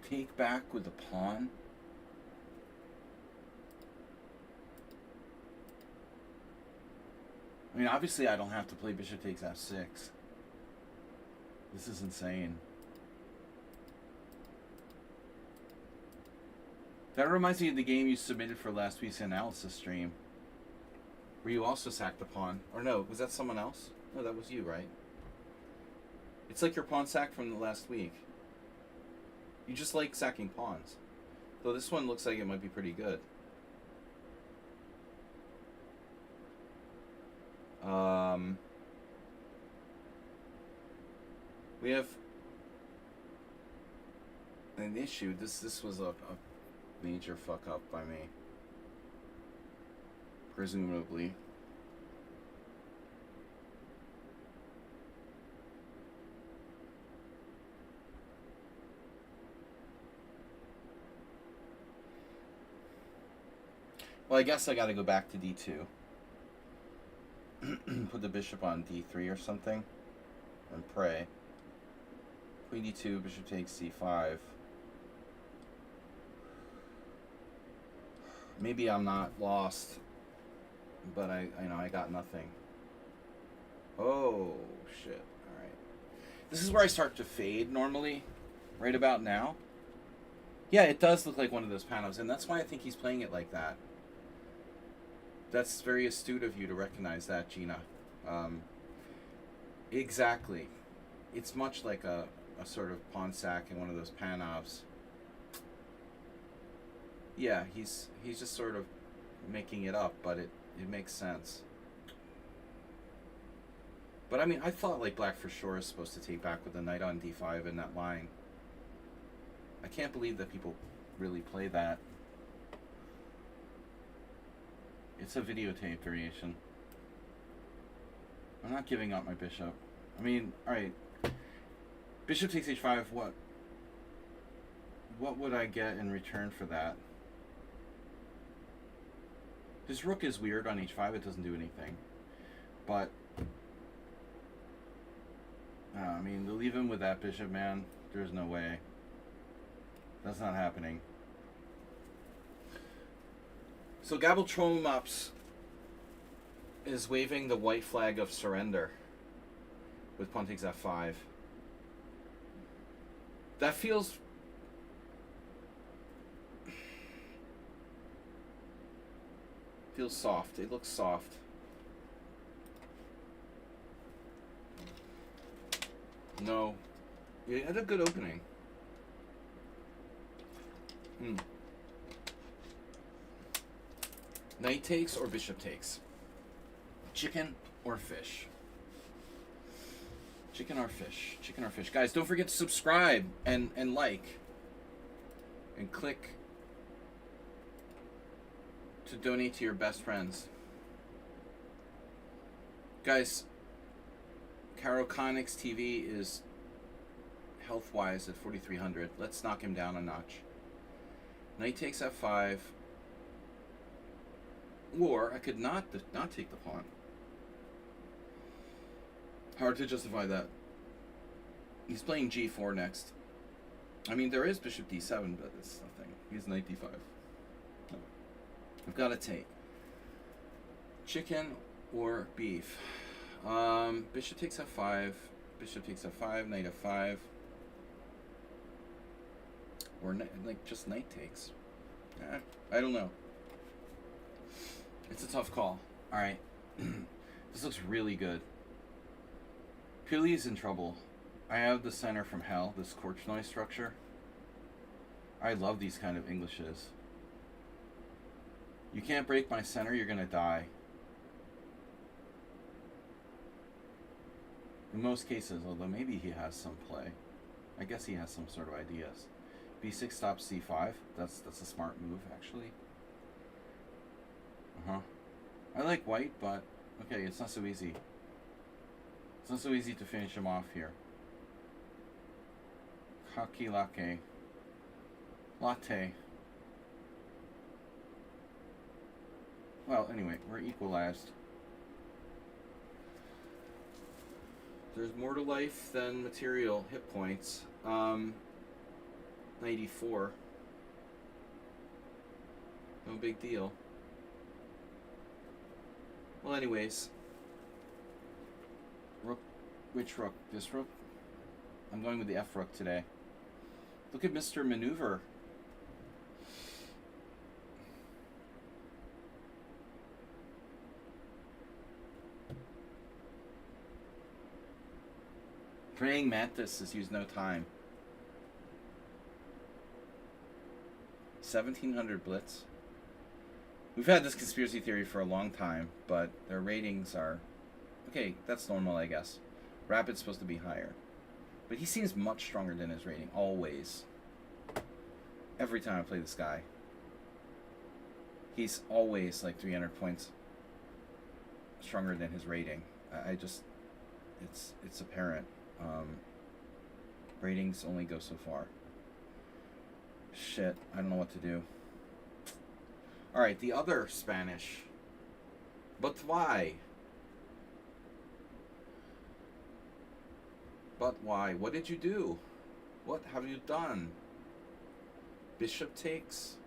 Take back with the pawn. I mean, obviously I don't have to play bishop takes f6. This is insane. That reminds me of the game you submitted for last week's analysis stream, where you also sacked the pawn. Or no, was that someone else? No, that was you, right? It's like your pawn sack from the last week. You just like sacking pawns. Though this one looks like it might be pretty good. We have an issue. This was a major fuck up by me. Presumably. Well, I guess I gotta go back to D2. Put the bishop on D3 or something. And pray. Queen D2, bishop takes C5. Maybe I'm not lost. But I know I got nothing. Oh, shit. Alright. This is where I start to fade normally. Right about now. Yeah, it does look like one of those panos. And that's why I think he's playing it like that. That's very astute of you to recognize that, Gina. Exactly. It's much like a sort of pawn sack in one of those panovs. Yeah, he's just sort of making it up, but it makes sense. But I mean, I thought like black for sure is supposed to take back with the knight on D5 in that line. I can't believe that people really play that. It's a videotape variation. I'm not giving up my bishop. I mean, alright. Bishop takes h5, what would I get in return for that? His rook is weird on h5, it doesn't do anything. But, I mean, to leave him with that bishop, man, there's no way. That's not happening. So Gabel Tromops is waving the white flag of surrender with pawn takes f5. That feels soft. It looks soft. No. You had a good opening. Knight takes or bishop takes? Chicken or fish? Chicken or fish? Chicken or fish? Guys, don't forget to subscribe and like. And click to donate to your best friends. Guys, Caro Connick's TV is health-wise at 4,300. Let's knock him down a notch. Knight takes f5. Or I could not take the pawn. Hard to justify that. He's playing g4 next. I mean, there is bishop d7, but it's nothing. He's knight d5. No. I've got to take. Chicken or beef? Bishop takes f5. Bishop takes f5. Knight f5. Or like just knight takes. I don't know. It's a tough call. Alright. This looks really good. Pili's in trouble. I have the center from hell, this Korchnoi structure. I love these kind of Englishes. You can't break my center, you're gonna die. In most cases, although maybe he has some play. I guess he has some sort of ideas. b6 stops c5. That's a smart move, actually. I like white, but okay, it's not so easy. It's not so easy to finish him off here. Kakilake. Latte. Well, anyway, we're equalized. There's more to life than material hit points. 94. No big deal. Well, anyways. Rook. Which rook? This rook? I'm going with the F rook today. Look at Mr. Maneuver. Praying Mantis has used no time. 1700 Blitz. We've had this conspiracy theory for a long time, but their ratings are Okay, that's normal, I guess. Rapid's supposed to be higher. But he seems much stronger than his rating, always. Every time I play this guy. He's always like 300 points stronger than his rating. I just... It's apparent. Ratings only go so far. Shit, I don't know what to do. Alright, the other Spanish. But why? But why? What did you do? What have you done? Bishop takes?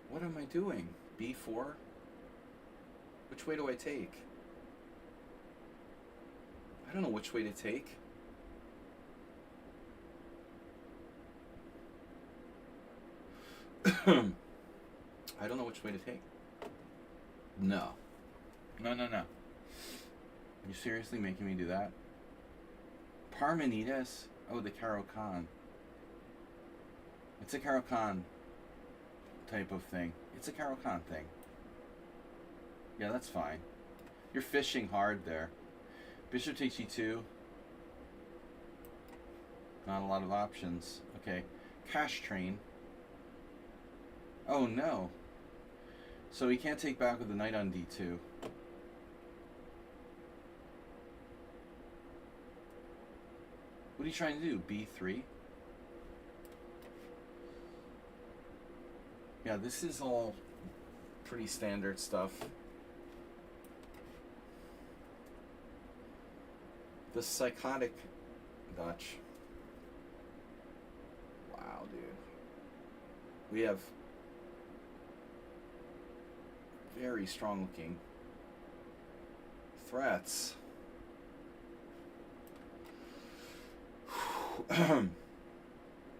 What am I doing? B4? Which way do I take? I don't know which way to take. I don't know which way to take. No. No. Are you seriously making me do that? Parmenides? Oh, the Caro-Kann. It's a Caro-Kann type of thing. It's a Caro-Kann thing. Yeah, that's fine. You're fishing hard there. Bishop takes e2. Not a lot of options. Okay. Cash train. Oh no. So he can't take back with the knight on d2. What are you trying to do? b3? Yeah, this is all pretty standard stuff. The psychotic Dutch. Wow, dude. We have very strong looking threats.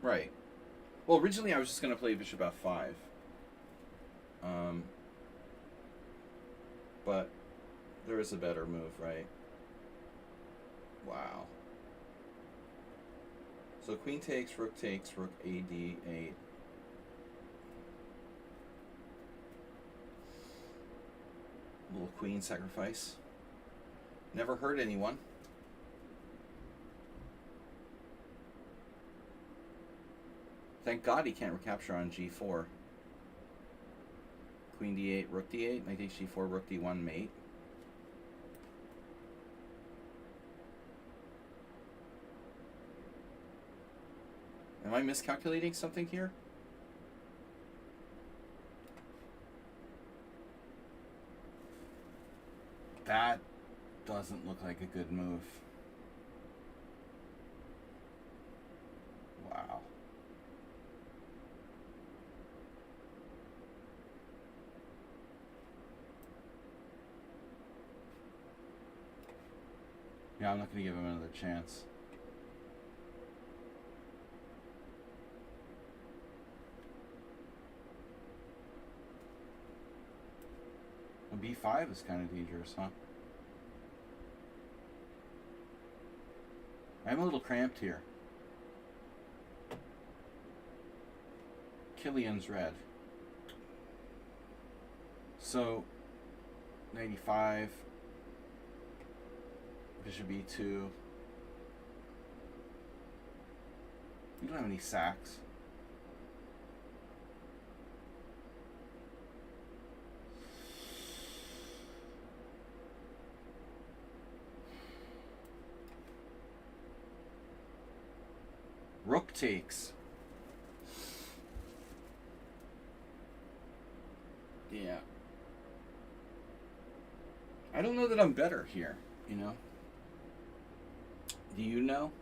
Right. Well, originally I was just going to play bishop f5. But there is a better move, right? Wow. So queen takes, rook a d8. Little queen sacrifice. Never hurt anyone. Thank God he can't recapture on g4. Queen d8, rook d8, knight takes g4, rook d1, mate. Am I miscalculating something here? That doesn't look like a good move. Wow. Yeah, I'm not going to give him another chance. B5 is kind of dangerous, huh? I'm a little cramped here. Killian's red. So, 95. Bishop e2. You don't have any sacks. Rook takes. Yeah. I don't know that I'm better here, you know? Do you know?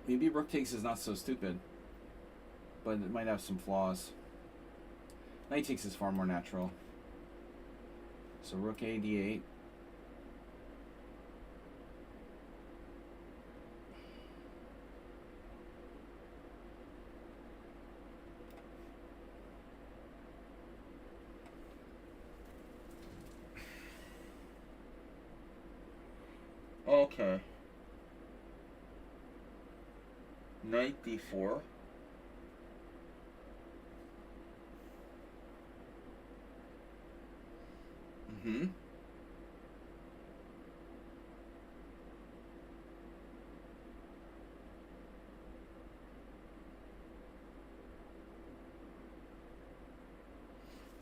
Maybe rook takes is not so stupid, but it might have some flaws. Knight takes is far more natural. So rook a d8. Okay. Knight d4. Hmm?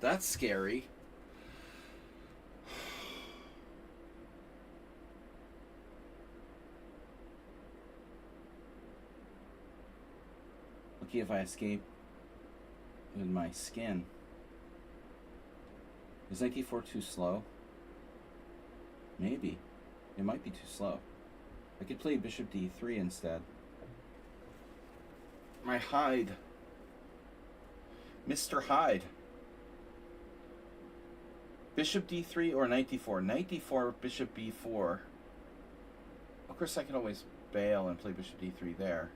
That's scary. Lucky if I escape with my skin. Is knight d4 too slow? Maybe. It might be too slow. I could play bishop d3 instead. My Hyde. Mr. Hyde. Bishop d3 or knight d4? Knight d4, bishop b4. Of course, I can always bail and play bishop d3 there.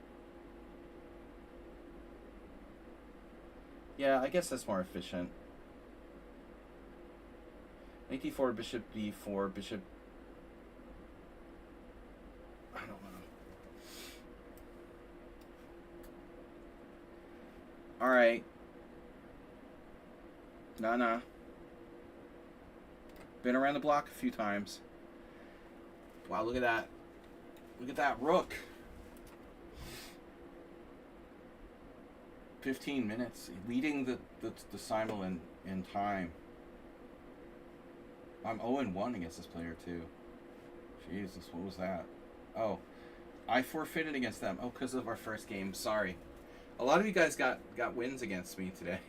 Yeah, I guess that's more efficient. Knight d4, bishop b4, bishop... I don't know. Alright. Nah. Been around the block a few times. Wow, look at that. Look at that rook. 15 minutes. Leading the Simul in time. I'm 0-1 against this player, too. Jesus, what was that? Oh, I forfeited against them. Oh, because of our first game. Sorry. A lot of you guys got wins against me today.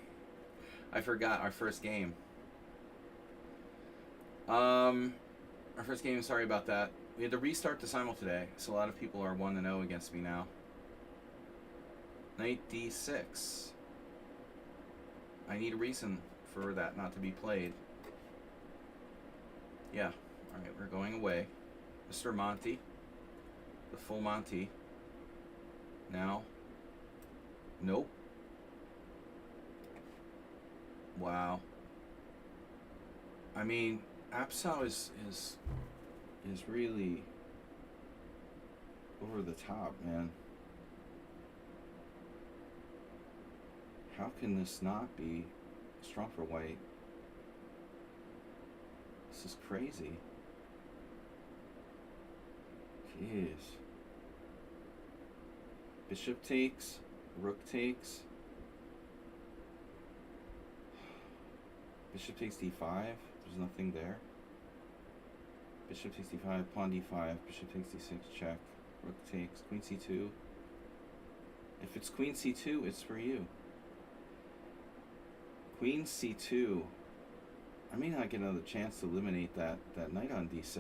I forgot our first game. Our first game, sorry about that. We had to restart the Simul today, so a lot of people are 1-0 against me now. Knight d6. I need a reason for that not to be played. Yeah. Alright, we're going away. Mr. Monty. The full Monty. Now. Nope. Wow. I mean, Apsau is really over the top, man. How can this not be strong for white? This is crazy. Jeez. Bishop takes, rook takes. Bishop takes d5. There's nothing there. Bishop takes d5, pawn d5, bishop takes d6, check. Rook takes, queen c2. If it's queen c2, it's for you. Queen c2. I may not get another chance to eliminate that knight on d6.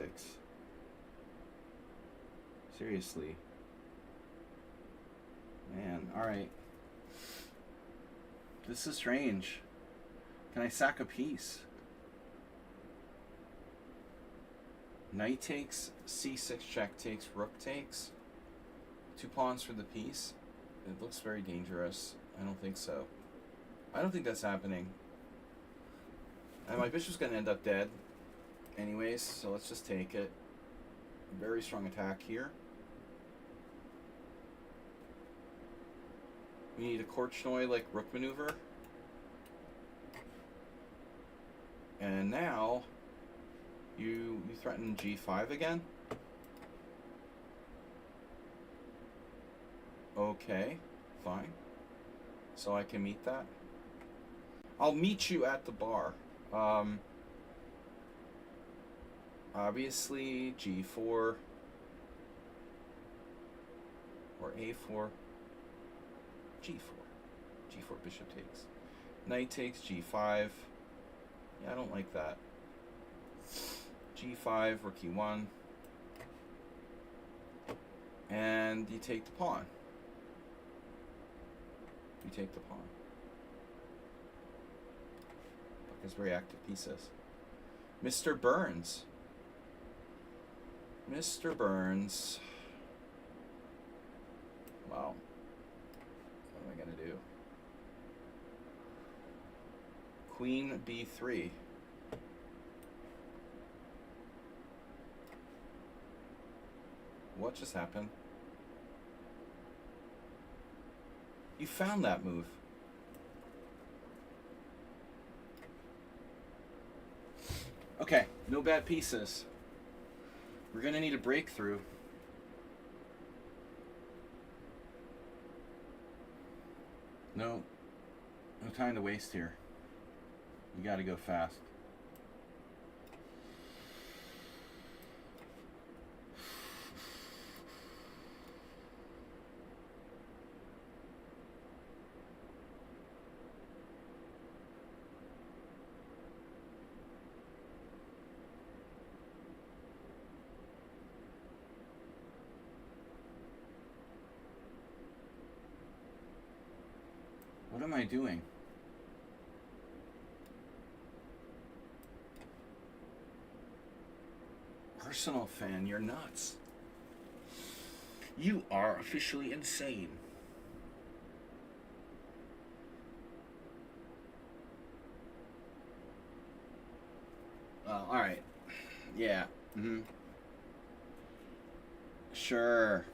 Seriously. Man, alright. This is strange. Can I sack a piece? Knight takes, c6 check takes, rook takes. 2 pawns for the piece. It looks very dangerous. I don't think so. I don't think that's happening. And my bishop's going to end up dead anyways, so let's just take it. Very strong attack here. We need a Korchnoi like rook maneuver. And now you threaten g5 again. Okay, fine. So I can meet that. I'll meet you at the bar. Obviously g4 or a4. g4. g4 bishop takes. Knight takes g5. Yeah, I don't like that. g5, rook e1. And you take the pawn. You take the pawn. Because very active pieces. Mr. Burns. Mr. Burns. Wow. What am I going to do? Queen b3. What just happened? You found that move. Okay, no bad pieces. We're gonna need a breakthrough. No time to waste here. You gotta go fast. What am I doing? Arsenal fan, you're nuts. You are officially insane. Oh, alright. Yeah. Mm-hmm. Sure.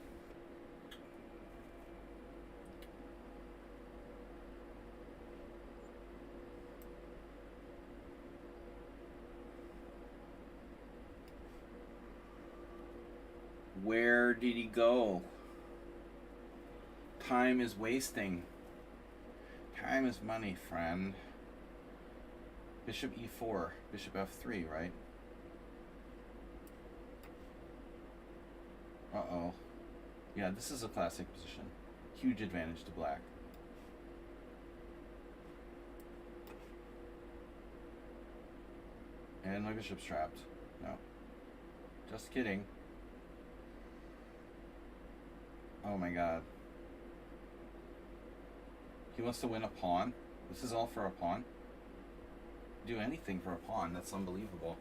Where did he go? Time is wasting. Time is money, friend. Bishop e4, bishop f3, right? Uh-oh. Yeah, this is a classic position. Huge advantage to black. And my bishop's trapped. No. Just kidding. Oh my god. He wants to win a pawn? This is all for a pawn? Do anything for a pawn. That's unbelievable.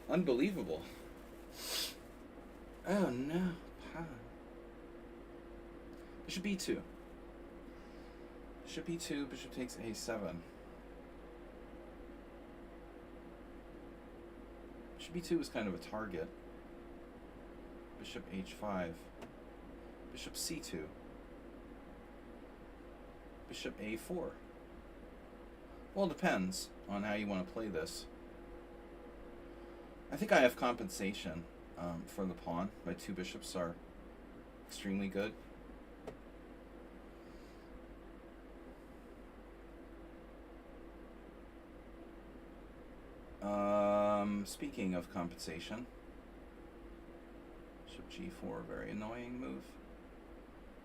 Unbelievable. Oh no. Pawn. Bishop e2. Bishop e2, bishop takes a7. Bishop e2 is kind of a target. Bishop h5. Bishop c2. Bishop a4. Well, it depends on how you want to play this. I think I have compensation for the pawn. My two bishops are extremely good. Speaking of compensation, bishop g4, very annoying move.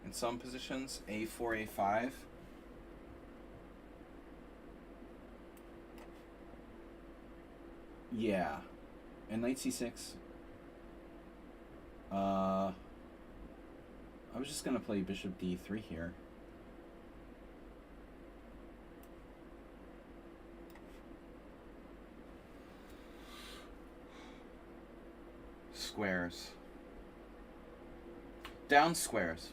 In some positions, a4, a5. Yeah. And knight c6. I was just going to play bishop d3 here. Squares. Down squares.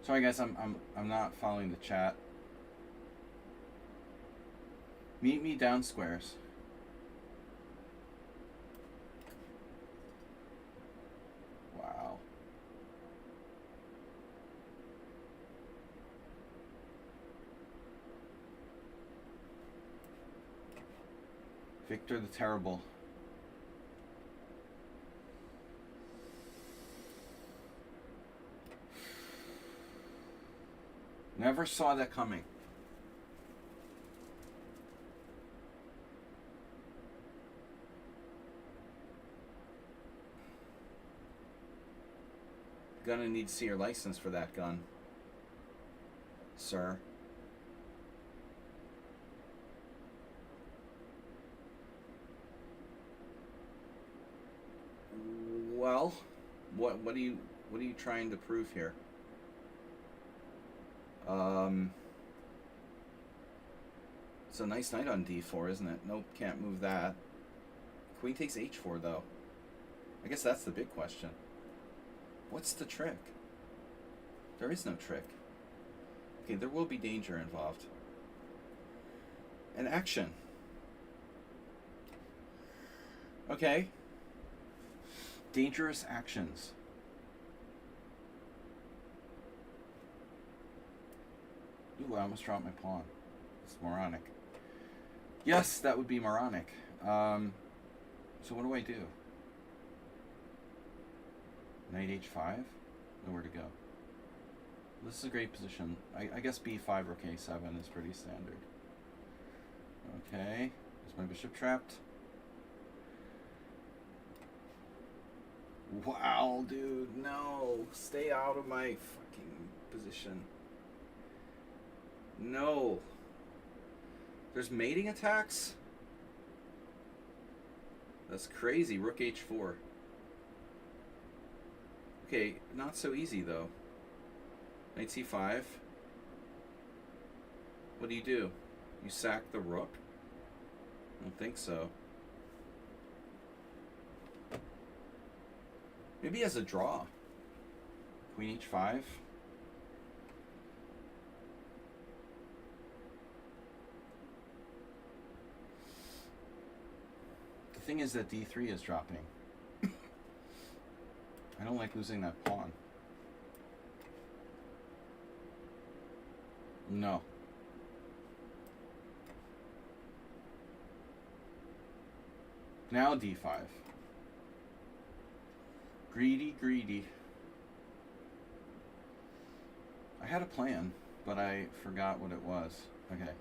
Sorry guys, I'm not following the chat. Meet me down squares. Wow. Victor the Terrible. Never saw that coming. Gonna need to see your license for that gun, sir. Well, what are you trying to prove here? It's a nice knight on d4, isn't it? Nope, can't move that. Queen takes h4 though. I guess that's the big question. What's the trick? There is no trick. Okay, there will be danger involved. And action. Okay. Dangerous actions. Ooh, I almost dropped my pawn. It's moronic. Yes, that would be moronic. So what do I do? Knight h5? Nowhere to go. This is a great position. I guess b5 rook a7 is pretty standard. Okay, is my bishop trapped? Wow, dude, no. Stay out of my fucking position. No. There's mating attacks? That's crazy. Rook h4. Okay, not so easy though. Knight c5. What do? You sack the rook? I don't think so. Maybe he has a draw. Queen h5. The thing is that d3 is dropping. I don't like losing that pawn. No. Now d5. Greedy, greedy. I had a plan, but I forgot what it was. Okay.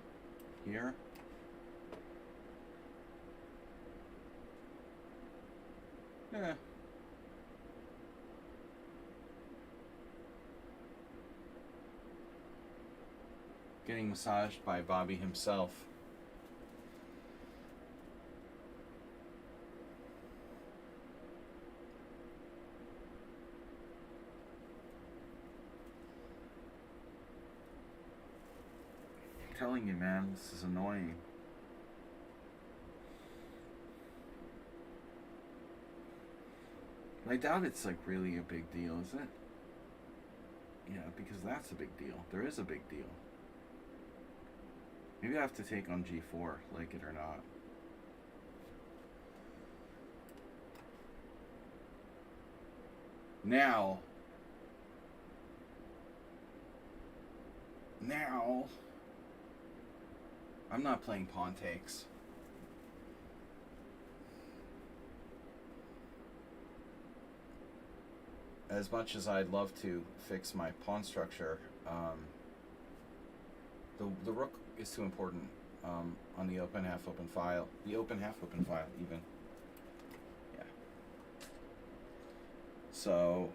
Here. Yeah. Getting massaged by Bobby himself. I'm telling you, man, this is annoying. I doubt it's like really a big deal, is it? Yeah, because that's a big deal. There is a big deal. Maybe I have to take on g4, like it or not. Now, I'm not playing pawn takes. As much as I'd love to fix my pawn structure, the rook is too important on the open half open file. The open half open file, even. Yeah. So,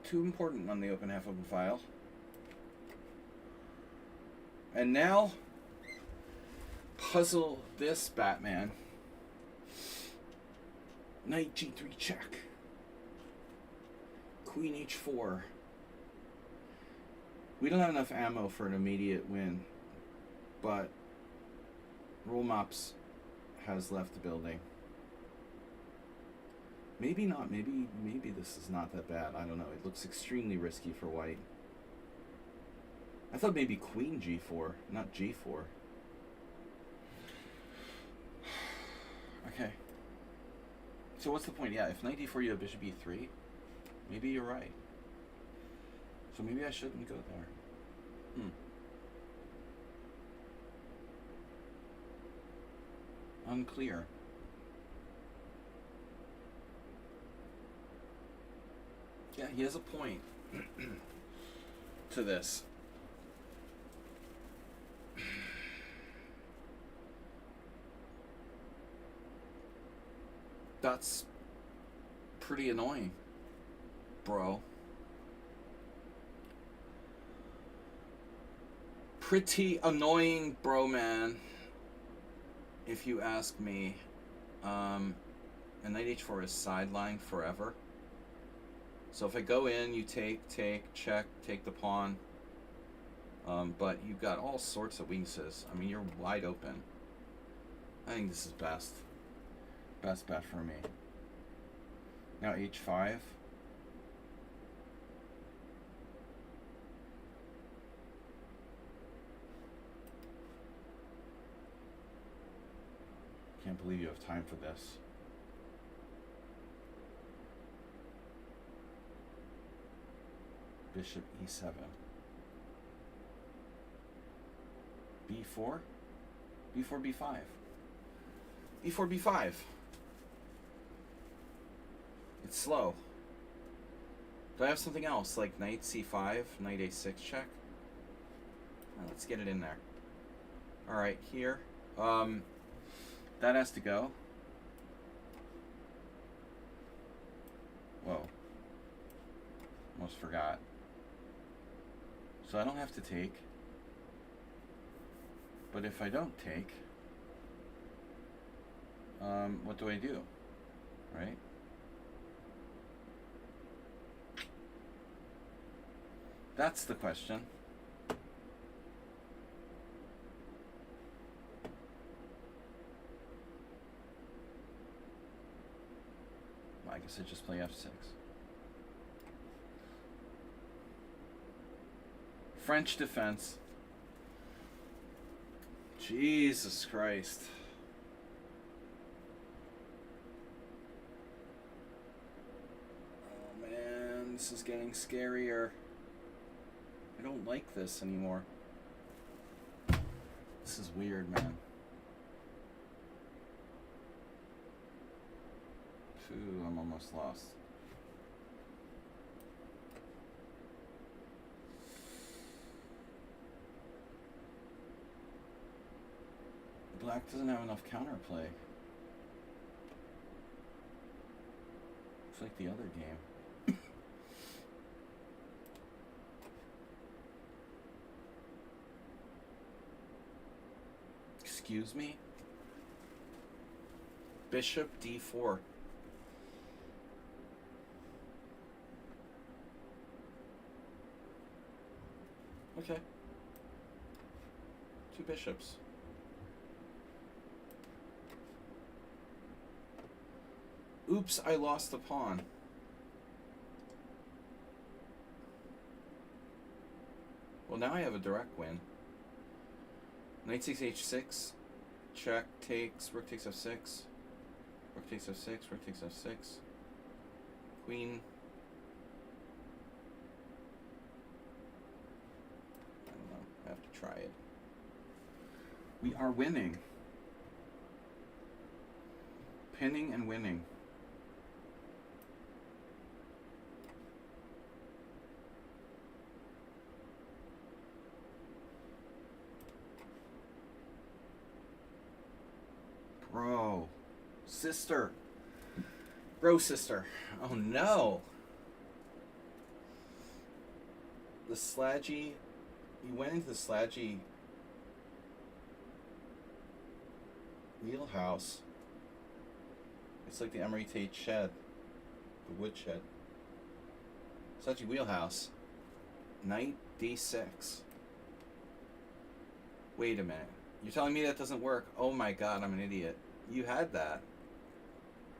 too important on the open half open file. And now, puzzle this, Batman. Knight g3 check. Queen h4. We don't have enough ammo for an immediate win, but Rule Mops has left the building. Maybe not. Maybe this is not that bad. I don't know. It looks extremely risky for white. I thought maybe queen g4, not g4. Okay. So what's the point? Yeah, if knight d4 you have bishop e3, maybe you're right. So maybe I shouldn't go there. Unclear. Yeah, he has a point to this. That's pretty annoying, bro. Pretty annoying, bro, man. If you ask me, and knight h4 is sidelined forever. So if I go in, you take, check, take the pawn. But you've got all sorts of weaknesses. I mean, you're wide open. I think this is best. Best bet for me. Now h5. Can't believe you have time for this. Bishop e7. B4? B4, B5. B4, B5. It's slow. Do I have something else, like knight C5, knight A6 check? Let's get it in there. Alright, here. That has to go. Whoa. Almost forgot. So I don't have to take. But if I don't take, what do I do? Right? That's the question. Well, I guess I just play F6. French defense. Jesus Christ. Oh man, this is getting scarier. I don't like this anymore. This is weird, man. Phew, I'm almost lost. Black doesn't have enough counterplay. It's like the other game. Excuse me? Bishop D4. Okay. 2 bishops. Oops, I lost the pawn. Well, now I have a direct win. Knight takes H6. Check takes, rook takes F6. Rook takes F6, rook takes F6. Queen. I don't know, I have to try it. We are winning. Pinning and winning. Bro. Sister. Bro, sister. Oh no. The sludgy. You went into the sludgy wheelhouse. It's like the Emery Tate shed. The wood shed. Sludgy wheelhouse. Knight D6. Wait a minute. You're telling me that doesn't work? Oh my god, I'm an idiot. You had that.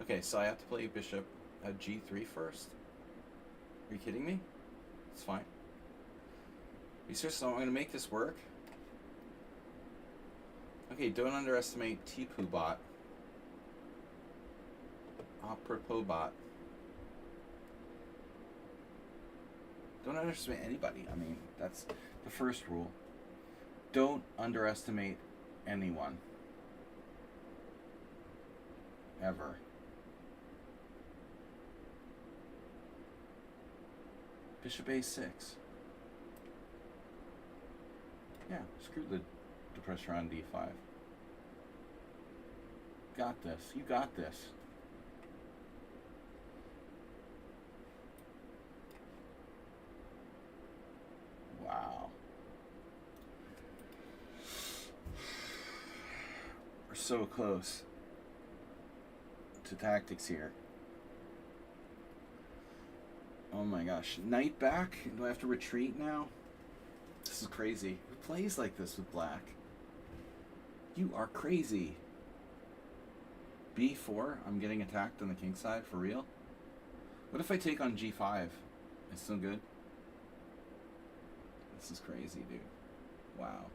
Okay, so I have to play bishop at G3 first? Are you kidding me? It's fine. You serious? So I'm going to make this work? Okay, don't underestimate Tipu bot. Apropos bot. Don't underestimate anybody. I mean, that's the first rule. Don't underestimate anyone. Ever. Bishop A6. Yeah, screw the pressure on D5. Got this. You got this. Wow. We're so close to tactics here. Oh my gosh. Knight back? Do I have to retreat now? This is crazy. Who plays like this with black? You are crazy. B4? I'm getting attacked on the king side for real? What if I take on G5? It's still good? This is crazy, dude. Wow.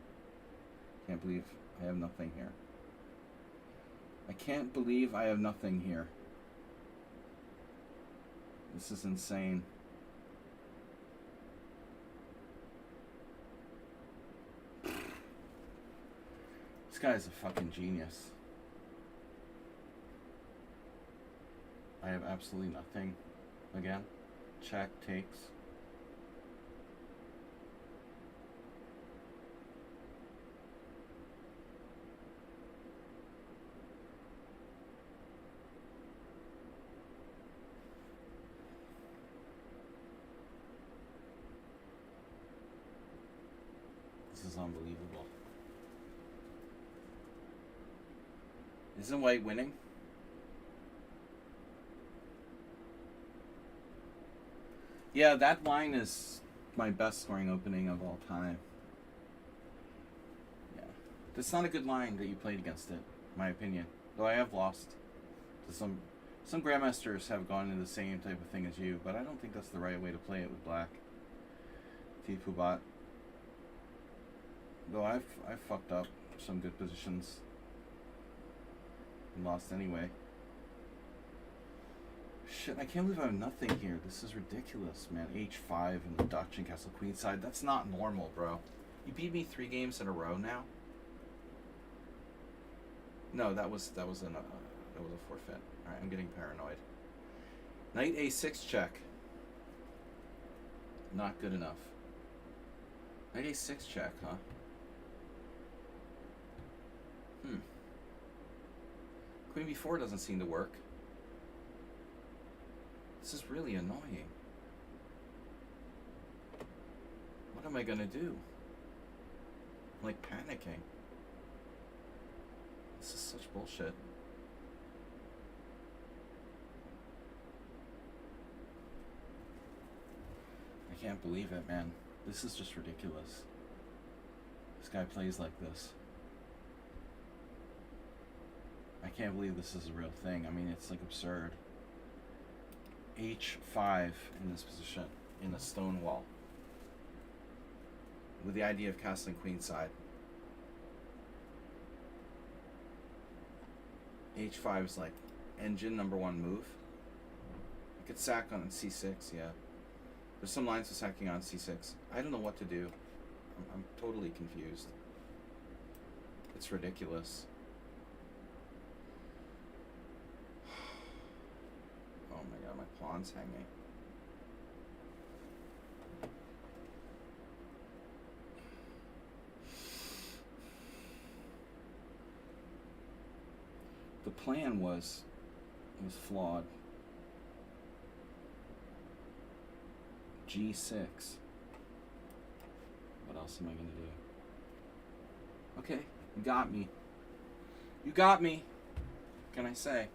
Can't believe I have nothing here. I can't believe I have nothing here. This is insane. guy's a fucking genius. I have absolutely nothing. Again, check, takes. This is unbelievable. Isn't white winning? Yeah, that line is my best scoring opening of all time. Yeah. That's not a good line that you played against it, in my opinion. Though I have lost to some grandmasters have gone into the same type of thing as you, but I don't think that's the right way to play it with black. T Pubat. Though I've fucked up some good positions and lost anyway. Shit, I can't believe I have nothing here. This is ridiculous, man. H5 and the Dutch and Castle Queenside. That's not normal, bro. You beat me 3 games in a row now? No, that was a forfeit. Alright, I'm getting paranoid. Knight A6 check. Not good enough. Knight A6 check, huh? Queen B4 doesn't seem to work. This is really annoying. What am I gonna do? I'm like panicking. This is such bullshit. I can't believe it, man. This is just ridiculous. This guy plays like this. I can't believe this is a real thing. I mean, it's like absurd. H5 in this position, in a stone wall, with the idea of castling queenside. H5 is like engine number 1 move. I could sack on C6, yeah. There's some lines of sacking on C6. I don't know what to do. I'm totally confused. It's ridiculous. Oh my god, my pawn's hanging. The plan was flawed. G6. What else am I gonna do? Okay, you got me. You got me. What can I say?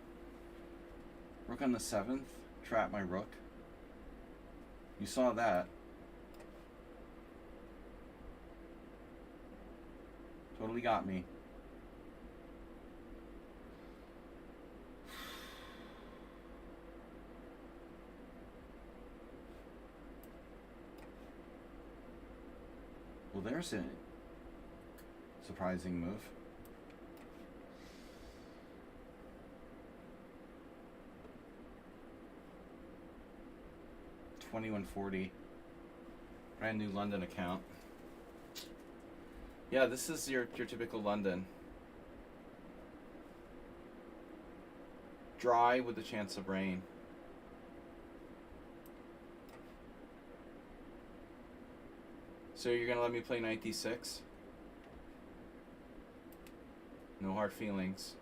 Rook on the 7th. Trap my rook. You saw that. Totally got me. Well, there's a surprising move. $21.40. Brand new London account. Yeah, this is your typical London. Dry with a chance of rain. So you're gonna let me play knight d6? No hard feelings.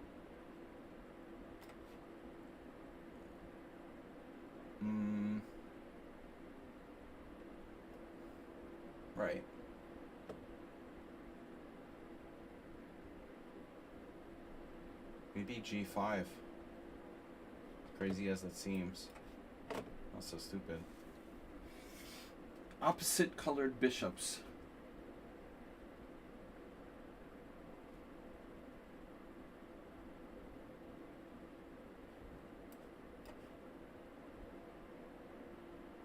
Right. Maybe g5. Crazy as that seems. Not so stupid. Opposite colored bishops.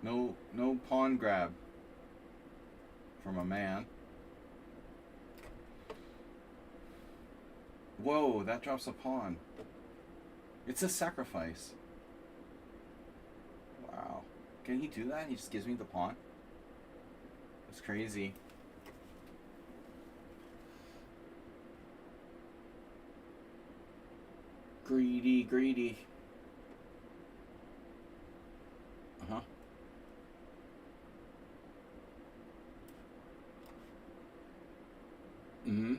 No pawn grab from a man. Whoa, that drops a pawn. It's a sacrifice. Wow. Can he do that? He just gives me the pawn? That's crazy. Greedy, greedy. Uh-huh. Mm-hmm.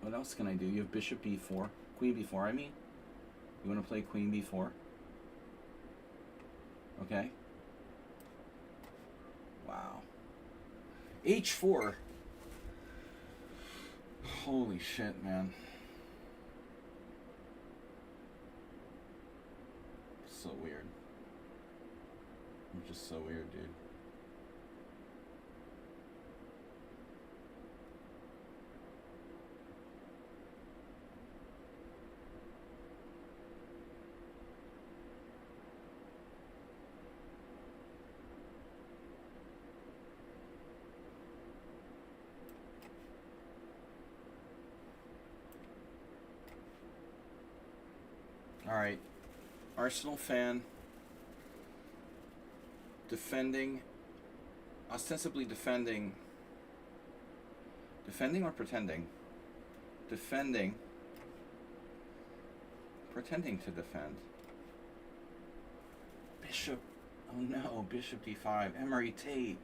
What else can I do? You have bishop b4. Queen b4, I mean. You want to play queen b4? Okay. Wow. h4. Holy shit, man. So weird. You're just so weird, dude. Alright. Arsenal fan. Defending. Ostensibly defending. Defending or pretending? Defending. Pretending to defend. Bishop. Oh no. Bishop d5. Emery Tate.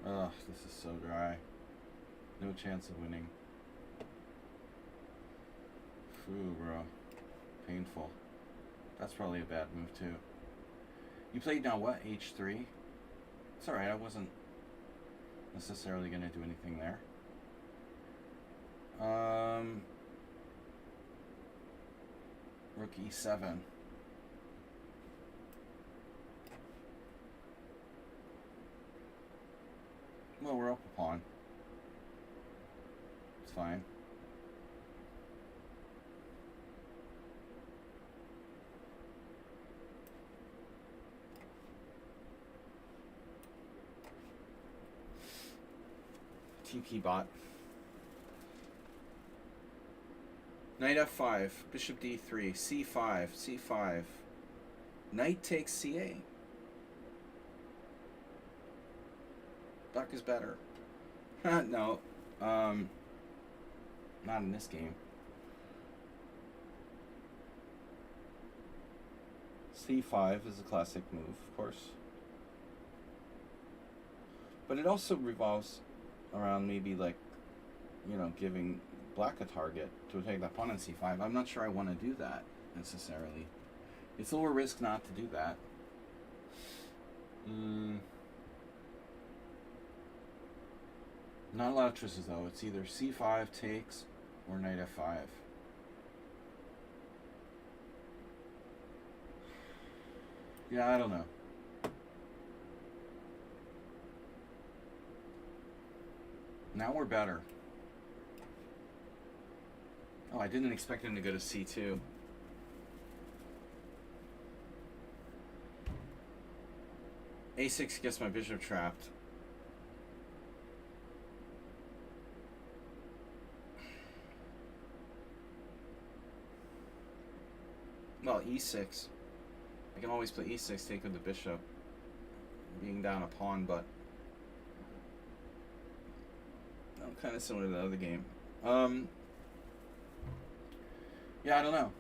Ugh, this is so dry. No chance of winning. Phew, bro. Painful. That's probably a bad move, too. You played now what? H3? It's alright, I wasn't necessarily going to do anything there. Rook e7. Well, we're up a pawn. It's fine. TP bot. Knight f5, bishop d3, c5, c5. Knight takes ca. Duck is better. No. Not in this game. c5 is a classic move, of course. But it also revolves around maybe like, you know, giving black a target to attack that pawn on c5. I'm not sure I want to do that necessarily. It's a lower risk not to do that. Not a lot of choices though. It's either c5 takes or knight f5. Yeah, I don't know. Now we're better. Oh, I didn't expect him to go to c2. a6 gets my bishop trapped. Well, e6. I can always play e6, take with the bishop. Being down a pawn, but kind of similar to the other game. Yeah, I don't know.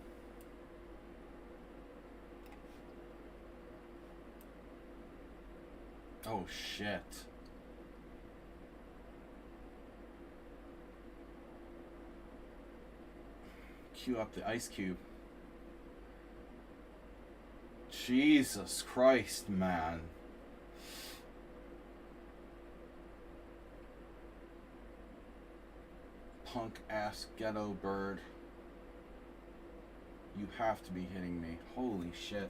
Oh, shit. Cue up the ice cube. Jesus Christ, man. Punk-ass ghetto bird. You have to be hitting me. Holy shit.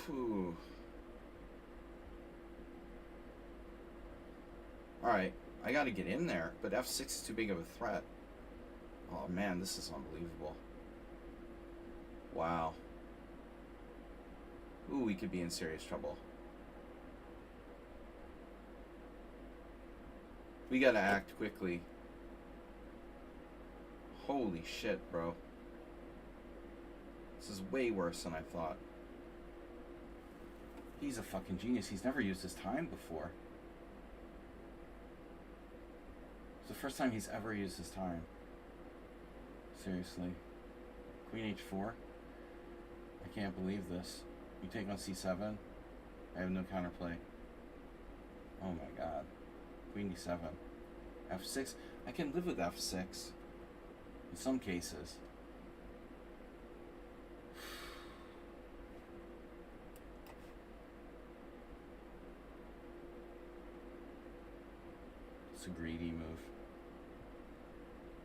Whew. Alright, I gotta get in there, but f6 is too big of a threat. Oh man, this is unbelievable. Wow. Ooh, we could be in serious trouble. We gotta act quickly. Holy shit, bro. This is way worse than I thought. He's a fucking genius. He's never used his time before. It's the first time he's ever used his time. Seriously. Queen h4. I can't believe this. You take on c7. I have no counterplay. Oh my god. Queen d7. f6. I can live with f6. In some cases. It's a greedy move.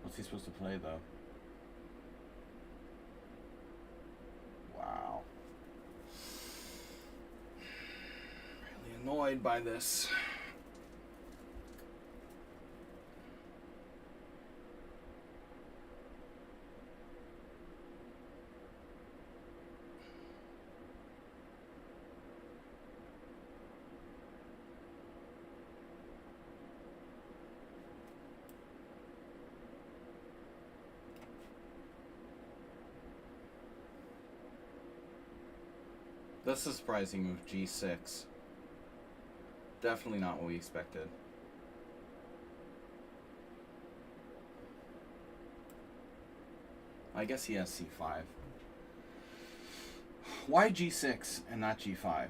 What's he supposed to play though? Wow. Really annoyed by this. That's a surprising move, g6. Definitely not what we expected. I guess he has c5. Why g6 and not g5?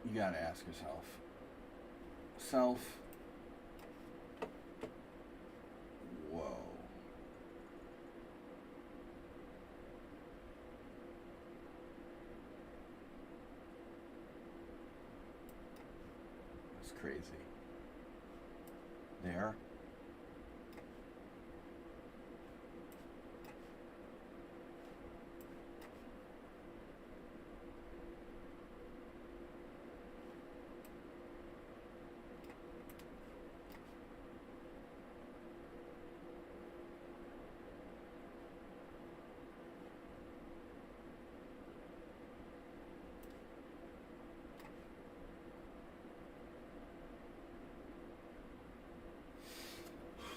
You gotta ask yourself. Self. Whoa. That's crazy. There.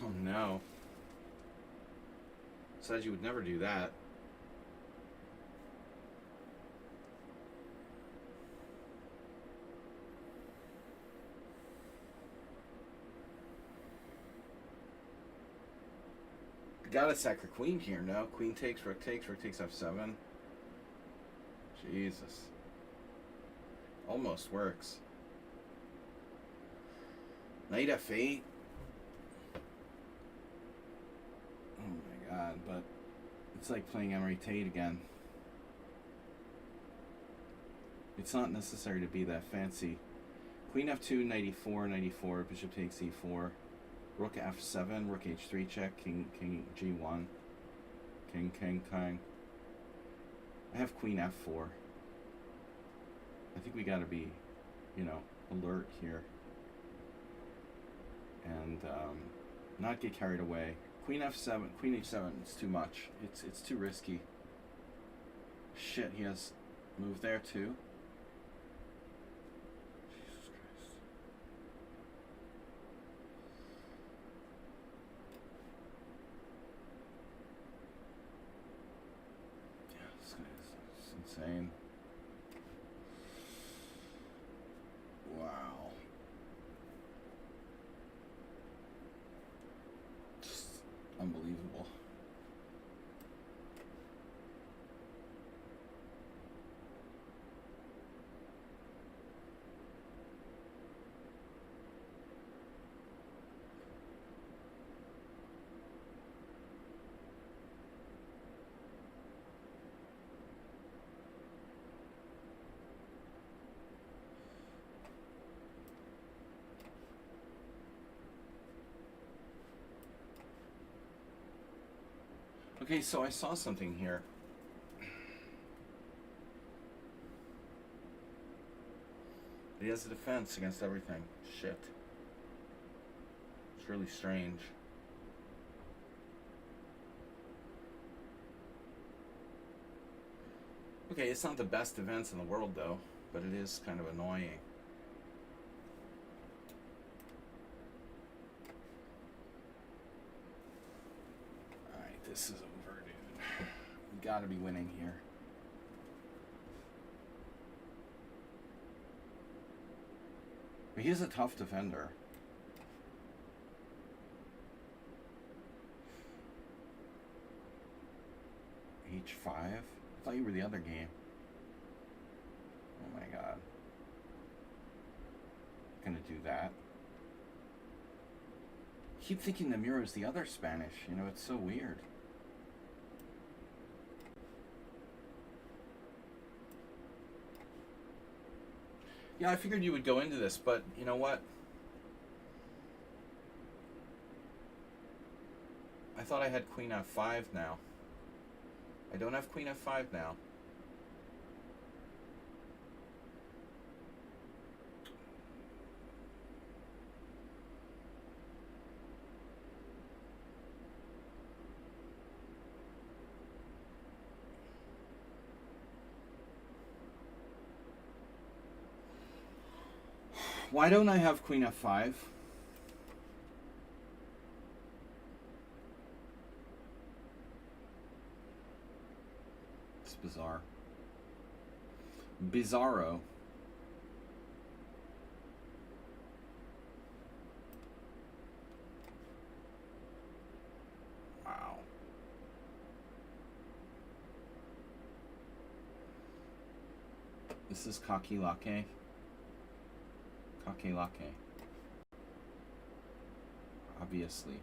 Oh no. Said you would never do that. Gotta sack her queen here, no? Queen takes, rook takes f7. Jesus. Almost works. Knight f8. Oh my god, but it's like playing Emery Tate again. It's not necessary to be that fancy. Queen f2, knight e4, knight e4, bishop takes e4. Rook f7, rook h3 check, king g1. King. I have queen f4. I think we gotta be, alert here. And not get carried away. Queen f7, queen h7, it's too much. It's too risky. Shit, he has move there too. Jesus Christ. Yeah, this guy is insane. Wow. Just unbelievable. Okay, so I saw something here. He has a defense against everything. Shit. It's really strange. Okay, it's not the best defense in the world though, but it is kind of annoying. Alright, this is over, dude. We gotta be winning here. But he's a tough defender. H5? I thought you were the other game. Oh my god. Gonna do that. I keep thinking the Miro is the other Spanish. You know, it's so weird. Yeah, I figured you would go into this, but you know what? I thought I had Queen F5 now. I don't have Queen F5 now. Why don't I have Queen F5? It's bizarre. Bizarro. Wow. This is Kakilake. Kakilake. Obviously.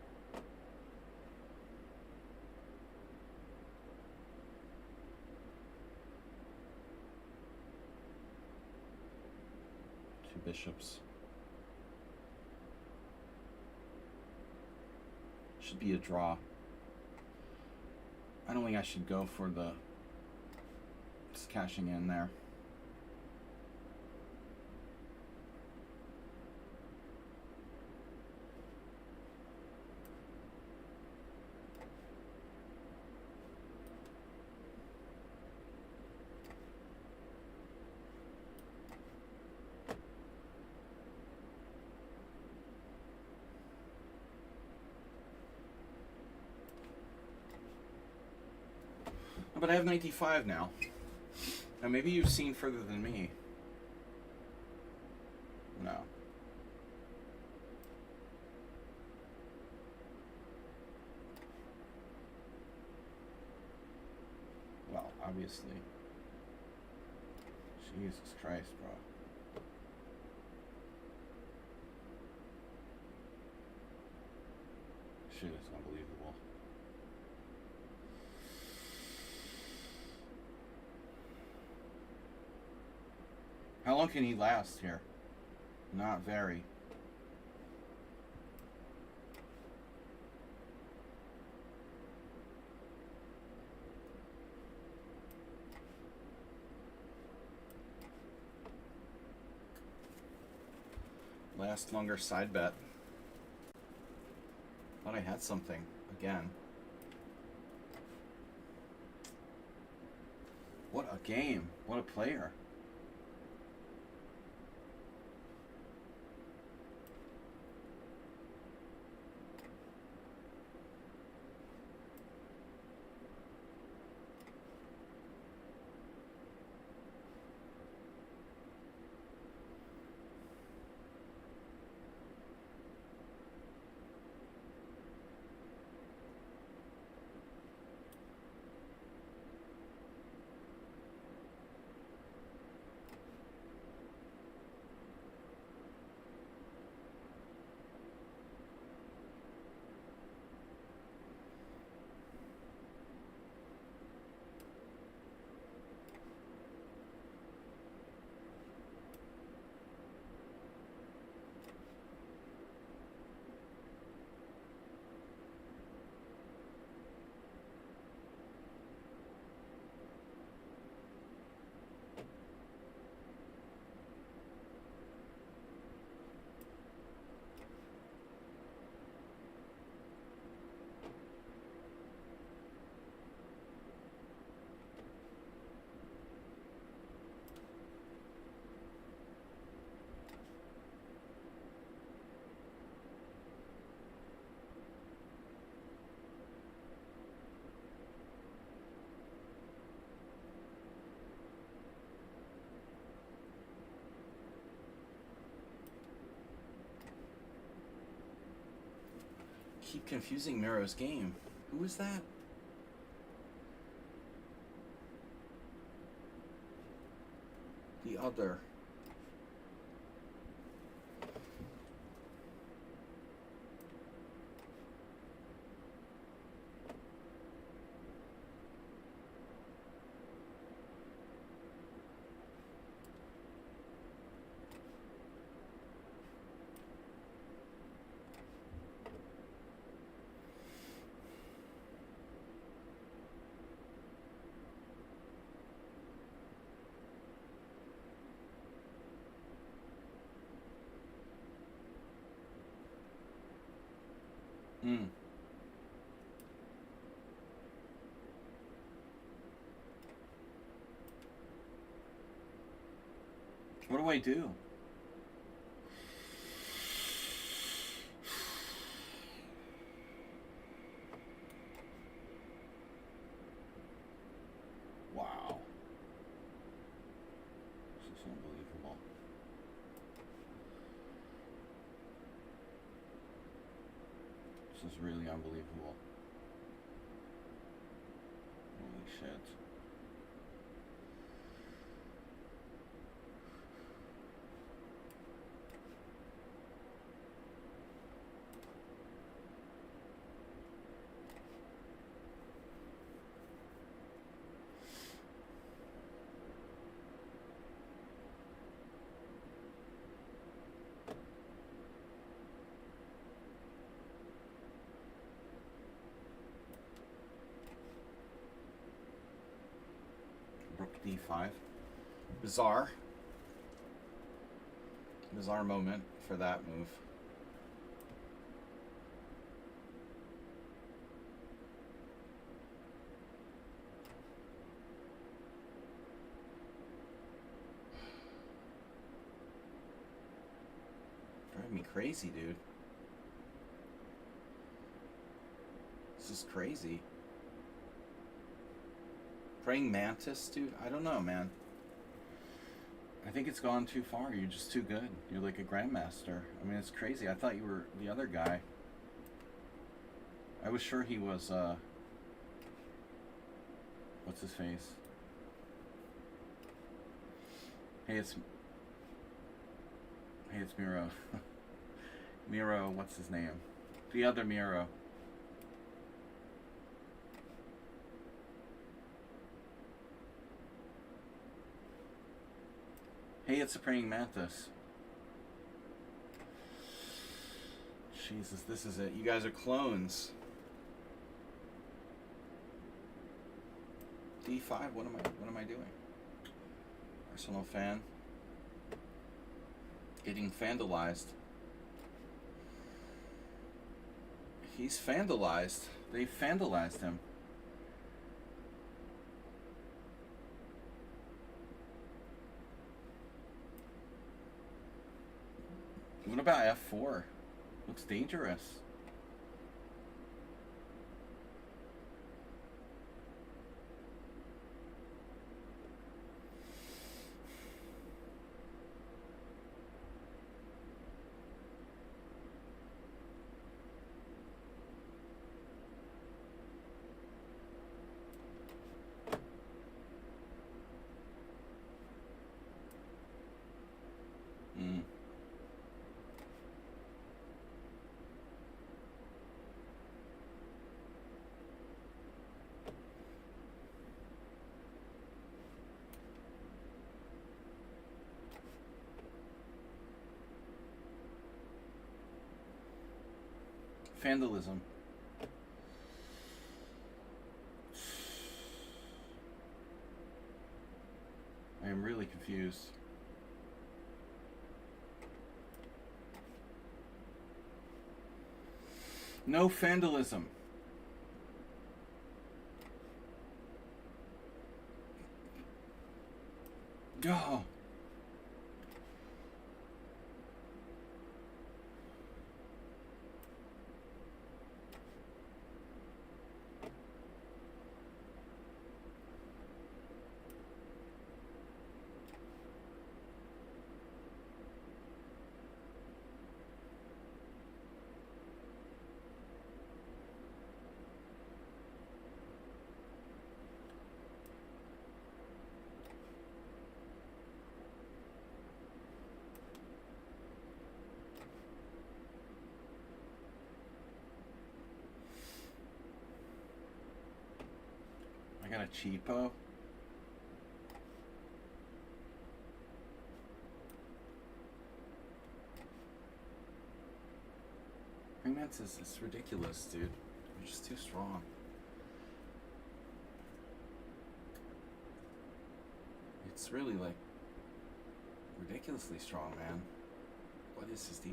Two bishops. Should be a draw. I don't think I should go for the just cashing in there. But I have 95 now. Now maybe you've seen further than me. No. Well, obviously. Jesus Christ, bro. Shit, it's unbelievable. How long can he last here? Not very. Last longer side bet. Thought I had something again. What a game. What a player. keep confusing Miro's game. Who is that? The other. What do I do? Wow. This is unbelievable. This is really unbelievable. Holy shit. Rook d5. Bizarre. Bizarre moment for that move. Driving me crazy, dude. This is crazy. Praying Mantis, dude? I don't know, man. I think it's gone too far. You're just too good. You're like a grandmaster. I mean, it's crazy. I thought you were the other guy. I was sure he was, what's his face? Hey, it's Miro. Miro, what's his name? The other Miro. Hey, it's a praying mantis. Jesus, this is it. You guys are clones. D5. What am I doing? Arsenal fan. Getting vandalized. He's vandalized. They vandalized him. What about F4? Looks dangerous. Vandalism. I am really confused. No vandalism. Oh. that cheapo. Ring mantis is ridiculous, dude. They're just too strong. It's really like ridiculously strong, man. What is his deal?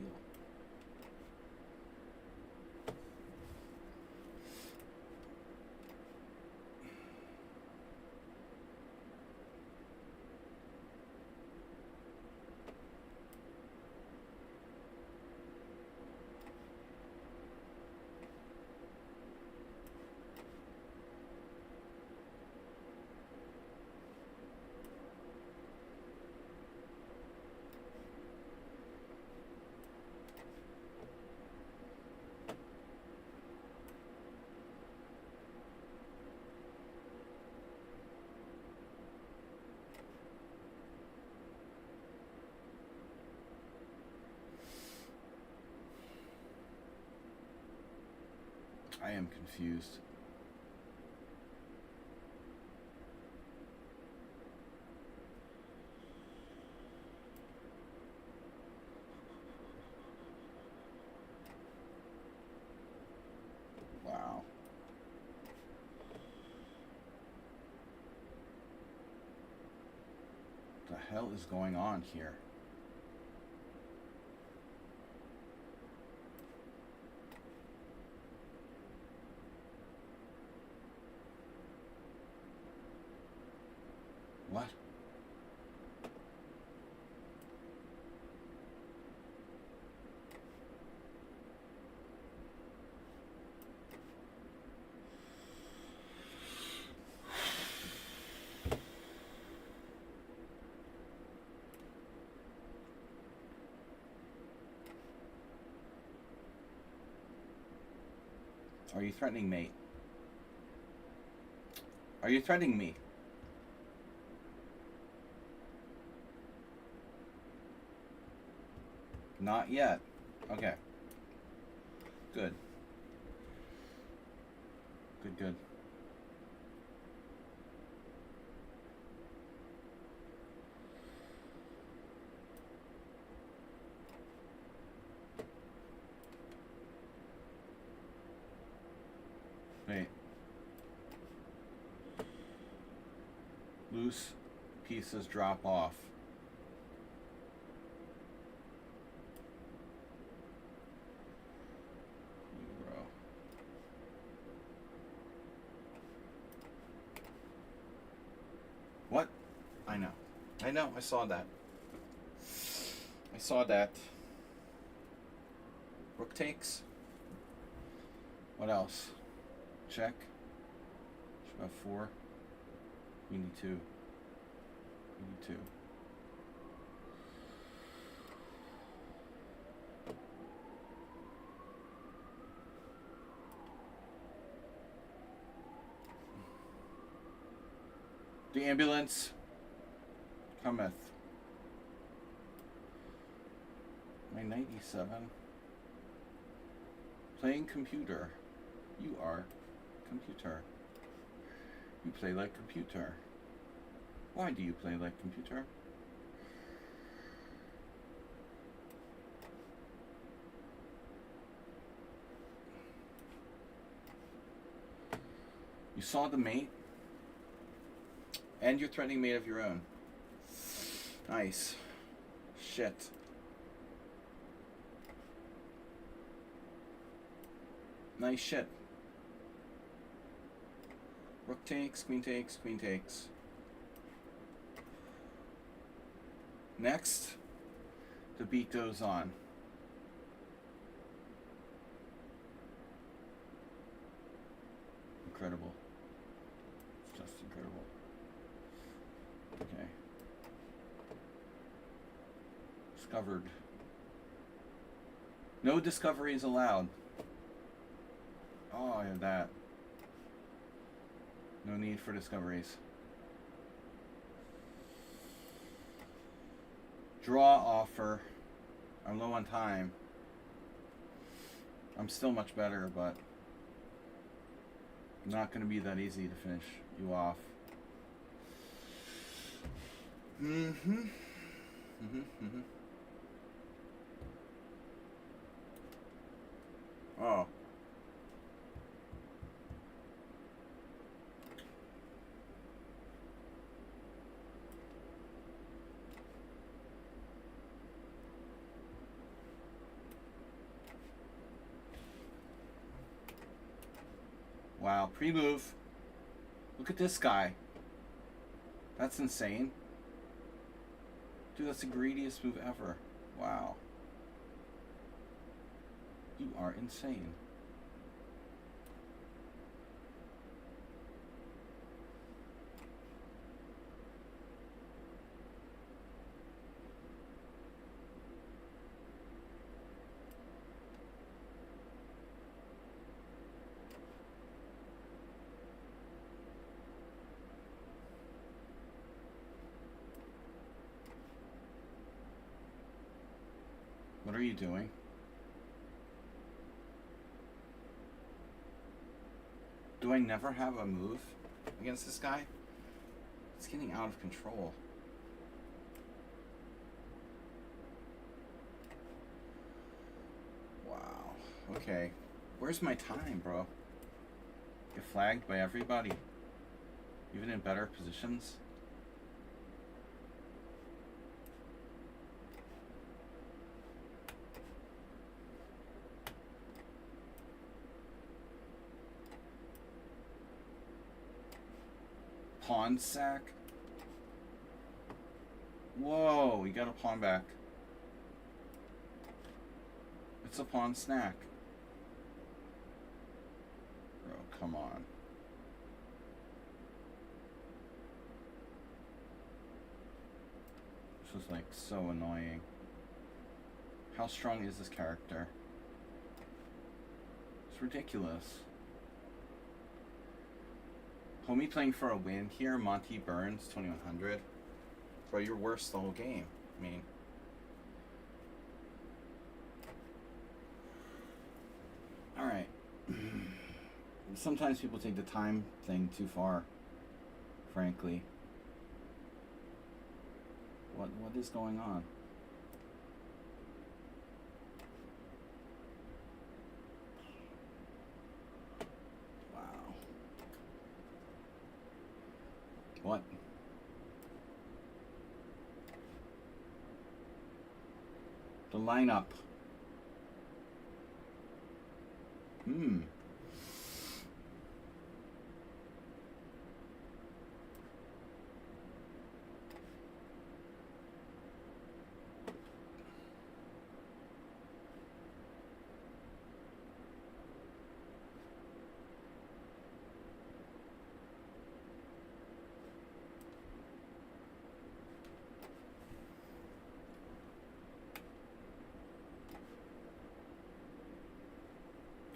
I am confused. Wow. What the hell is going on here? What? Are you threatening me? Are you threatening me? Not yet. Okay. Good. Good, good. Wait. Loose pieces drop off. What? I know. I know. I saw that. I saw that. Rook takes. What else? Check. Should have 4. We need 2. We need 2. The ambulance cometh. My 97. Playing computer. You are computer. You play like computer. Why do you play like computer? You saw the mate? And you're threatening mate of your own. Nice. Shit. Nice shit. Rook takes, queen takes, queen takes. Next, the beat goes on. Incredible. It's just incredible. Okay. Discovered. No discoveries allowed. Oh, I have that. No need for discoveries. Draw offer. I'm low on time. I'm still much better, but not going to be that easy to finish you off. Oh. Wow, pre-move. Look at this guy. That's insane. Dude, that's the greediest move ever. Wow. You are insane. What are you doing? Do I never have a move against this guy? It's getting out of control. Wow. Okay. Where's my time, bro? Get flagged by everybody. Even in better positions. Pawn sack. Whoa, you got a pawn back. It's a pawn snack. Bro, come on. This is like so annoying. How strong is this character? It's ridiculous. Homie playing for a win here, Monty Burns, 2100. Bro, you're worse the whole game. I mean... Alright. Sometimes people take the time thing too far, frankly. What is going on? What? The lineup.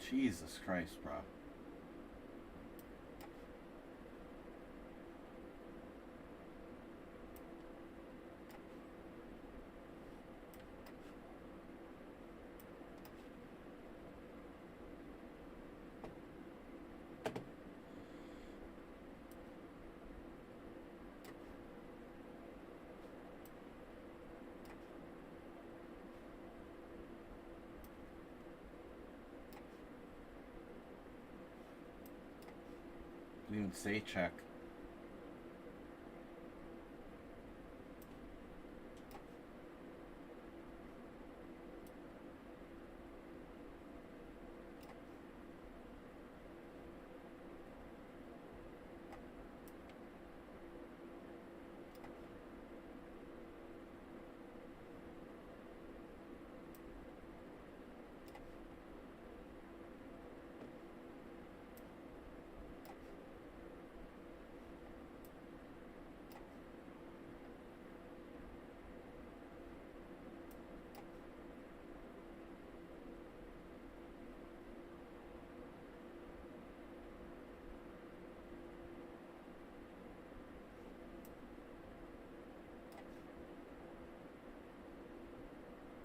Jesus Christ, bro. Didn't even say check.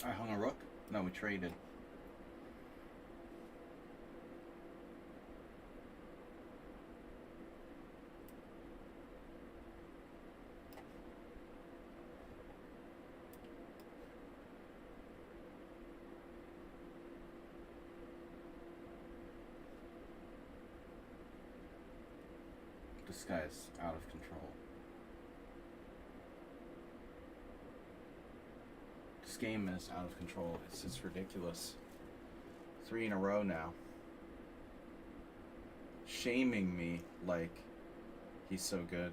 I hung a rook? No, we traded. This guy's out of control. This game is out of control. It's ridiculous. 3 in a row now. Shaming me like he's so good.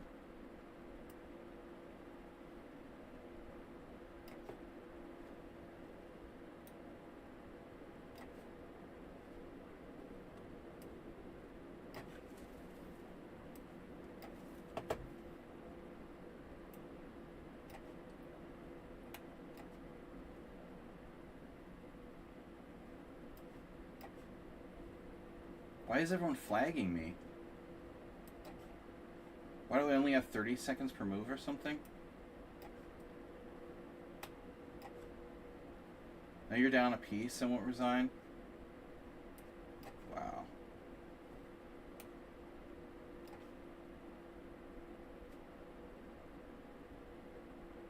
Why is everyone flagging me? Why do I only have 30 seconds per move or something? Now you're down a piece and won't resign? Wow.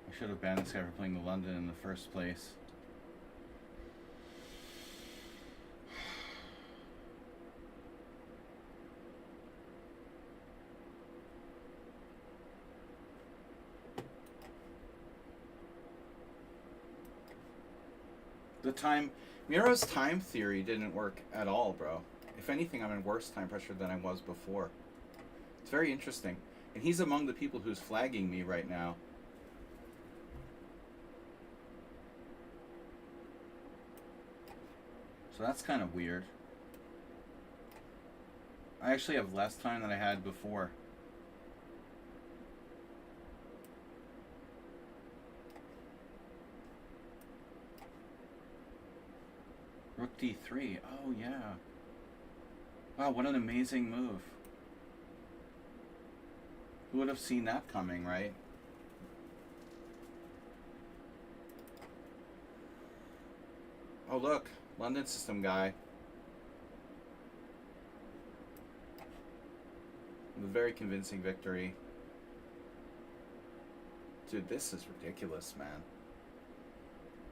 I should have banned this guy for playing the London in the first place. Miro's time theory didn't work at all, bro. If anything, I'm in worse time pressure than I was before. It's very interesting. And he's among the people who's flagging me right now. So that's kind of weird. I actually have less time than I had before. Rook d3. Oh, yeah. Wow, what an amazing move. Who would have seen that coming, right? Oh, look. London system guy. A very convincing victory. Dude, this is ridiculous, man.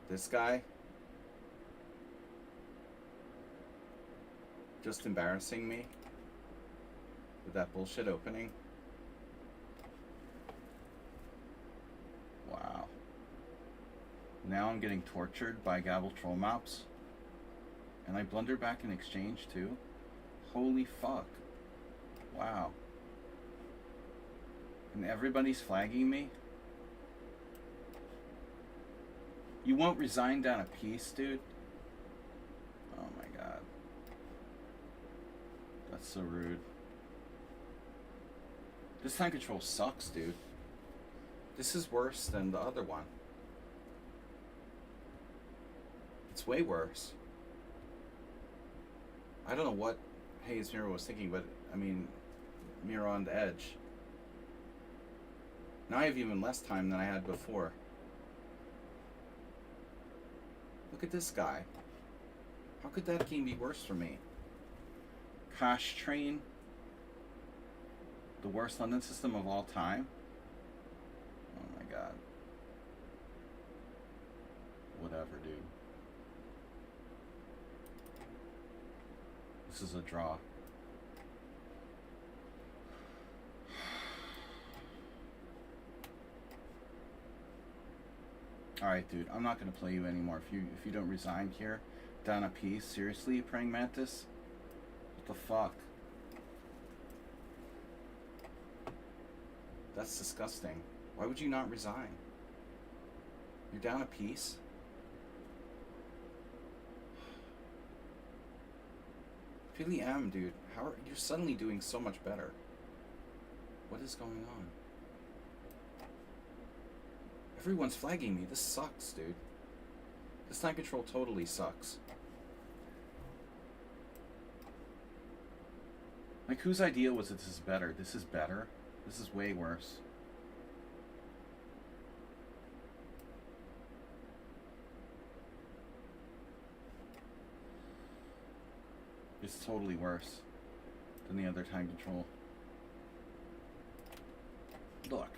This guy... just embarrassing me with that bullshit opening. Wow. Now I'm getting tortured by Gabble troll maps. And I blunder back in exchange too. Holy fuck. Wow. And everybody's flagging me? You won't resign down a piece, dude? Oh my god. That's so rude. This time control sucks, dude. This is worse than the other one. It's way worse. I don't know what Hayes Miro was thinking, but I mean, Miro on the edge. Now I have even less time than I had before. Look at this guy. How could that game be worse for me? Cash Train, the worst London system of all time. Oh my god. Whatever, dude. This is a draw. Alright, dude, I'm not gonna play you anymore. If you don't resign here, down a piece. Seriously, Praying Mantis? What the fuck? That's disgusting. Why would you not resign? You're down a piece? Really am, dude. How are you suddenly doing so much better? What is going on? Everyone's flagging me. This sucks, dude. This time control totally sucks. Like, whose idea was it this is better? This is better? This is way worse. It's totally worse than the other time control. Look,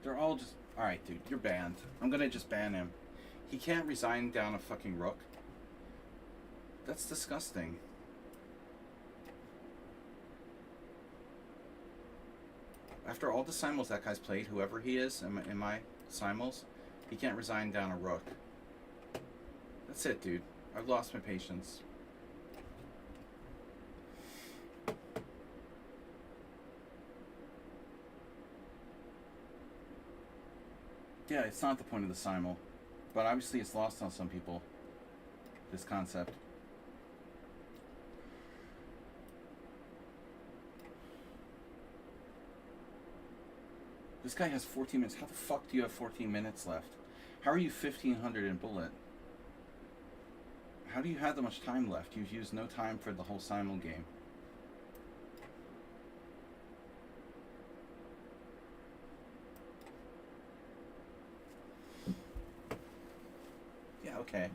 they're all just... Alright, dude, you're banned. I'm gonna just ban him. He can't resign down a fucking rook. That's disgusting. After all the Simuls that guy's played, whoever he is in my Simuls, he can't resign down a rook. That's it, dude. I've lost my patience. Yeah, it's not the point of the Simul. But obviously it's lost on some people, this concept. This guy has 14 minutes. How the fuck do you have 14 minutes left? How are you 1500 in bullet? How do you have that much time left? You've used no time for the whole Simul game. Yeah, okay.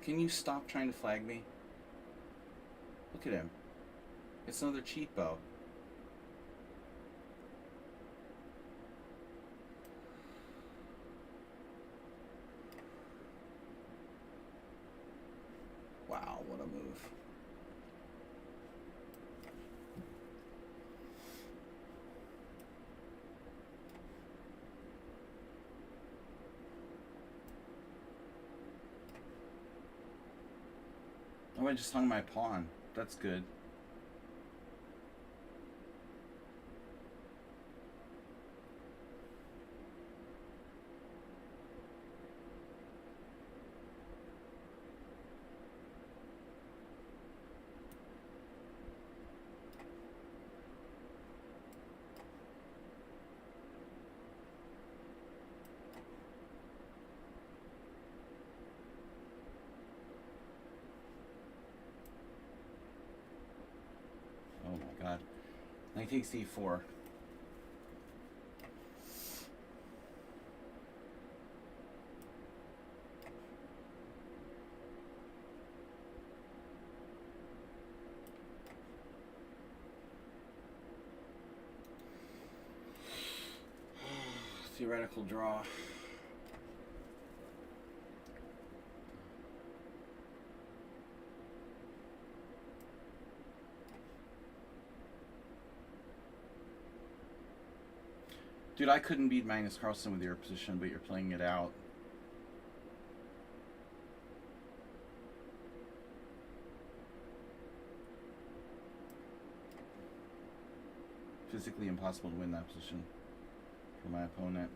Can you stop trying to flag me? Look at him. It's another cheapo. Wow, what a move. Oh, I just hung my pawn. That's good. Oh my god. Knight takes d4. Theoretical draw. Dude, I couldn't beat Magnus Carlsen with your position, but you're playing it out. Physically impossible to win that position for my opponent.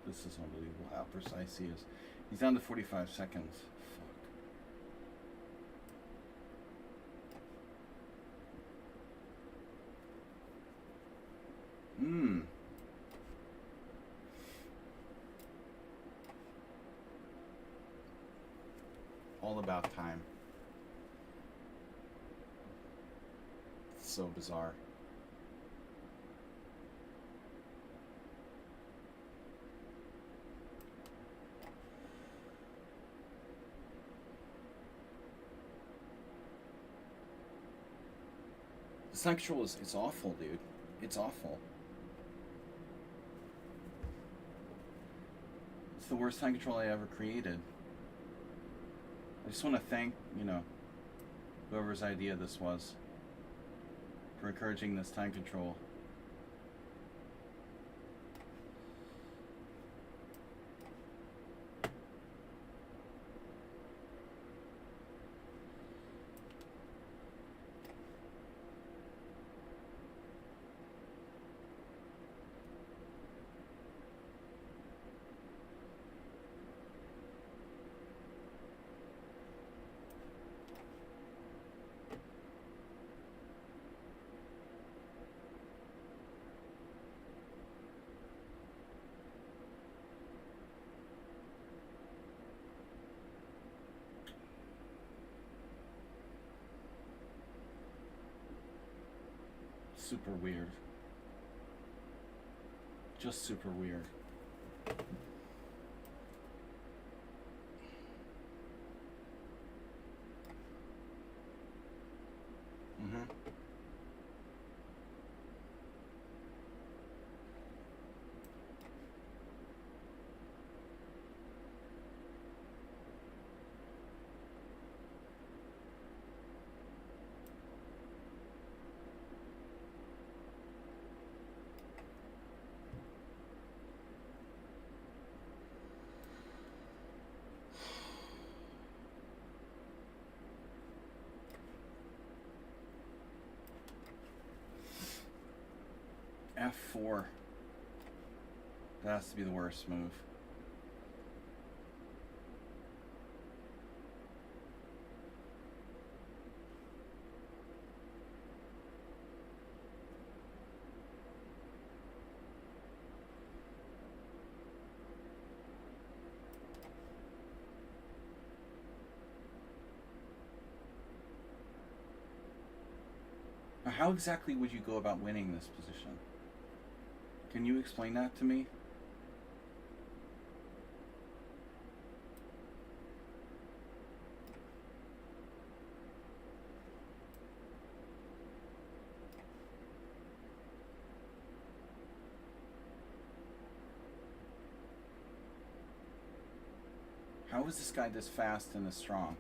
This is unbelievable how precise he is. He's down to 45 seconds. Fuck. All about time. It's so bizarre. This time control is it's awful, dude. It's awful. It's the worst time control I ever created. I just want to thank, whoever's idea this was for encouraging this time control. Super weird. Just super weird. Mm-hmm. F4. That has to be the worst move. Now, how exactly would you go about winning this position? Can you explain that to me? How is this guy this fast and this strong?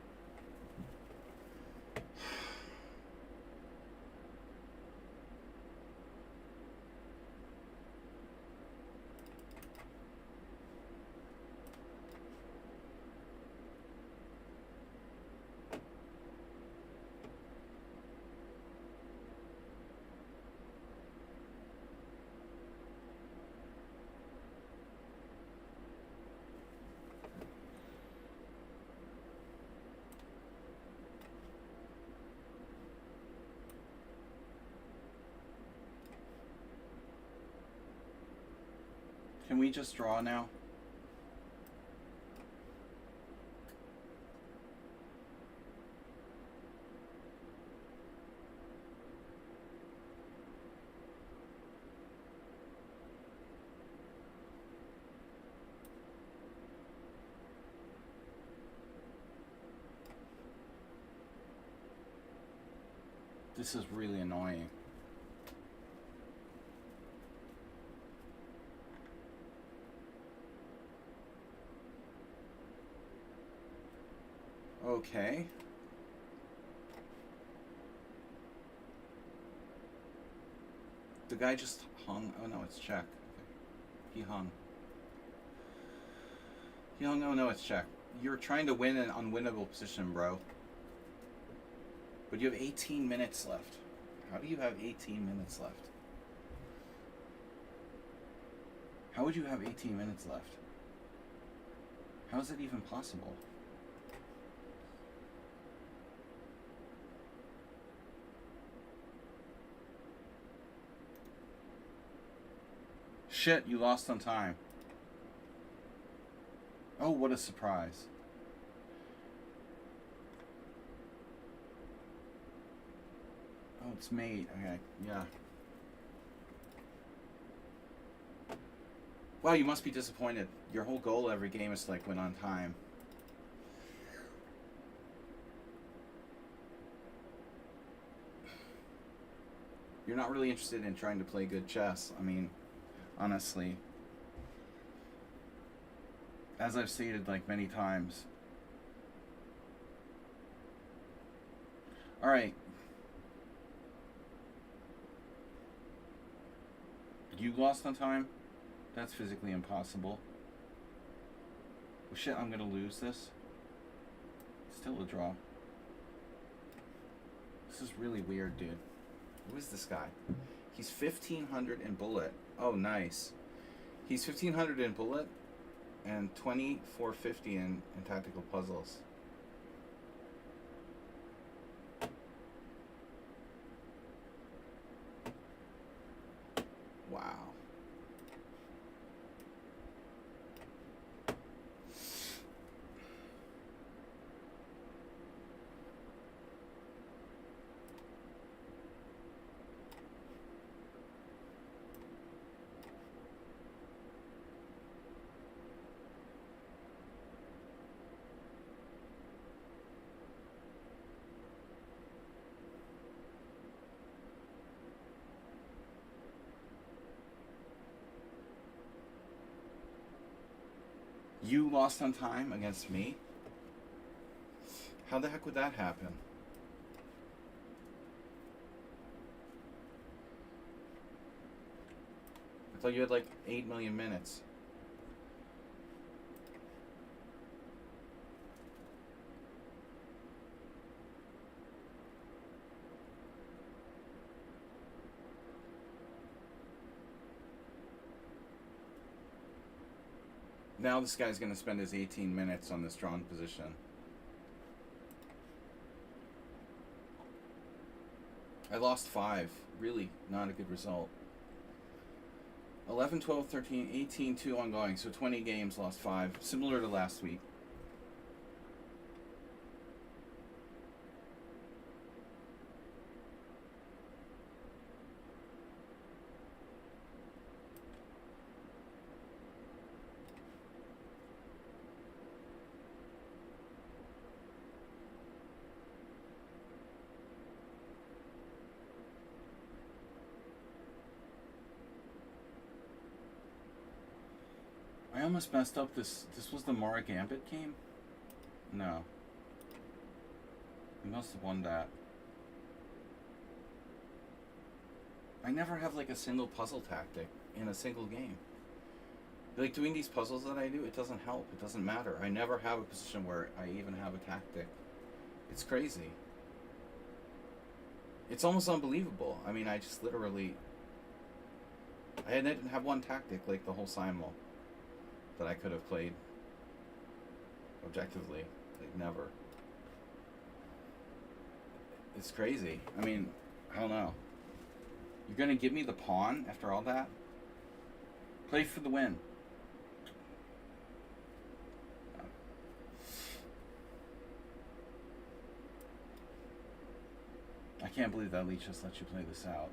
Can we just draw now? This is really annoying. Okay. The guy just hung. Oh no, it's check. Okay. He hung. He hung. Oh no, it's check. You're trying to win an unwinnable position, bro. But you have 18 minutes left. How do you have 18 minutes left? How would you have 18 minutes left? How is it even possible? Shit, you lost on time. Oh, what a surprise. Oh, it's mate. Okay, yeah. Wow, you must be disappointed. Your whole goal every game is to like win on time. You're not really interested in trying to play good chess. I mean, honestly. As I've stated like many times. Alright. You lost on time? That's physically impossible. Oh shit, I'm gonna lose this. Still a draw. This is really weird, dude. Who is this guy? He's 1500 in bullet. Oh, nice. He's 1500 in bullet and 2450 in tactical puzzles. Wow. You lost on time against me? How the heck would that happen? I thought you had like 8 million minutes. Now this guy's going to spend his 18 minutes on this drawn position. I lost 5. Really not a good result. 11, 12, 13, 18, 2 ongoing. So 20 games, lost 5. Similar to last week. I almost messed up this. This was the Mara Gambit game? No. We must have won that. I never have like a single puzzle tactic in a single game. Like doing these puzzles that I do, it doesn't help. It doesn't matter. I never have a position where I even have a tactic. It's crazy. It's almost unbelievable. I mean, I just literally... I didn't have one tactic like the whole Simul that I could have played objectively. Like, never. It's crazy. I mean, I don't know. You're gonna give me the pawn after all that? Play for the win. I can't believe that Leech just let you play this out.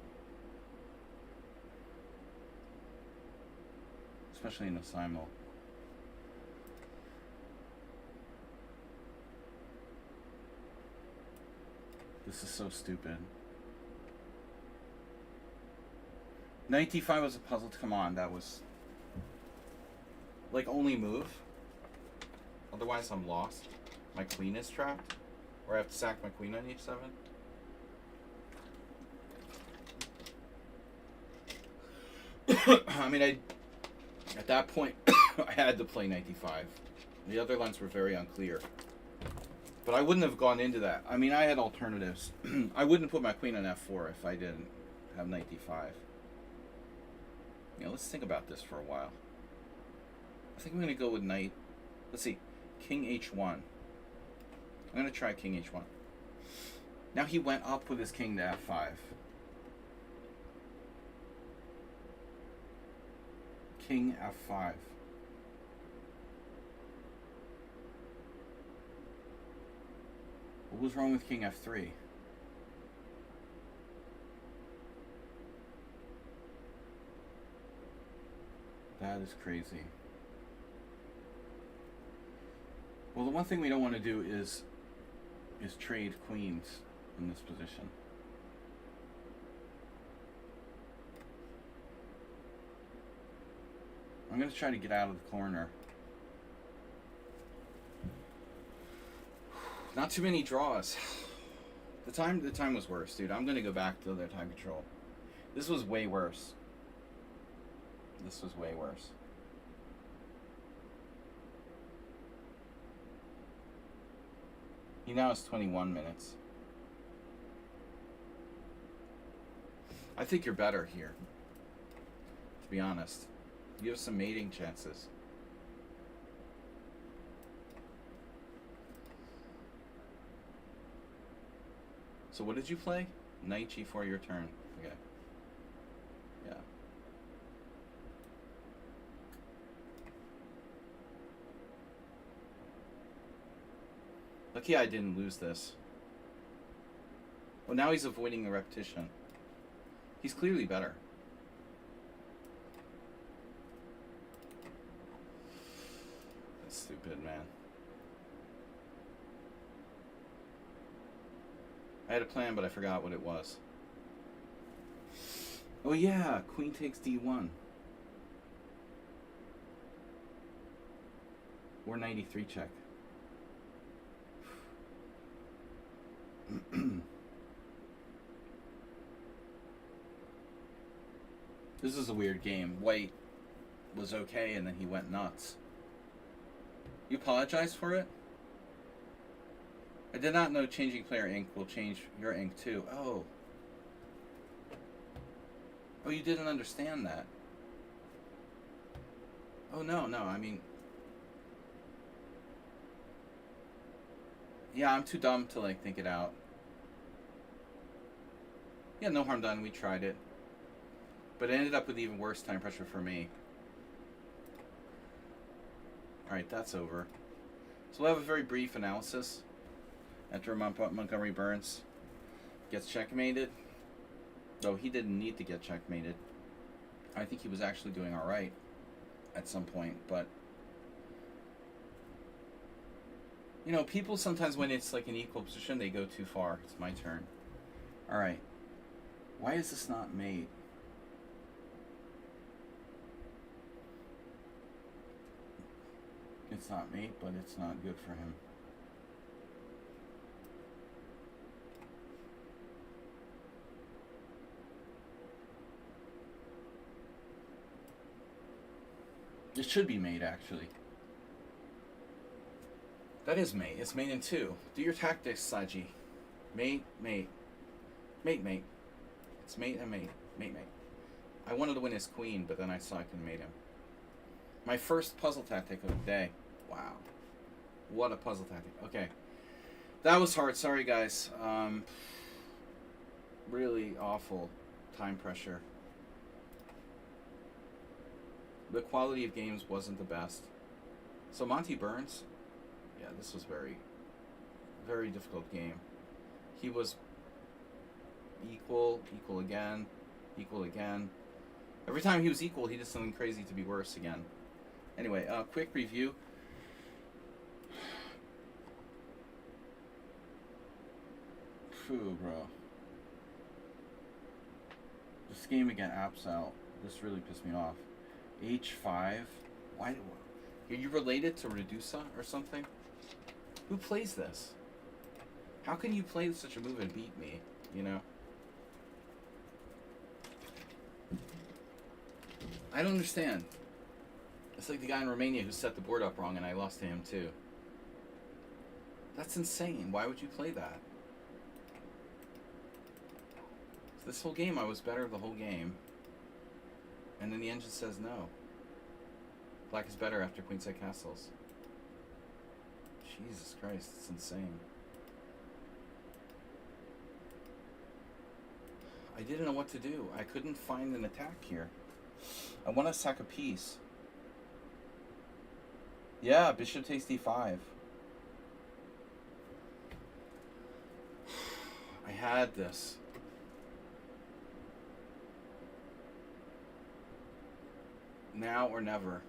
Especially in a Simul. This is so stupid. Knight d5 was a puzzle. Come on, that was... like, only move. Otherwise, I'm lost. My queen is trapped. Or I have to sack my queen on h7. I mean, at that point, I had to play knight d5. The other lines were very unclear. But I wouldn't have gone into that. I mean, I had alternatives. I wouldn't put my queen on f4 if I didn't have knight d5. You know, let's think about this for a while. I think I'm going to go with knight... Let's see. King h1. I'm going to try king h1. Now he went up with his king to f5. King f5. What was wrong with king f3? That is crazy. Well, the one thing we don't want to do is trade queens in this position. I'm going to try to get out of the corner. Not too many draws. The time was worse, dude. I'm going to go back to their time control. This was way worse. This was way worse. He now has 21 minutes. I think you're better here, to be honest. You have some mating chances. So what did you play? Knight g4, your turn. Okay. Yeah. Lucky I didn't lose this. Well, now he's avoiding the repetition. He's clearly better. That's stupid, man. I had a plan, but I forgot what it was. Oh yeah, queen takes d1. 493 check. This is a weird game. White was okay, and then he went nuts. You apologize for it? I did not know changing player ink will change your ink too. Oh. Oh, you didn't understand that. Oh, no, I mean... Yeah, I'm too dumb to, like, think it out. Yeah, no harm done. We tried it. But it ended up with even worse time pressure for me. Alright, that's over. So we'll have a very brief analysis after Montgomery Burns gets checkmated. Though he didn't need to get checkmated. I think he was actually doing alright at some point, but... You know, people sometimes when it's like an equal position, they go too far. It's my turn. Alright. Why is this not made? It's not mate, but it's not good for him. It should be mate, actually. That is mate. It's mate in 2. Do your tactics, Saji. Mate. It's mate and mate. Mate. I wanted to win his queen, but then I saw I couldn't mate him. My first puzzle tactic of the day. Wow. What a puzzle tactic. Okay. That was hard. Sorry, guys. Really awful time pressure. The quality of games wasn't the best. So Monty Burns, yeah, this was very, very difficult game. He was equal again. Every time he was equal, he did something crazy to be worse again. Anyway, quick review. Phew, bro. This game again, apps out. This really pissed me off. H5. Why? Are you related to Redusa or something? Who plays this? How can you play such a move and beat me? You know? I don't understand. It's like the guy in Romania who set the board up wrong and I lost to him too. That's insane. Why would you play that? This whole game I was better the whole game. And then the engine says no. Black is better after queenside castles. Jesus Christ, it's insane. I didn't know what to do. I couldn't find an attack here. I want to sack a piece. Yeah, bishop takes d5. I had this. Now or never.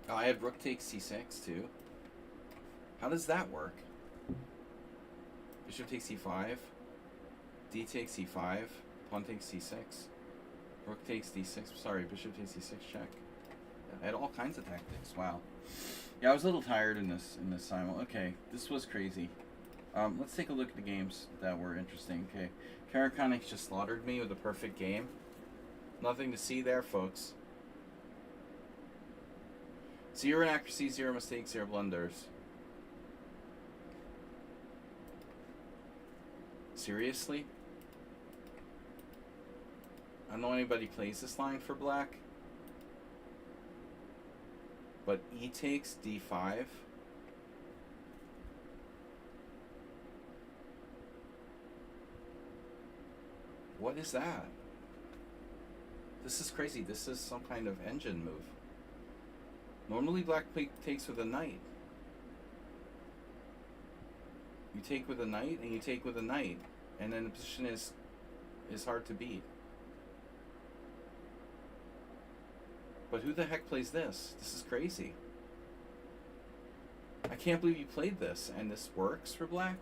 Oh, I had rook takes c6 too. How does that work? Bishop takes c5. D takes c5. Pawn takes c6. Rook takes d6. Sorry, bishop takes c6 check. I had all kinds of tactics. Wow. Yeah, I was a little tired in this Simul. Okay, this was crazy. Let's take a look at the games that were interesting. Okay, Karakonix just slaughtered me with a perfect game. Nothing to see there, folks. 0 inaccuracy, 0 mistakes, 0 blunders. Seriously? I don't know anybody plays this line for black. But E takes D5. What is that? This is crazy. This is some kind of engine move. Normally black takes with a knight. You take with a knight and you take with a knight. And then the position is hard to beat. But who the heck plays this? This is crazy. I can't believe you played this and this works for black.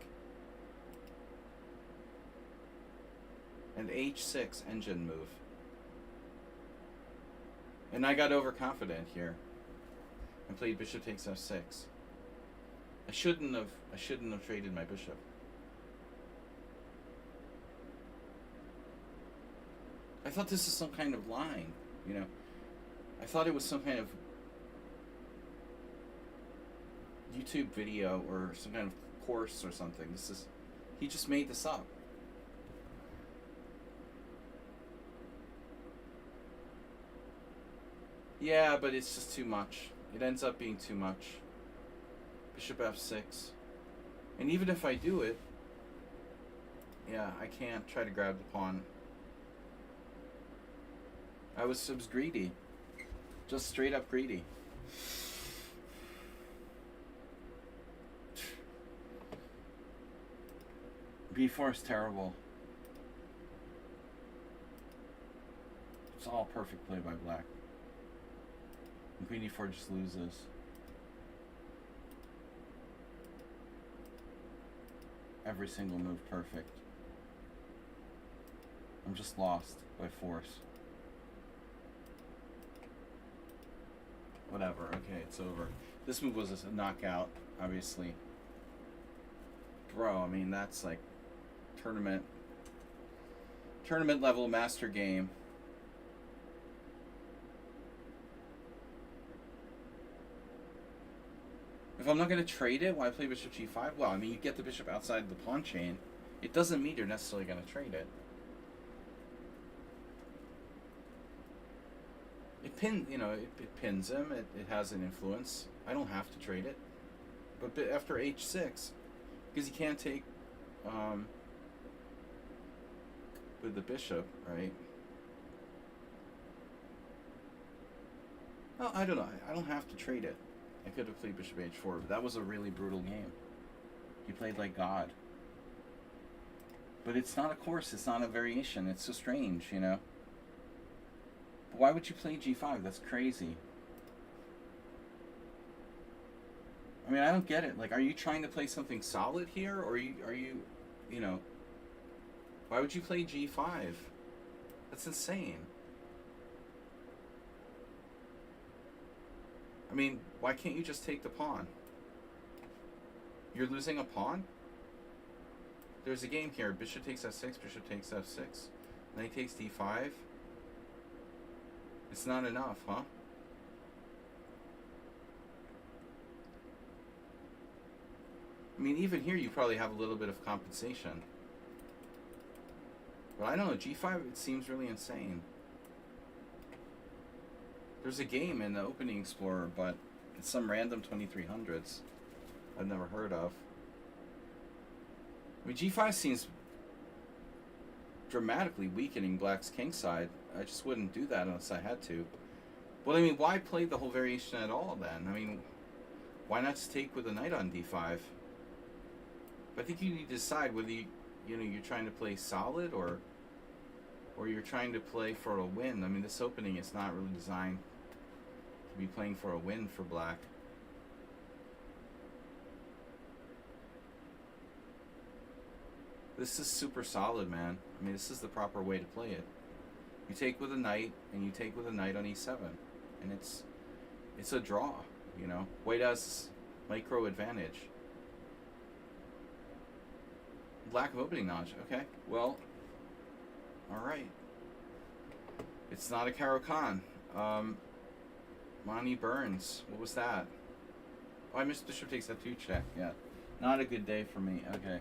And H6 engine move. And I got overconfident here. And played bishop takes f6. I shouldn't have traded my bishop. I thought this was some kind of line, you know. I thought it was some kind of YouTube video or some kind of course or something. He just made this up. Yeah, but it's just too much. It ends up being too much. Bishop f6. And even if I do it, yeah, I can't try to grab the pawn. I was greedy. Just straight up greedy. b4 is terrible. It's all perfect play by black. And queen e4 just loses. Every single move perfect. I'm just lost by force. Whatever, okay, it's over. This move was a knockout, obviously. Bro, I mean, that's like tournament level master game. If I'm not going to trade it, why play bishop g5? Well, I mean, you get the bishop outside the pawn chain. It doesn't mean you're necessarily going to trade it. It pins him. It has an influence. I don't have to trade it. But after h6, because you can't take with the bishop, right? Well, I don't know. I don't have to trade it. I could have played bishop h4, but that was a really brutal game. He played like God. But it's not a course. It's not a variation. It's so strange, you know? But why would you play g5? That's crazy. I mean, I don't get it. Like, are you trying to play something solid here? Or are you, you know... Why would you play g5? That's insane. I mean, why can't you just take the pawn? You're losing a pawn? There's a game here. Bishop takes f6, bishop takes f6. Knight takes d5. It's not enough, huh? I mean, even here you probably have a little bit of compensation. But I don't know, g5, it seems really insane. There's a game in the Opening Explorer, but it's some random 2300s I've never heard of. I mean, g5 seems dramatically weakening black's kingside. I just wouldn't do that unless I had to. Well, I mean, why play the whole variation at all then? I mean, why not just take with a knight on d5? But I think you need to decide whether you're trying to play solid or you're trying to play for a win. I mean, this opening is not really designed to be playing for a win for black. This is super solid, man. I mean, this is the proper way to play it. You take with a knight, and you take with a knight on e7. And it's a draw, you know. White has micro advantage. Lack of opening knowledge. Okay, well, alright. It's not a Caro-Kann. Monty Burns. What was that? Oh, I missed bishop takes f2 check. Yeah. Not a good day for me. Okay.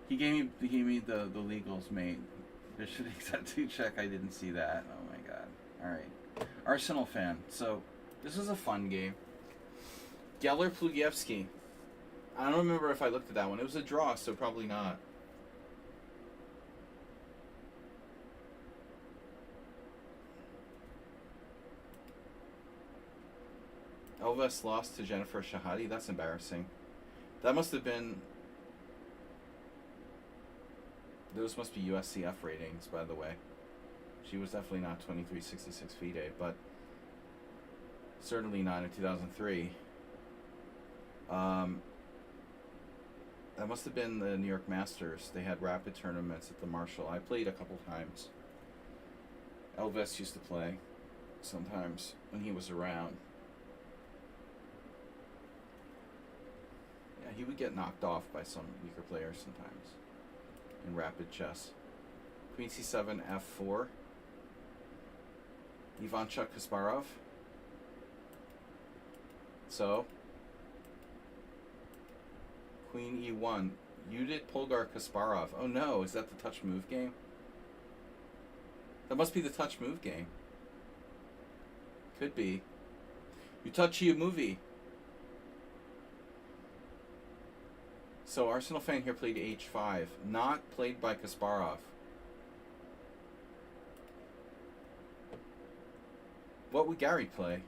He gave me the legals, mate. Bishop takes f2 check. I didn't see that. Oh my god. Alright. Arsenal fan. So, this was a fun game. Geller Plugievsky. I don't remember if I looked at that one. It was a draw, so probably not. Elvis lost to Jennifer Shahadi. That's embarrassing. That must have been... Those must be USCF ratings, by the way. She was definitely not 2366 FIDE, but certainly not in 2003. That must have been the New York Masters. They had rapid tournaments at the Marshall. I played a couple times. Elvis used to play. sometimes when he was around. Yeah, he would get knocked off by some weaker players sometimes in rapid chess. Queen c7, f4. Ivanchuk Kasparov. So, Queen e1. Judit Polgar Kasparov. Oh no, is that the touch move game? That must be the touch move game. Could be. You touch you movie. So Arsenal fan here played h5, not played by Kasparov. What would Gary play?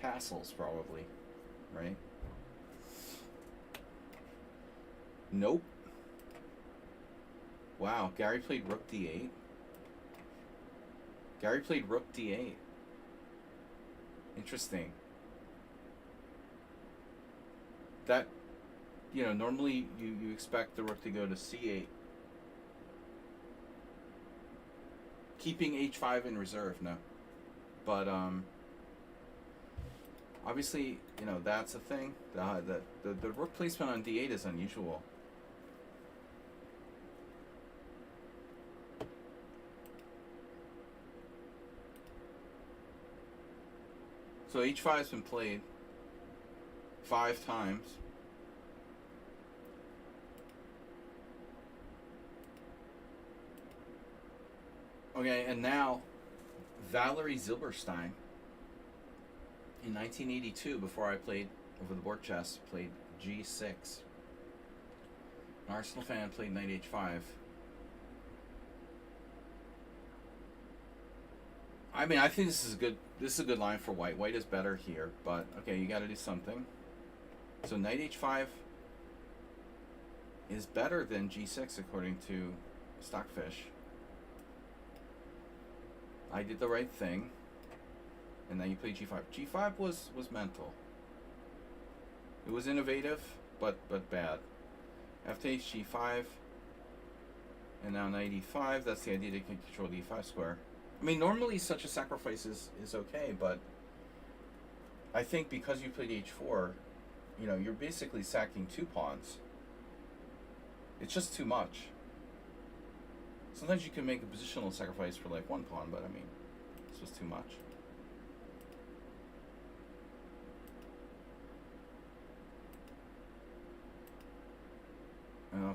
Castles, probably, right? Nope. Wow, Gary played rook d8. Gary played rook d8. Interesting. That, you know, normally you expect the rook to go to c8. Keeping h5 in reserve, no. But, obviously, you know, that's a thing. The rook placement on d8 is unusual. So h5 has been played 5 times. Okay, and now Valerie Zilberstein in 1982, before I played over the board chess, played g6. An Arsenal fan played knight h5. I mean, I think this is a good line for white. White is better here, but okay, you got to do something. So knight h5 is better than g6 according to Stockfish. I did the right thing, and then you play g5. G5 was mental. It was innovative, but bad. F to h, g5, and now knight e5. That's the idea to control the e5 square. I mean, normally such a sacrifice is okay, but I think because you played h4, you know, you're basically sacking 2 pawns. It's just too much. Sometimes you can make a positional sacrifice for like 1 pawn, but I mean, it's just too much.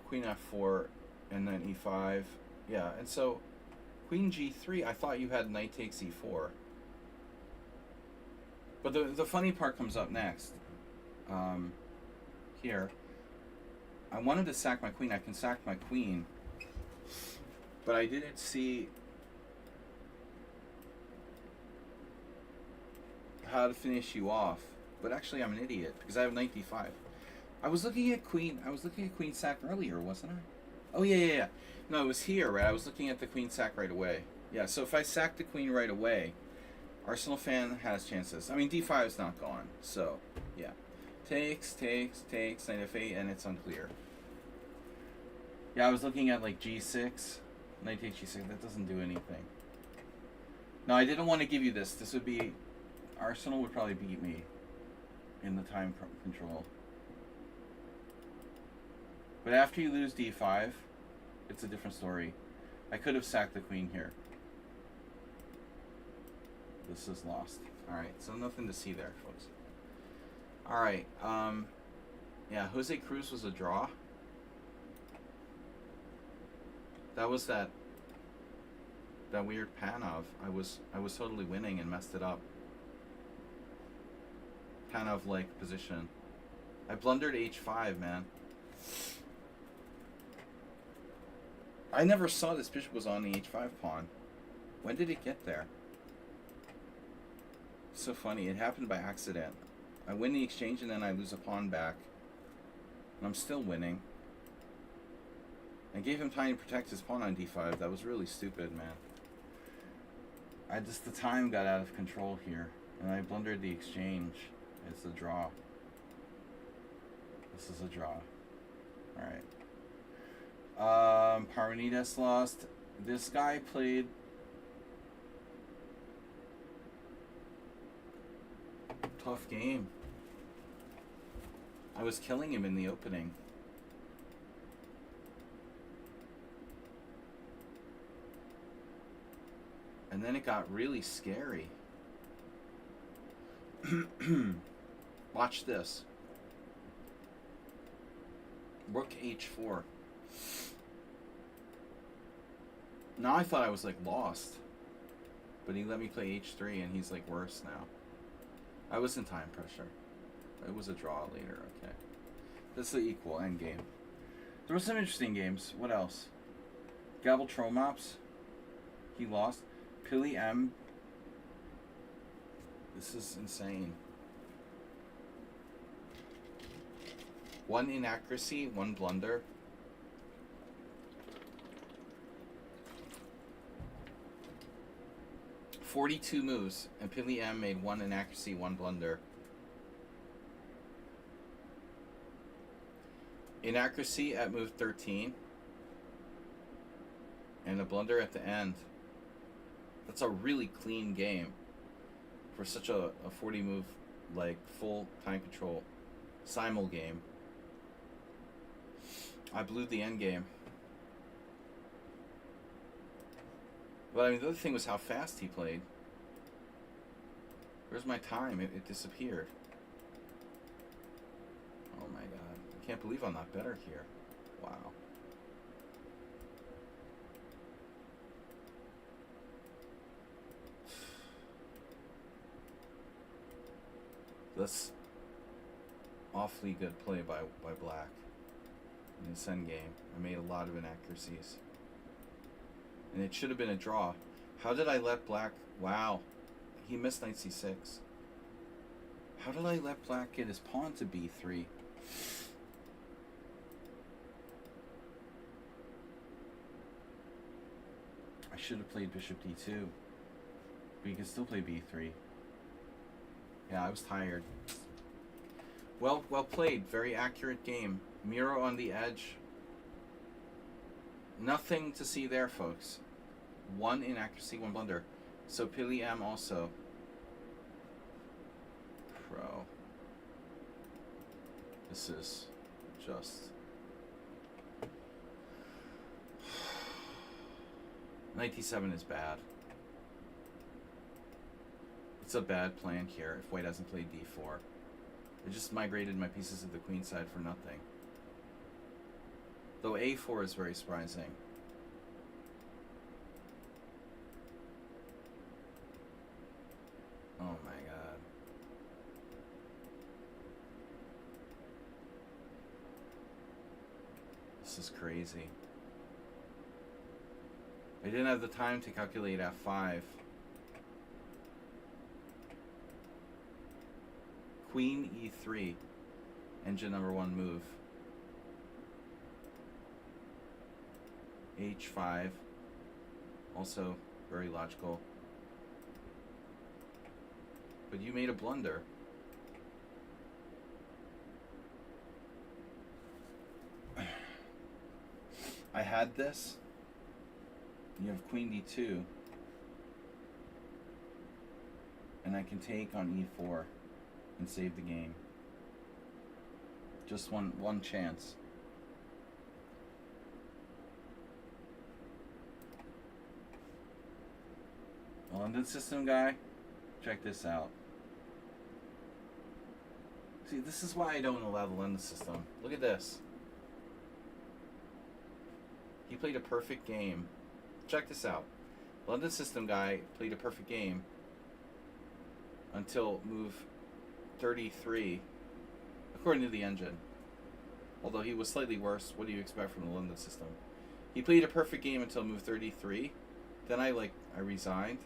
Queen f4, and then e5. Yeah, and so queen g3, I thought you had knight takes e4. But the funny part comes up next. Here. I wanted to sack my queen. I can sack my queen. But I didn't see how to finish you off. But actually I'm an idiot because I have knight d5. I was looking at queen sack earlier, wasn't I? Oh yeah. No, it was here, right? I was looking at the queen sack right away. Yeah, so if I sack the queen right away, Arsenal fan has chances. I mean, d5 is not gone, so yeah. Takes, knight f8, and it's unclear. Yeah, I was looking at like g6, knight takes g6. That doesn't do anything. No, I didn't want to give you this. This would be, Arsenal would probably beat me in the time control. But after you lose d5, it's a different story. I could have sacked the queen here. This is lost. Alright, so nothing to see there, folks. Alright, yeah, Jose Cruz was a draw. That was that weird Panov. I was totally winning and messed it up. Panov-like position. I blundered h5, man. I never saw this bishop was on the h5 pawn. When did it get there? So funny. It happened by accident. I win the exchange and then I lose a pawn back. And I'm still winning. I gave him time to protect his pawn on d5. That was really stupid, man. The time got out of control here. And I blundered the exchange. It's a draw. This is a draw. Alright. Parmenides lost. This guy played tough game. I was killing him in the opening. And then it got really scary. Watch this. Rook h4. Now I thought I was like lost. But he let me play h3 and he's like worse now. I was in time pressure. It was a draw later, okay. That's the equal end game. There were some interesting games. What else? Gabble Tromops. He lost. Pili M. This is insane. 1 inaccuracy, 1 blunder. "42 moves, and Pili M made 1 inaccuracy, 1 blunder. Inaccuracy at move 13, and a blunder at the end. That's a really clean game for such a 40 move, like full time control Simul game. I blew the end game. But I mean, the other thing was how fast he played. Where's my time? It disappeared. Oh my god. I can't believe I'm not better here. Wow. That's awfully good play by Black in this end game. I made a lot of inaccuracies. And it should have been a draw. How did I let Black... Wow. He missed knight c6. How did I let Black get his pawn to b3? I should have played bishop d2. But you can still play b3. Yeah, I was tired. Well played. Very accurate game. Miro on the edge. Nothing to see there, folks. 1 inaccuracy, 1 blunder. So Pili M also. Pro. This is just... Knight d7 is bad. It's a bad plan here if white hasn't played d4. I just migrated my pieces to the queen side for nothing. Though a4 is very surprising. Oh my god. This is crazy. I didn't have the time to calculate f5. Queen e3. Engine number 1 move. h5. Also very logical. But you made a blunder. I had this. You have queen d2. And I can take on e4 and save the game. Just one chance. London system guy, check this out. See, this is why I don't allow the London system. Look at this. He played a perfect game. Check this out. London system guy played a perfect game until move 33, according to the engine. Although he was slightly worse, what do you expect from the London system? He played a perfect game until move 33. Then I resigned.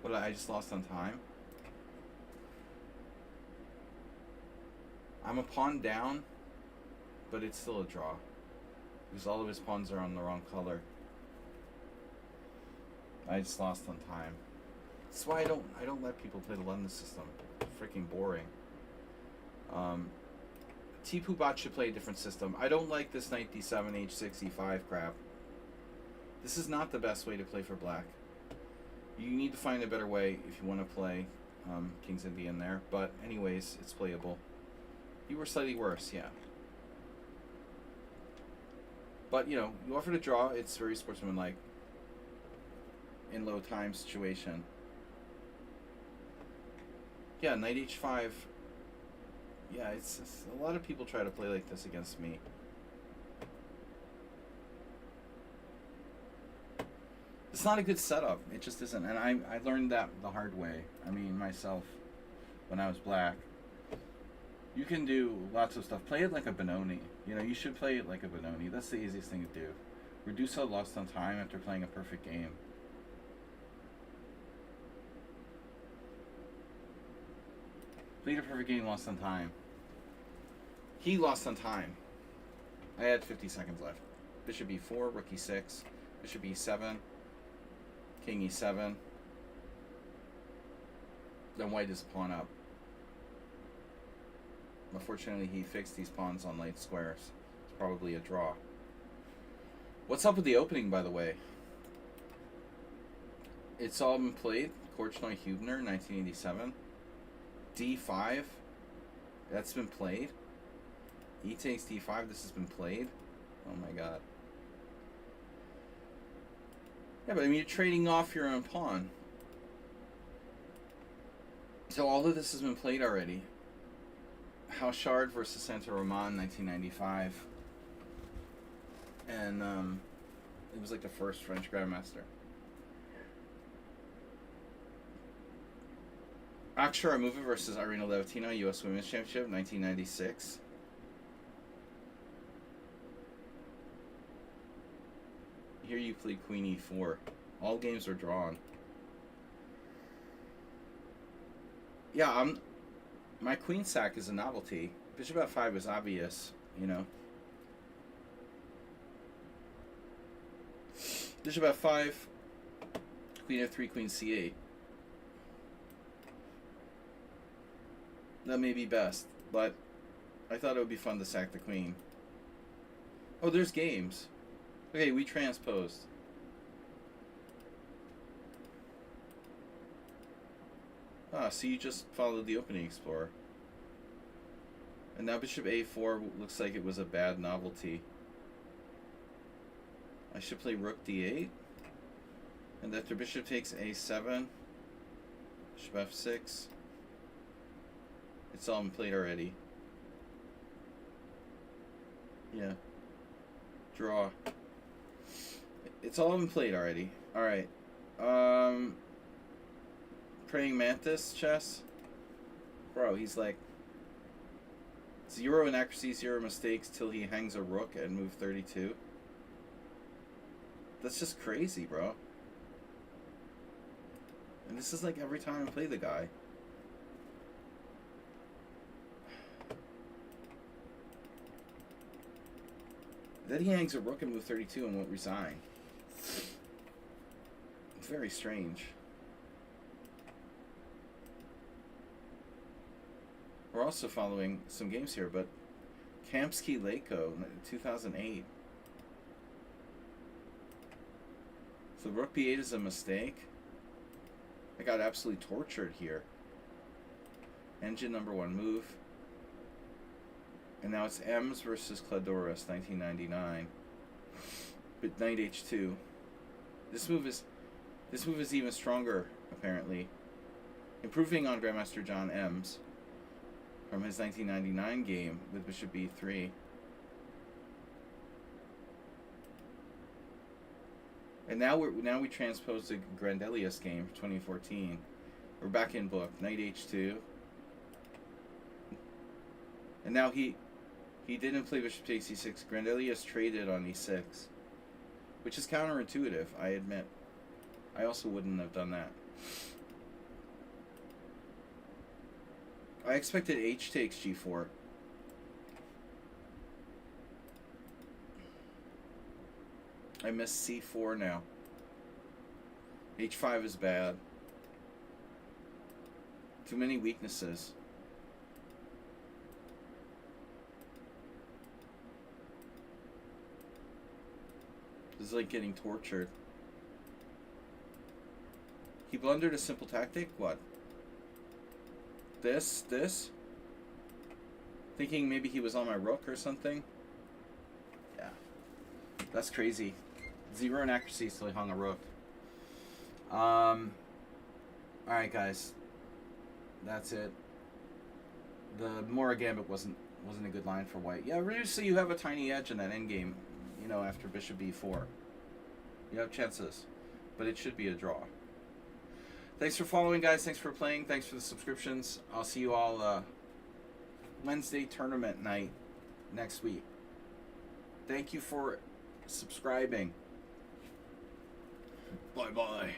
But I just lost on time. I'm a pawn down, but it's still a draw because all of his pawns are on the wrong color. I just lost on time. That's why I don't let people play the London system. It's freaking boring. Tipu Bot should play a different system. I don't like this knight d7 h6 e5 crap. This is not the best way to play for black. You need to find a better way if you want to play King's Indian there. But anyways, it's playable. You were slightly worse, yeah. But, you know, you offered a draw. It's very sportsmanlike. In low time situation. Yeah, knight h5. Yeah, it's a lot of people try to play like this against me. It's not a good setup. It just isn't. And I learned that the hard way. I mean, myself, when I was black. You can do lots of stuff. Play it like a Benoni. You know, you should play it like a Benoni. That's the easiest thing to do. Reduce a lost on time after playing a perfect game. Played a perfect game, lost on time. He lost on time. I had 50 seconds left. Bishop e4, rook e6, bishop e7, king e7. Then white is pawn up. Unfortunately, he fixed these pawns on light squares. It's probably a draw. What's up with the opening, by the way? It's all been played. Korchnoi Hubner, 1987. d5. That's been played. E takes d5. This has been played. Oh my god. Yeah, but I mean, you're trading off your own pawn. So all of this has been played already. Hauchard versus Saint-Roman, 1995. And it was like the first French Grandmaster. Akshay Amova versus Irina Levitina, U.S. Women's Championship, 1996. Here you play Queen E4. All games are drawn. Yeah, my queen sack is a novelty. Bishop F5 is obvious, you know. Bishop F5, Queen F3, Queen C8. That may be best, but I thought it would be fun to sack the queen. Oh, there's games. Okay, we transposed. Ah, so you just followed the opening explorer. And now bishop a4 looks like it was a bad novelty. I should play rook d8. And after bishop takes a7, bishop f6. It's all been played already. Yeah. Draw. It's all been played already. Alright. Praying Mantis chess. Bro, he's like 0 inaccuracy, 0 mistakes till he hangs a rook at move 32. That's just crazy, bro. And this is like every time I play the guy. Then he hangs a rook at move 32 and won't resign. It's very strange. We're also following some games here, but Kamsky Leko, 2008. So rook b8 is a mistake. I got absolutely tortured here. Engine number 1 move. And now it's Ems versus Cladoris, 1999. But knight h2. This move is even stronger, apparently. Improving on Grandmaster John Ems from his 1999 game with bishop b3. And now we transpose the Grandelius game for 2014. We're back in book. Knight h2. And now he didn't play bishop takes e6. Grandelius traded on e6, which is counterintuitive, I admit. I also wouldn't have done that. I expected h takes g4. I missed c4 now. h5 is bad. Too many weaknesses. This is like getting tortured. He blundered a simple tactic? What? This. Thinking maybe he was on my rook or something. Yeah. That's crazy. 0 in accuracy till he hung a rook. Alright, guys. That's it. The Mora Gambit wasn't a good line for white. Yeah, obviously you have a tiny edge in that endgame, you know, after bishop b4. You have chances, but it should be a draw. Thanks for following, guys. Thanks for playing. Thanks for the subscriptions. I'll see you all Wednesday tournament night next week. Thank you for subscribing. Bye-bye.